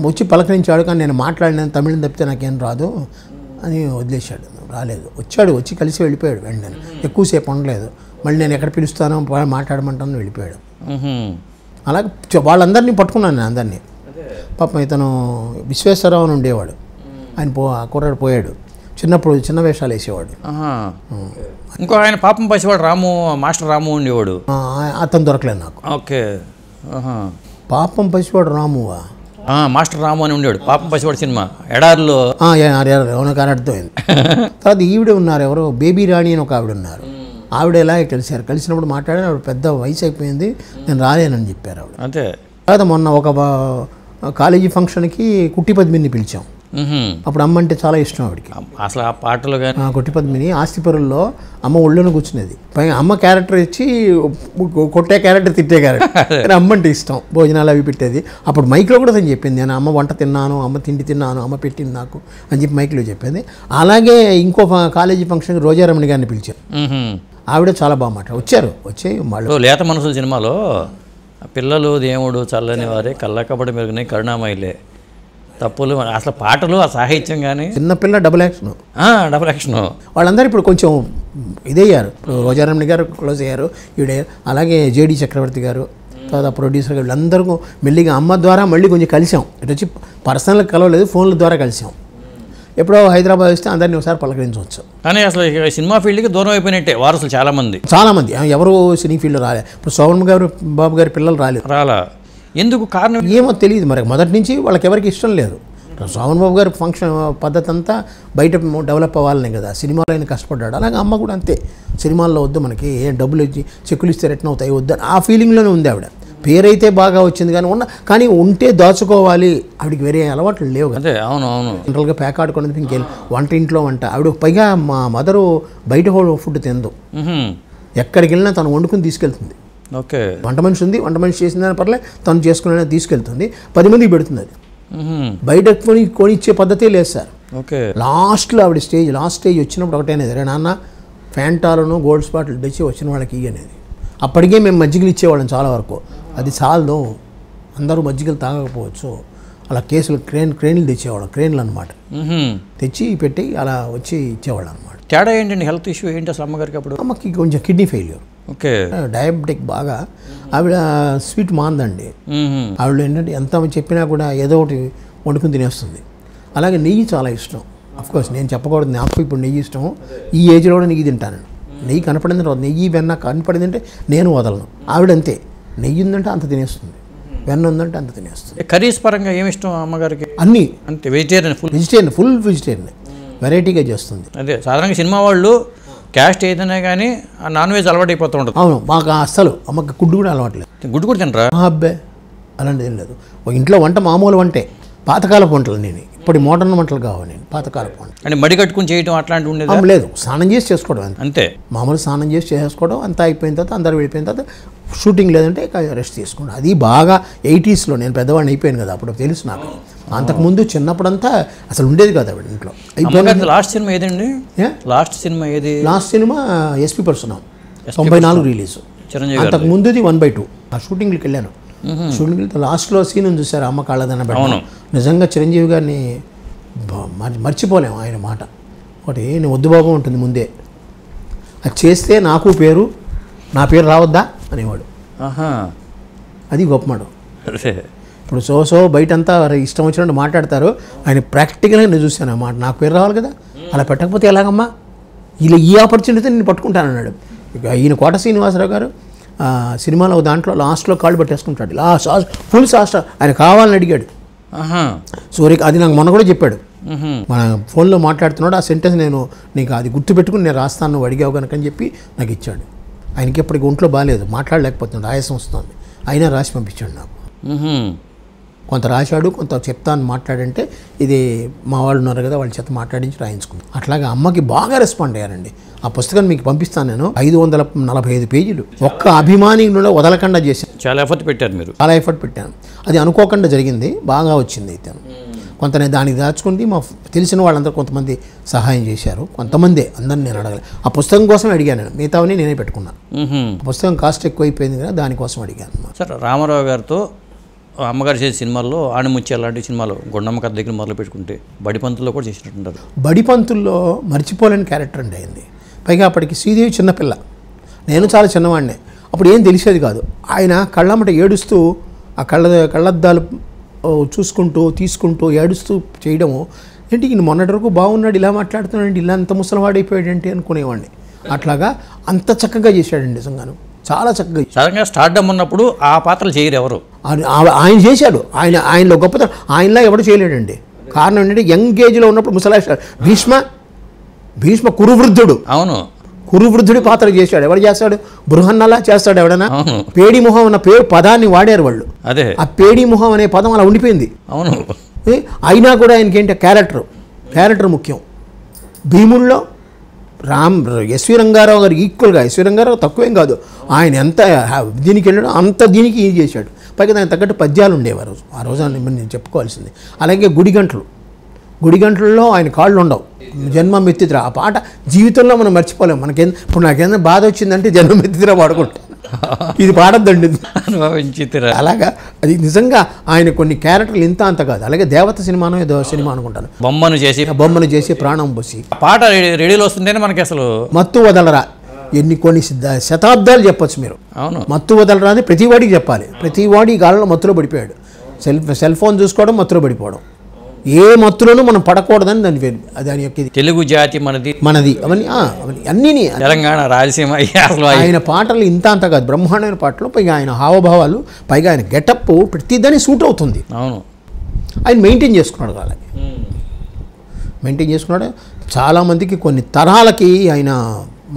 వచ్చి పలకరించాడు, కానీ నేను మాట్లాడిన తమిళం తప్పితే నాకేం రాదు అని వదిలేశాడు. రాలేదు, వచ్చి కలిసి వెళ్ళిపోయాడు. వెంటనే ఎక్కువసేపు ఉండలేదు. మళ్ళీ నేను ఎక్కడ పిలుస్తానో మాట్లాడమంటాను వెళ్ళిపోయాడు. అలాగే వాళ్ళందరినీ పట్టుకున్నాను నేను, అందరినీ. పాపం ఇతను విశ్వేశ్వరరావు అని ఉండేవాడు, ఆయన కుర్రాడు పోయాడు. చిన్నప్పుడు చిన్న వేషాలు వేసేవాడు. ఇంకో ఆయన పాపం పసివాడు రాము, మాస్టర్ రాము ఉండేవాడు. అతను దొరకలేదు నాకు. ఓకే. పాపం పసివాడు రామువా? మాస్టర్ రాము అని ఉండేవాడు. పాపం పసివాడు సినిమా ఎడారిలో అర్థమైంది. తర్వాత ఈవిడ ఉన్నారు, ఎవరో బేబీ రాణి అని ఒక ఆవిడ ఉన్నారు. ఆవిడ ఎలాగే కలిసినప్పుడు మాట్లాడాను. ఆవిడ పెద్ద వయసు అయిపోయింది, నేను రాలేనని చెప్పారు ఆవిడ. అంతే. తర్వాత మొన్న ఒక కాలేజీ ఫంక్షన్కి కుట్టి పద్మిని పిలిచాం. అప్పుడు అమ్మ అంటే చాలా ఇష్టం ఆవిడకి. అసలు ఆ పాటలు కానీ కుట్టి పద్మిని ఆస్తిపరుల్లో అమ్మ ఒళ్ళోనే కూర్చునేది. పైగా అమ్మ క్యారెక్టర్ ఇచ్చి కొట్టే క్యారెక్టర్, తిట్టే క్యారెక్టర్. అమ్మ అంటే ఇష్టం. భోజనాలు అవి పెట్టేది. అప్పుడు మైక్లో కూడా తను చెప్పింది, నేను అమ్మ వంట తిన్నాను, అమ్మ తిండి తిన్నాను, అమ్మ పెట్టింది నాకు అని చెప్పి మైక్లో చెప్పింది. అలాగే ఇంకో కాలేజీ ఫంక్షన్కి రోజారమణి గారిని పిలిచాను. ఆవిడ చాలా బాగా వచ్చి వాళ్ళు లేత మనసుల సినిమాలో పిల్లలు దేవుడు చల్లని వారే కళ్ళకబడి మెరుగునే కరుణామయిలే తప్పులు, అసలు పాటలు ఆ సాహిత్యం కానీ చిన్నపిల్ల డబుల్ యాక్షన్. వాళ్ళందరూ ఇప్పుడు కొంచెం ఇదయ్యారు. ఇప్పుడు రోజారమణి గారు క్లోజ్ అయ్యారు, ఈవిడే. అలాగే జేడి చక్రవర్తి గారు, తర్వాత ప్రొడ్యూసర్ గారు, వీళ్ళందరూ మెల్లిగా అమ్మ ద్వారా మళ్ళీ కొంచెం కలిసాం. ఇటు వచ్చి పర్సనల్గా కలవలేదు, ఫోన్ల ద్వారా కలిసాం. ఎప్పుడో హైదరాబాద్ వస్తే అందరినీ ఒకసారి పలకరించవచ్చు. కానీ అసలు సినిమా ఫీల్డ్కి దూరం అయిపోయినట్టే వారసులు చాలామంది. ఎవరు సినీ ఫీల్డ్ రాలేదు. ఇప్పుడు సోమన్ గారు బాబు గారి పిల్లలు రాలా. ఎందుకు కారణం ఏమో తెలియదు మరి. మొదటి నుంచి వాళ్ళకి ఎవరికి ఇష్టం లేదు. సోమన్ బాబు గారి ఫంక్షన్ పద్ధతి అంతా బయట డెవలప్ అవ్వాలనే కదా, సినిమాలో ఆయన కష్టపడ్డాడు. అలాగే అమ్మ కూడా అంతే, సినిమాల్లో వద్దు మనకి, ఏ డబ్బులు ఇచ్చి చెక్కులు ఇస్తే రిటర్న్ అవుతాయి వద్దు, ఆ ఫీలింగ్లోనే ఉంది ఆవిడ. పేరైతే బాగా వచ్చింది కానీ ఉంటే దాచుకోవాలి. ఆవిడకి వేరే అలవాట్లు లేవు కదా. అవును. జనరల్గా ప్యాక్ ఆడుకునేది ఇంకేం, ఇంట్లో వంట. ఆవిడ పైగా మా మదరు బయట ఫుడ్ తినదు. ఎక్కడికి వెళ్ళినా తను వండుకుని తీసుకెళ్తుంది. ఓకే. వంట మనిషి ఉంది, వంట మనిషి చేసిందని పర్లేదు, తను చేసుకునే తీసుకెళ్తుంది, 10 మందికి పెడుతుంది. అది బయట కొనిచ్చే పద్ధతే లేదు సార్. ఓకే. లాస్ట్ స్టేజ్ వచ్చినప్పుడు ఒకటేనేది, రే నాన్న ఫ్యాంటాలను గోల్డ్ స్పాట్లు తెచ్చి వచ్చిన వాళ్ళకి ఇయ్యనేది. అప్పటికే మేము మజ్జిగలు ఇచ్చేవాళ్ళం చాలా వరకు. అది చాలదు, అందరూ మజ్జిగలు తాగకపోవచ్చు. అలా కేసులు క్రేన్లు తెచ్చేవాళ్ళం, క్రేన్లు అనమాట, తెచ్చి పెట్టి అలా వచ్చి ఇచ్చేవాళ్ళం అనమాట. తేడా ఏంటండి? హెల్త్ ఇష్యూ ఏంటి అసలు అమ్మగారికి? అప్పుడు అమ్మకి కొంచెం కిడ్నీ ఫెయిల్యూర్. ఓకే. డయాబెటిక్ బాగా. ఆవిడ స్వీట్ మాందండి. ఆవిడ ఏంటంటే ఎంత చెప్పినా కూడా ఏదో ఒకటి వండుకుని తినేస్తుంది. అలాగే నెయ్యి చాలా ఇష్టం. అఫ్కోర్స్ నేను చెప్పకూడదు, నాకు ఇప్పుడు నెయ్యి ఇష్టం. ఈ ఏజ్లో కూడా నెయ్యి తింటాను. నెయ్యి కనపడింది, నెయ్యి వెన్న కనపడింది అంటే నేను వదలను. ఆవిడ అంతే, నెయ్యి ఉందంటే అంత తినేస్తుంది, వెన్న ఉందంటే అంత తినేస్తుంది. కర్రీస్ పరంగా ఏమి ఇష్టం అమ్మగారికి? అన్నీ అంతే. వెజిటేరియన్, ఫుల్ వెజిటేరియన్, వెరైటీగా చేస్తుంది. అదే సాధారణంగా సినిమా వాళ్ళు క్యాస్ట్ ఏదైనా కానీ నాన్ వెజ్ అలవాటు అయిపోతూ ఉంటుంది. అవును, మాకు అస్సలు అమ్మకి గుడ్డు కూడా అలవాట్లేదు. గుడ్డు కూడా తింటారా? అబ్బాయి అలాంటిది ఏం లేదు. ఇంట్లో వంట మామూలు వంటే, పాతకాలపు వంటలు. నేను ఇప్పుడు మోడర్న్ వంటలు కావాలి. నేను పాతకాలపు వంట అంటే మడి కట్టుకుని చేయడం అట్లాంటివి ఉండేది లేదు. స్నానం చేసి చేసుకోవడం అంతే. మామూలు స్నానం చేసి చేసుకోవడం అంతా అయిపోయిన తర్వాత అందరు వెళ్ళిపోయిన తర్వాత షూటింగ్ లేదంటే రెస్ట్ తీసుకోండి. అది బాగా 80sలో నేను పెద్దవాడిని అయిపోయాను కదా, అప్పుడు తెలుసు నాకు. అంతకుముందు చిన్నప్పుడంతా అసలు ఉండేది కదా ఆవిడ ఇంట్లో. లాస్ట్ సినిమా ఏదండి? Last cinema SP Parasuram 94 release. అంతకు ముందుది 1/2 ఆ షూటింగ్కి వెళ్ళాను. షూటింగ్కి వెళ్తే లాస్ట్లో సీన్ ఉంది చూసారు, అమ్మ కాళ్ళదన్న పెట్టడం. నిజంగా చిరంజీవి గారిని మర్చిపోలేము ఆయన మాట. ఒకటి నేను వద్దు బాబు ఉంటుంది ముందే, అది చేస్తే నాకు పేరు, నా పేరు రావద్దా అనేవాడు. అది గొప్ప మాట. ఇప్పుడు సో బయటంతా ఇష్టం వచ్చినట్టు మాట్లాడతారు, ఆయన ప్రాక్టికల్గా నేను చూశాను ఆ మాట. నాకు పేరు రావాలి కదా, అలా పెట్టకపోతే ఎలాగమ్మా, ఇలా ఈ ఆపర్చునిటీ నేను పట్టుకుంటానన్నాడు. ఈయన కోట శ్రీనివాసరావు గారు సినిమాలో దాంట్లో లాస్ట్లో కాళ్ళు పట్టేసుకుంటాడు, ఫుల్ సాస్ట్ ఆయన కావాలని అడిగాడు సూర్య. అది నాకు మొన్న కూడా చెప్పాడు, మన ఫోన్లో మాట్లాడుతున్నాడు. ఆ సెంటెన్స్ నేను నీకు అది గుర్తుపెట్టుకుని నేను రాస్తాను, నువ్వు అడిగావు కనుక అని చెప్పి నాకు ఇచ్చాడు. ఆయనకి ఎప్పటికీ ఒంట్లో బాగాలేదు, మాట్లాడలేకపోతున్నాడు, ఆయాసం వస్తుంది, అయినా రాసి పంపించాడు నాకు. కొంత రాశాడు, కొంత చెప్తాను మాట్లాడంటే ఇది మా వాళ్ళు ఉన్నారు కదా, వాళ్ళ చేత మాట్లాడించి రాయించుకున్నాను. అట్లాగే అమ్మకి బాగా రెస్పాండ్ అయ్యారండి. ఆ పుస్తకాన్ని మీకు పంపిస్తాను నేను, 545 పేజీలు. ఒక్క అభిమానిలో వదలకుండా చేశాను. చాలా ఎఫర్ట్ పెట్టారు మీరు. చాలా ఎఫర్ట్ పెట్టాను. అది అనుకోకుండా జరిగింది, బాగా వచ్చింది. అయితే కొంత నేను దానికి దాచుకుంది. మా తెలిసిన వాళ్ళందరూ కొంతమంది సహాయం చేశారు, కొంతమంది, అందరిని నేను అడగలేదు. ఆ పుస్తకం కోసం అడిగాను నేను, మిగతావని నేనే పెట్టుకున్నాను. ఆ పుస్తకం కాస్ట్ ఎక్కువైపోయింది కదా, దానికోసం అడిగాను. సార్, రామారావు గారితో అమ్మగారు చేసే సినిమాల్లో ఆణిముత్యాలు లాంటి సినిమాలు, గుండమ్మ కథ దగ్గర మొదలు పెట్టుకుంటే బడిపంతుల్లో కూడా చేసినట్టుంటారు. బడిపంతుల్లో మర్చిపోలేని క్యారెక్టర్ అండి అయింది. పైగా అప్పటికి శ్రీదేవి చిన్నపిల్ల, నేను చాలా చిన్నవాడినే. అప్పుడు ఏం తెలిసేది కాదు. ఆయన కళ్ళమ్మట ఏడుస్తూ ఆ కళ్ళద్దాలు చూసుకుంటూ తీసుకుంటూ ఏడుస్తూ చేయడము ఏంటి, ఈయన మొన్నటి వరకు బాగున్నాడు, ఇలా మాట్లాడుతున్నాడు, ఇలా అంత ముసలివాడైపోయాడు ఏంటి అనుకునేవాడిని. అట్లాగా అంత చక్కగా చేశాడండి, నిజంగాను చాలా చక్కగా. సడన్గా స్టార్డమ్ ఉన్నప్పుడు ఆ పాత్రలు చేయరు ఎవరు, ఆయన చేశాడు. ఆయనలో గొప్పతనం ఆయనలా ఎవడు చేయలేడండి. కారణం ఏంటంటే యంగ్ ఏజ్లో ఉన్నప్పుడు ముసలాడు. భీష్మ కురువృద్ధుడు. అవును, కురువృద్ధుడి పాత్ర చేశాడు. ఎవరు చేస్తాడు, బృహన్నలా చేస్తాడు ఎవడన్నా. పేడి మొహం అన్న పేరు పదాన్ని వాడారు వాళ్ళు. అదే ఆ పేడి మొహం అనే పదం అలా ఉండిపోయింది. అవును, అయినా కూడా ఆయనకి ఏంటి క్యారెక్టర్ ముఖ్యం. భీముల్లో ఎస్వి రంగారావు గారు ఈక్వల్గా, ఎస్వి రంగారావు తక్కువేం కాదు, ఆయన ఎంత దీనికి వెళ్ళాడో అంత దీనికి ఇది చేశాడు. పైగా దానికి తగ్గట్టు పద్యాలు ఉండేవారు ఆ రోజు, నేను చెప్పుకోవాల్సింది. అలాగే గుడిగంటలలో ఆయన కాళ్ళు ఉండవు, జన్మం ఎత్తిదిరా ఆ పాట జీవితంలో మనం మర్చిపోలేము. ఇప్పుడు నాకేదైనా బాధ వచ్చిందంటే జన్మం ఎత్తిదిరా పాడుకుంటాను, ఇది పాడద్దండి. అలాగా అది నిజంగా ఆయన కొన్ని క్యారెక్టర్లు ఇంత అంత కాదు. అలాగే దేవత సినిమానో ఏదో సినిమా అనుకుంటాను, బొమ్మను చేసి ప్రాణం పోసి పాట రెడీలో వస్తుంటేనే మనకి అసలు మత్తు వదలరా, కొన్ని శతాబ్దాలు చెప్పచ్చు మీరు. అవును, మత్తు వదలరా అని ప్రతి వాడికి చెప్పాలి. ప్రతి వాడి కాలంలో మత్తులో పడిపోయాడు. సెల్ ఫోన్ చూసుకోవడం, మత్తులో పడిపోవడం, ఏ మత్తులోనూ మనం పడకూడదని దాని యొక్క తెలుగు జాతి మనది అవన్నీ అన్నీ తెలంగాణ, రాయలసీమ. ఆయన పాటలు ఇంత అంత కాదు, బ్రహ్మాండమైన పాటలు. పైగా ఆయన హావభావాలు, పైగా ఆయన గెటప్ ప్రతిదాన్ని సూట్ అవుతుంది. అవును, ఆయన మెయింటైన్ చేసుకున్నాడు. అలాగే మెయింటైన్ చేసుకున్నాడు. చాలామందికి కొన్ని తరాలకి ఆయన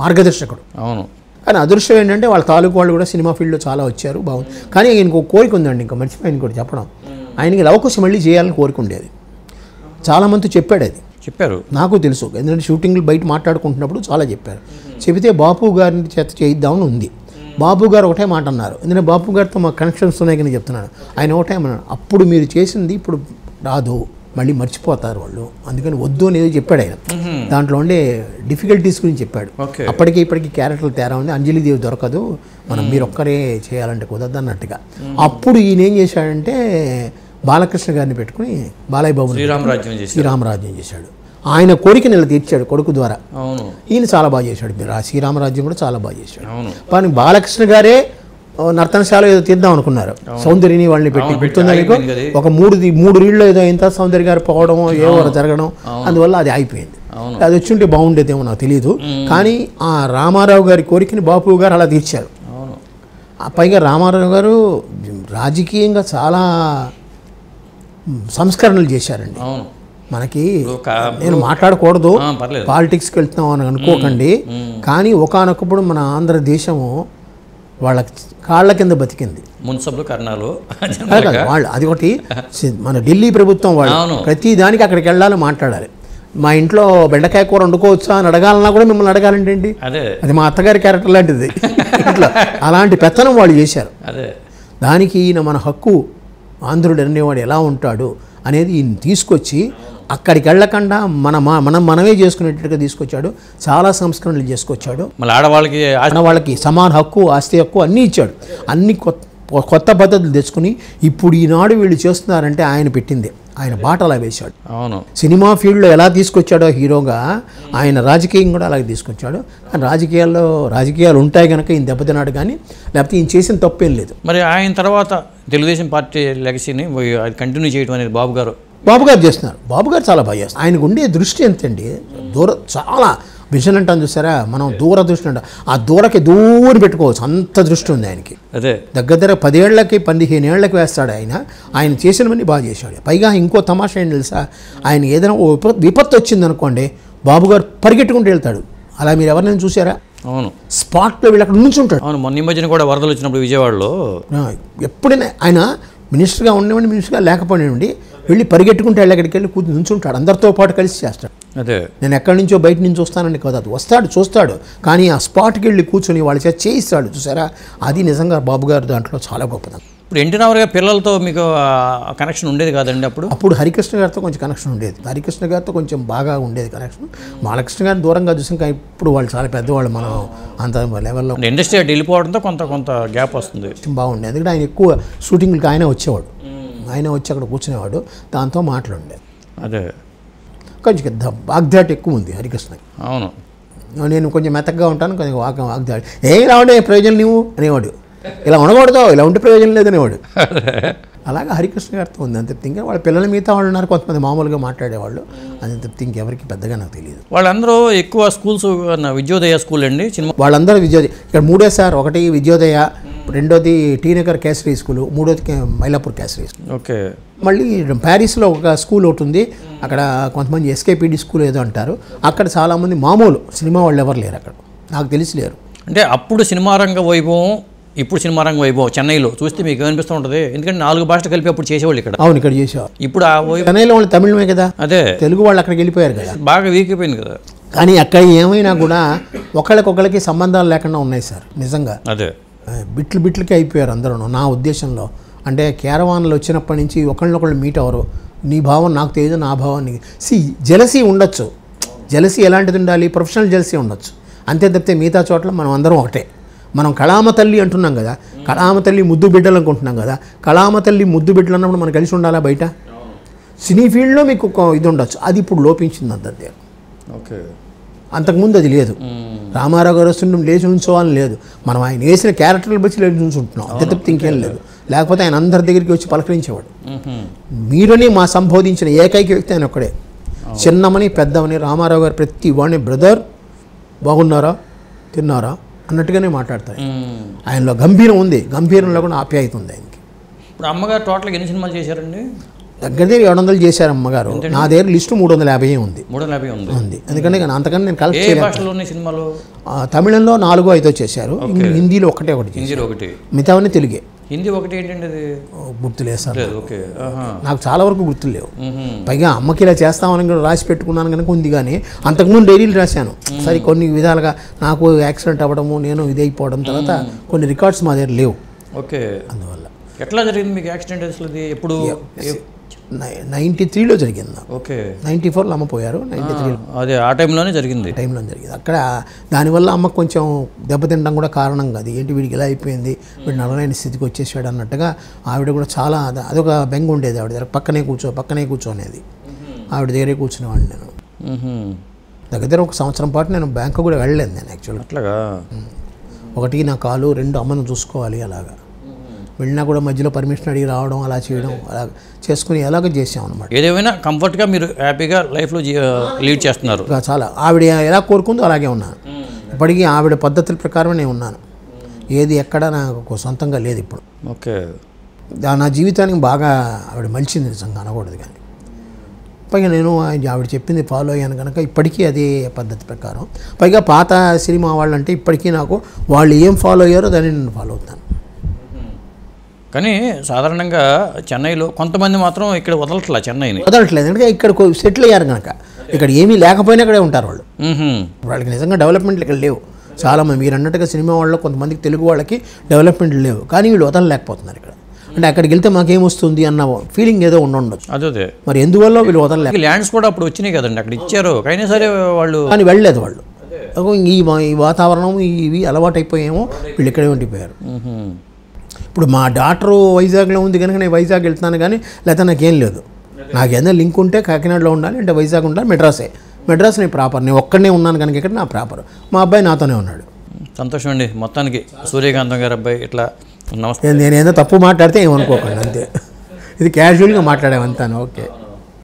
మార్గదర్శకుడు. అవును, కానీ అదృష్టం ఏంటంటే వాళ్ళ తాలూకు వాళ్ళు కూడా సినిమా ఫీల్డ్లో చాలా వచ్చారు, బాగుంది. కానీ ఆయనకు కోరిక ఉందండి, ఇంకా మర్చిపోయాను కూడా చెప్పడం. ఆయనకి లవకుశ మళ్ళీ చేయాలని కోరిక ఉండేది. చాలామంది చెప్పారు, నాకు తెలుసు. ఎందుకంటే షూటింగ్లు బయట మాట్లాడుకుంటున్నప్పుడు చాలా చెప్పారు. చెబితే బాపు గారిని చేత చేయిద్దామని ఉంది. బాపు గారు ఒకటే మాట అన్నారు, ఎందుకంటే బాపు గారితో మా కనెక్షన్స్ ఉన్నాయి కానీ చెప్తున్నాను. ఆయన ఒకటే అన్నారు, అప్పుడు మీరు చేసింది ఇప్పుడు రాదు, మళ్ళీ మర్చిపోతారు వాళ్ళు, అందుకని వద్దు అనేది చెప్పాడు ఆయన. దాంట్లో ఉండే డిఫికల్టీస్ గురించి చెప్పాడు. అప్పటికి ఇప్పటికీ క్యారెక్టర్లు తేడా ఉంది, అంజలిదేవి దొరకదు, మీరు ఒక్కరే చేయాలంటే కుదరదు అన్నట్టుగా. అప్పుడు ఈయన ఏం చేశాడంటే బాలకృష్ణ గారిని పెట్టుకుని బాలయ్య బాబు శ్రీరామరాజ్యం చేశాడు. ఆయన కోరికని ఇలా తీర్చాడు కొడుకు ద్వారా. ఈయన చాలా బాగా చేశాడు. శ్రీరామరాజ్యం కూడా చాలా బాగా చేశాడు. కానీ బాలకృష్ణ గారే నర్తనశాల ఏదో తీద్దాం అనుకున్నారు, సౌందర్యని వాళ్ళని పెట్టి. గుర్తుందా మీకు? ఒక మూడు రీళ్ళు ఏదో ఎంత సౌందర్య గారు పోవడం, ఏవో జరగడం, అందువల్ల అది అయిపోయింది. అది వచ్చి ఉంటే బాగుండేదేమో నాకు తెలియదు. కానీ ఆ రామారావు గారి కోరికని బాపు గారు అలా తీర్చారు. పైగా రామారావు గారు రాజకీయంగా చాలా సంస్కరణలు చేశారండి. మనకి నేను మాట్లాడకూడదు, పాలిటిక్స్కి వెళ్తున్నాం అని అనుకోకండి, కానీ ఒకానొకప్పుడు మన ఆంధ్రదేశము వాళ్ళ కాళ్ళ కింద బతికింది. మున్సబ్లు కర్ణాలు వాళ్ళు అది ఒకటి. మన ఢిల్లీ ప్రభుత్వం వాళ్ళు ప్రతి దానికి అక్కడికి వెళ్ళాలి, మాట్లాడాలి. మా ఇంట్లో బెండకాయ కూర వండుకోవచ్చా అని అడగాలన్నా కూడా మిమ్మల్ని అడగాలంటే ఏంటి, అది మా అత్తగారి క్యారెక్టర్ లాంటిది. ఇట్లా అలాంటి పెత్తనం వాళ్ళు చేశారు. దానికి ఈయన మన హక్కు, ఆంధ్రుడు అనేవాడు ఎలా ఉంటాడు అనేది ఈయన తీసుకొచ్చి అక్కడికి వెళ్ళకుండా మనమే చేసుకునేటట్టుగా తీసుకొచ్చాడు. చాలా సంస్కరణలు చేసుకొచ్చాడు. మళ్ళీ ఆడవాళ్ళకి సమాన హక్కు, ఆస్తి హక్కు అన్నీ ఇచ్చాడు. అన్ని కొత్త పద్ధతులు తెచ్చుకుని ఇప్పుడు ఈనాడు వీళ్ళు చేస్తున్నారంటే ఆయన పెట్టిందే, ఆయన బాట అలా వేశాడు. అవును, సినిమా ఫీల్డ్లో ఎలా తీసుకొచ్చాడో హీరోగా ఆయన రాజకీయం కూడా అలాగే తీసుకొచ్చాడు. కానీ రాజకీయాలు ఉంటాయి కనుక ఈయన దెబ్బతిన్నాడు, కానీ లేకపోతే ఈయన చేసిన తప్పేం లేదు. మరి ఆయన తర్వాత తెలుగుదేశం పార్టీ లెగసీని అది కంటిన్యూ చేయడం అనేది బాబు గారు చేస్తున్నారు. బాబు గారు చాలా బాగా చేస్తారు. ఆయనకు ఉండే దృష్టి ఎంతండి, చాలా విజన్ అంటాను చూసారా, మనం దూరదృష్టి అంటాం, ఆ దూరం పెట్టుకోవచ్చు, అంత దృష్టి ఉంది ఆయనకి. అదే దగ్గర 10 ఏళ్ళకి 15 ఏళ్ళకి వేస్తాడు ఆయన చేసినవన్నీ బాగా చేశాడు. పైగా ఇంకో తమాషా ఏంటి తెలుసా, ఆయన ఏదైనా విపత్తు వచ్చిందనుకోండి బాబు గారు పరిగెట్టుకుంటూ వెళ్తాడు. అలా మీరు ఎవరినైనా చూసారా? అవును, స్పాట్లో వీళ్ళు అక్కడ నుంచి ఉంటాడు. అవును, మొన్న ఈ మధ్యన కూడా వరదలు వచ్చినప్పుడు విజయవాడలో ఎప్పుడైనా ఆయన మినిస్టర్గా ఉండేవాడి, మినిస్టర్గా లేకపోయినండి వెళ్ళి పరిగెట్టుకుంటే అక్కడికి వెళ్ళి కూర్చొని నుంచుంటాడు, అందరితో పాటు కలిసి చేస్తాడు. అదే నేను ఎక్కడి నుంచో బయట నుంచి వస్తానండి కదా, అది వస్తాడు చూస్తాడు, కానీ ఆ స్పాట్కి వెళ్ళి కూర్చొని వాళ్ళ చేత చేయిస్తాడు చూసారా, అది నిజంగా బాబు గారు దాంట్లో చాలా గొప్పదనం. ఇప్పుడు ఎన్టీ రామారావు గారి పిల్లలతో మీకు కనెక్షన్ ఉండేది కాదండి అప్పుడు హరికృష్ణ గారితో కొంచెం కనెక్షన్ ఉండేది, హరికృష్ణ గారితో కొంచెం బాగా ఉండేది కనెక్షన్. బాలకృష్ణ గారిని దూరంగా చూసాం, కానీ ఇప్పుడు వాళ్ళు చాలా పెద్దవాళ్ళు, మనం అంత లెవెల్లో ఇండస్ట్రీ వెళ్ళిపోవడంతో కొంత గ్యాప్ వస్తుంది. బాగుండేది, ఎందుకంటే ఆయన ఎక్కువ షూటింగ్కి ఆయన వచ్చేవాడు, ఆయన వచ్చి అక్కడ కూర్చునేవాడు, దాంతో మాట్లాడుండేది. అదే కొంచెం వాగ్దాటి ఎక్కువ ఉంది హరికృష్ణకి. అవును, నేను కొంచెం మెత్తగా ఉంటాను, కొంచెం వాగ్దాటి ఏం రావడే ప్రయోజనం నువ్వు అనేవాడు, ఇలా ఉండకూడదు, ఇలా ఉంటే ప్రయోజనం లేదనేవాడు. అలాగే హరికృష్ణ గారితో ఉంది అంత తప్పితే. ఇంకా వాళ్ళ పిల్లల మిగతా వాళ్ళు ఉన్నారు కొంతమంది మామూలుగా మాట్లాడేవాళ్ళు, అది తప్పితే ఇంకెవరికి పెద్దగా నాకు తెలియదు. వాళ్ళందరూ ఎక్కువ స్కూల్స్ విద్యోదయ స్కూల్ అండి సినిమా, వాళ్ళందరూ విద్యోదయ. ఇక్కడ 3 సార్, ఒకటి విద్యోదయ, రెండోది టీ నగర్ కేసరీ స్కూలు, మూడోది మైలాపూర్ కేసరీ స్కూల్. ఓకే, మళ్ళీ ప్యారిస్లో ఒక స్కూల్ ఒకటి ఉంది, అక్కడ కొంతమంది ఎస్కేపీడీ స్కూల్ ఏదో అంటారు, అక్కడ చాలామంది మామూలు సినిమా వాళ్ళు ఎవరు లేరు అక్కడ, నాకు తెలిసి లేరు. అంటే అప్పుడు సినిమా రంగ వైభవం, ఇప్పుడు సినిమా రంగ వైభవం చెన్నైలో చూస్తే మీకు అనిపిస్తూ ఉంటుంది, ఎందుకంటే 4 భాషలు కలిపి అప్పుడు చేసేవాళ్ళు ఇక్కడ. అవును, ఇక్కడ చేసేవాళ్ళు. ఇప్పుడు ఆ చెన్నైలో వాళ్ళు తమిళమే కదా, అదే తెలుగు వాళ్ళు అక్కడికి వెళ్ళిపోయారు కదా, బాగా వీక్ అయిపోయింది కదా. కానీ అక్కడ ఏమైనా కూడా ఒకళ్ళకొకళ్ళకి సంబంధాలు లేకుండా ఉన్నాయి సార్, నిజంగా. అదే బిట్లకి అయిపోయారు అందరూ నా ఉద్దేశంలో. అంటే క్యారవాన్లు వచ్చినప్పటి నుంచి ఒకళ్ళనొకళ్ళు మీట్ అవ్వరు, నీ భావం నాకు తెలియదు, నా భావం నీకు. జెలసీ ఉండొచ్చు, జెలసీ ఎలాంటిది ఉండాలి, ప్రొఫెషనల్ జెలసీ ఉండొచ్చు, అంతే తప్పితే మిగతా చోట్ల మనం అందరం ఒకటే. మనం కళామ తల్లి అంటున్నాం కదా, కళామ తల్లి ముద్దు బిడ్డలు అనుకుంటున్నాం కదా, కళామ తల్లి ముద్దు బిడ్డలు అన్నప్పుడు మనం కలిసి ఉండాలా బయట. సినీ ఫీల్డ్లో మీకు ఒక ఇది ఉండొచ్చు, అది ఇప్పుడు లోపించింది అంతే. ఓకే, అంతకుముందు అది లేదు. రామారావు గారు వస్తుంటే లేచి ఉంచోవాలని లేదు, మనం ఆయన వేసిన క్యారెక్టర్లు బట్టి లేచి ఉంచుంటున్నాం, అంతే తప్పితే ఇంకేం లేదు. లేకపోతే ఆయన అందరి దగ్గరికి వచ్చి పలకరించేవాడు. మీరని మా సంబోధించిన ఏకైక వ్యక్తి ఆయన ఒక్కడే. చిన్నమని పెద్దమని రామారావు గారు ప్రతి వాడిని బ్రదర్ బాగున్నారా తిన్నారా అన్నట్టుగానే మాట్లాడతారు. ఆయనలో గంభీరం ఉంది, గంభీరంలో కూడా ఆప్యాయత ఉంది ఆయనకి. ఇప్పుడు అమ్మగారు టోటల్గా ఎన్ని సినిమాలు చేశారండి? దగ్గర 700 చేశారు అమ్మగారు. నా దగ్గర లిస్టు 350 ఉంది. 350 ఉంది, ఎందుకంటే అంతకన్నా నేను కలెక్ట్ చేయలేదు. భాషలో ఉన్నాయి సినిమాలు? తమిళంలో 4-5 చేశారు, హిందీలో ఒకటి. హిందీలో ఒకటి, మిగతావన్నీ తెలుగే. హిందీ ఒకటి ఏంటండి అది? గుర్తులేదు సార్, ఓకే, నాకు చాలా వరకు గుర్తులు లేవు. పైగా అమ్మకి ఇలా చేస్తామని కూడా రాసి పెట్టుకున్నాను కనుక ఉంది, కానీ అంతకుముందు డైరీలు రాశాను. సరే కొన్ని విధాలుగా నాకు యాక్సిడెంట్ అవ్వడము, నేను ఇదైపోవడం, తర్వాత కొన్ని రికార్డ్స్ మా దగ్గర లేవు. ఓకే, అందువల్ల. ఎట్లా జరిగింది మీకు యాక్సిడెంట్? అసలు ఎప్పుడు? 93లో జరిగింది. ఓకే, 94లో అమ్మ పోయారు, 93లో అదే ఆ టైంలోనే జరిగింది. అక్కడ దానివల్ల అమ్మకు కొంచెం దెబ్బతినడం కూడా కారణం కాదు. ఏంటి వీడికి ఇలా అయిపోయింది, వీడు నడలేని స్థితికి వచ్చేసాడు అన్నట్టుగా ఆవిడ కూడా చాలా అదొక బెంగ ఉండేది. ఆవిడ దగ్గర పక్కనే కూర్చో అనేది, ఆవిడ దగ్గరే కూర్చునేవాడిని నేను. దగ్గర 1 సంవత్సరం పాటు నేను బ్యాంకు కూడా వెళ్ళలేదు నేను యాక్చువల్గా. అట్లాగా, ఒకటి నా కాలు, 2 అమ్మను చూసుకోవాలి. అలాగా వెళ్ళినా కూడా మధ్యలో పర్మిషన్ అడిగి రావడం, అలా చేయడం, అలా చేసుకుని ఎలాగో చేసాం అనమాట. ఏదేమైనా కంఫర్ట్గా మీరు హ్యాపీగా లైఫ్లో లీడ్ చేస్తున్నారు. చాలా ఆవిడ ఎలా కోరుకుందో అలాగే ఉన్నాను. ఇప్పటికీ ఆవిడ పద్ధతుల ప్రకారం నేను ఉన్నాను. ఏది ఎక్కడ నాకు సొంతంగా లేదు ఇప్పుడు. ఓకే, నా జీవితానికి బాగా ఆవిడ మలిచింది నిజంగా అనకూడదు, కానీ పైగా నేను ఆవిడ చెప్పింది ఫాలో అయ్యాను కనుక ఇప్పటికీ అదే పద్ధతి ప్రకారం. పైగా పాత సినిమా వాళ్ళంటే ఇప్పటికీ నాకు వాళ్ళు ఏం ఫాలో అయ్యారో దాన్ని నేను ఫాలో అవుతాను. కానీ సాధారణంగా చెన్నైలో కొంతమంది మాత్రం ఇక్కడ చెన్నైని వదలట్లేదు, ఎందుకంటే ఇక్కడ సెటిల్ అయ్యారు కనుక. ఇక్కడ ఏమీ లేకపోయినా ఇక్కడే ఉంటారు వాళ్ళు. వాళ్ళకి నిజంగా డెవలప్మెంట్లు ఇక్కడ లేవు. చాలామంది మీరు అన్నట్టుగా సినిమా వాళ్ళు కొంతమందికి, తెలుగు వాళ్ళకి డెవలప్మెంట్లు లేవు, కానీ వీళ్ళు వదలలేకపోతున్నారు ఇక్కడ. అంటే అక్కడికి వెళ్తే మాకేమొస్తుంది అన్న ఫీలింగ్ ఏదో ఉండొచ్చు. అదే మరి ఎందువల్ల వీళ్ళు వదలలేదు. ల్యాండ్స్ కూడా అప్పుడు వచ్చినాయి కదండి, అక్కడ ఇచ్చారు, అయినా సరే వాళ్ళు కానీ వెళ్ళలేదు. వాళ్ళు ఈ వాతావరణం ఇవి అలవాటు అయిపోయేమో వీళ్ళు ఇక్కడే ఉండిపోయారు. ఇప్పుడు మా డాక్టరు వైజాగ్లో ఉంది కనుక నేను వైజాగ్ వెళ్తున్నాను కానీ లేకపోతే నాకేం లేదు. నాకు ఏదైనా లింక్ ఉంటే కాకినాడలో ఉండాలి, అంటే వైజాగ్ ఉండాలి, మెడ్రాస్ నేను ప్రాపర్, నేను ఒక్కడనే ఉన్నాను కనుక ఇక్కడ నా ప్రాపర్. మా అబ్బాయి నాతోనే ఉన్నాడు. సంతోషం అండి. మొత్తానికి సూర్యకాంతం గారి అబ్బాయి ఇట్లా నమస్తే. నేనేదో తప్పు మాట్లాడితే ఏమనుకోకండి, అంతే. ఇది క్యాజువల్గా మాట్లాడేవంతాను. ఓకే.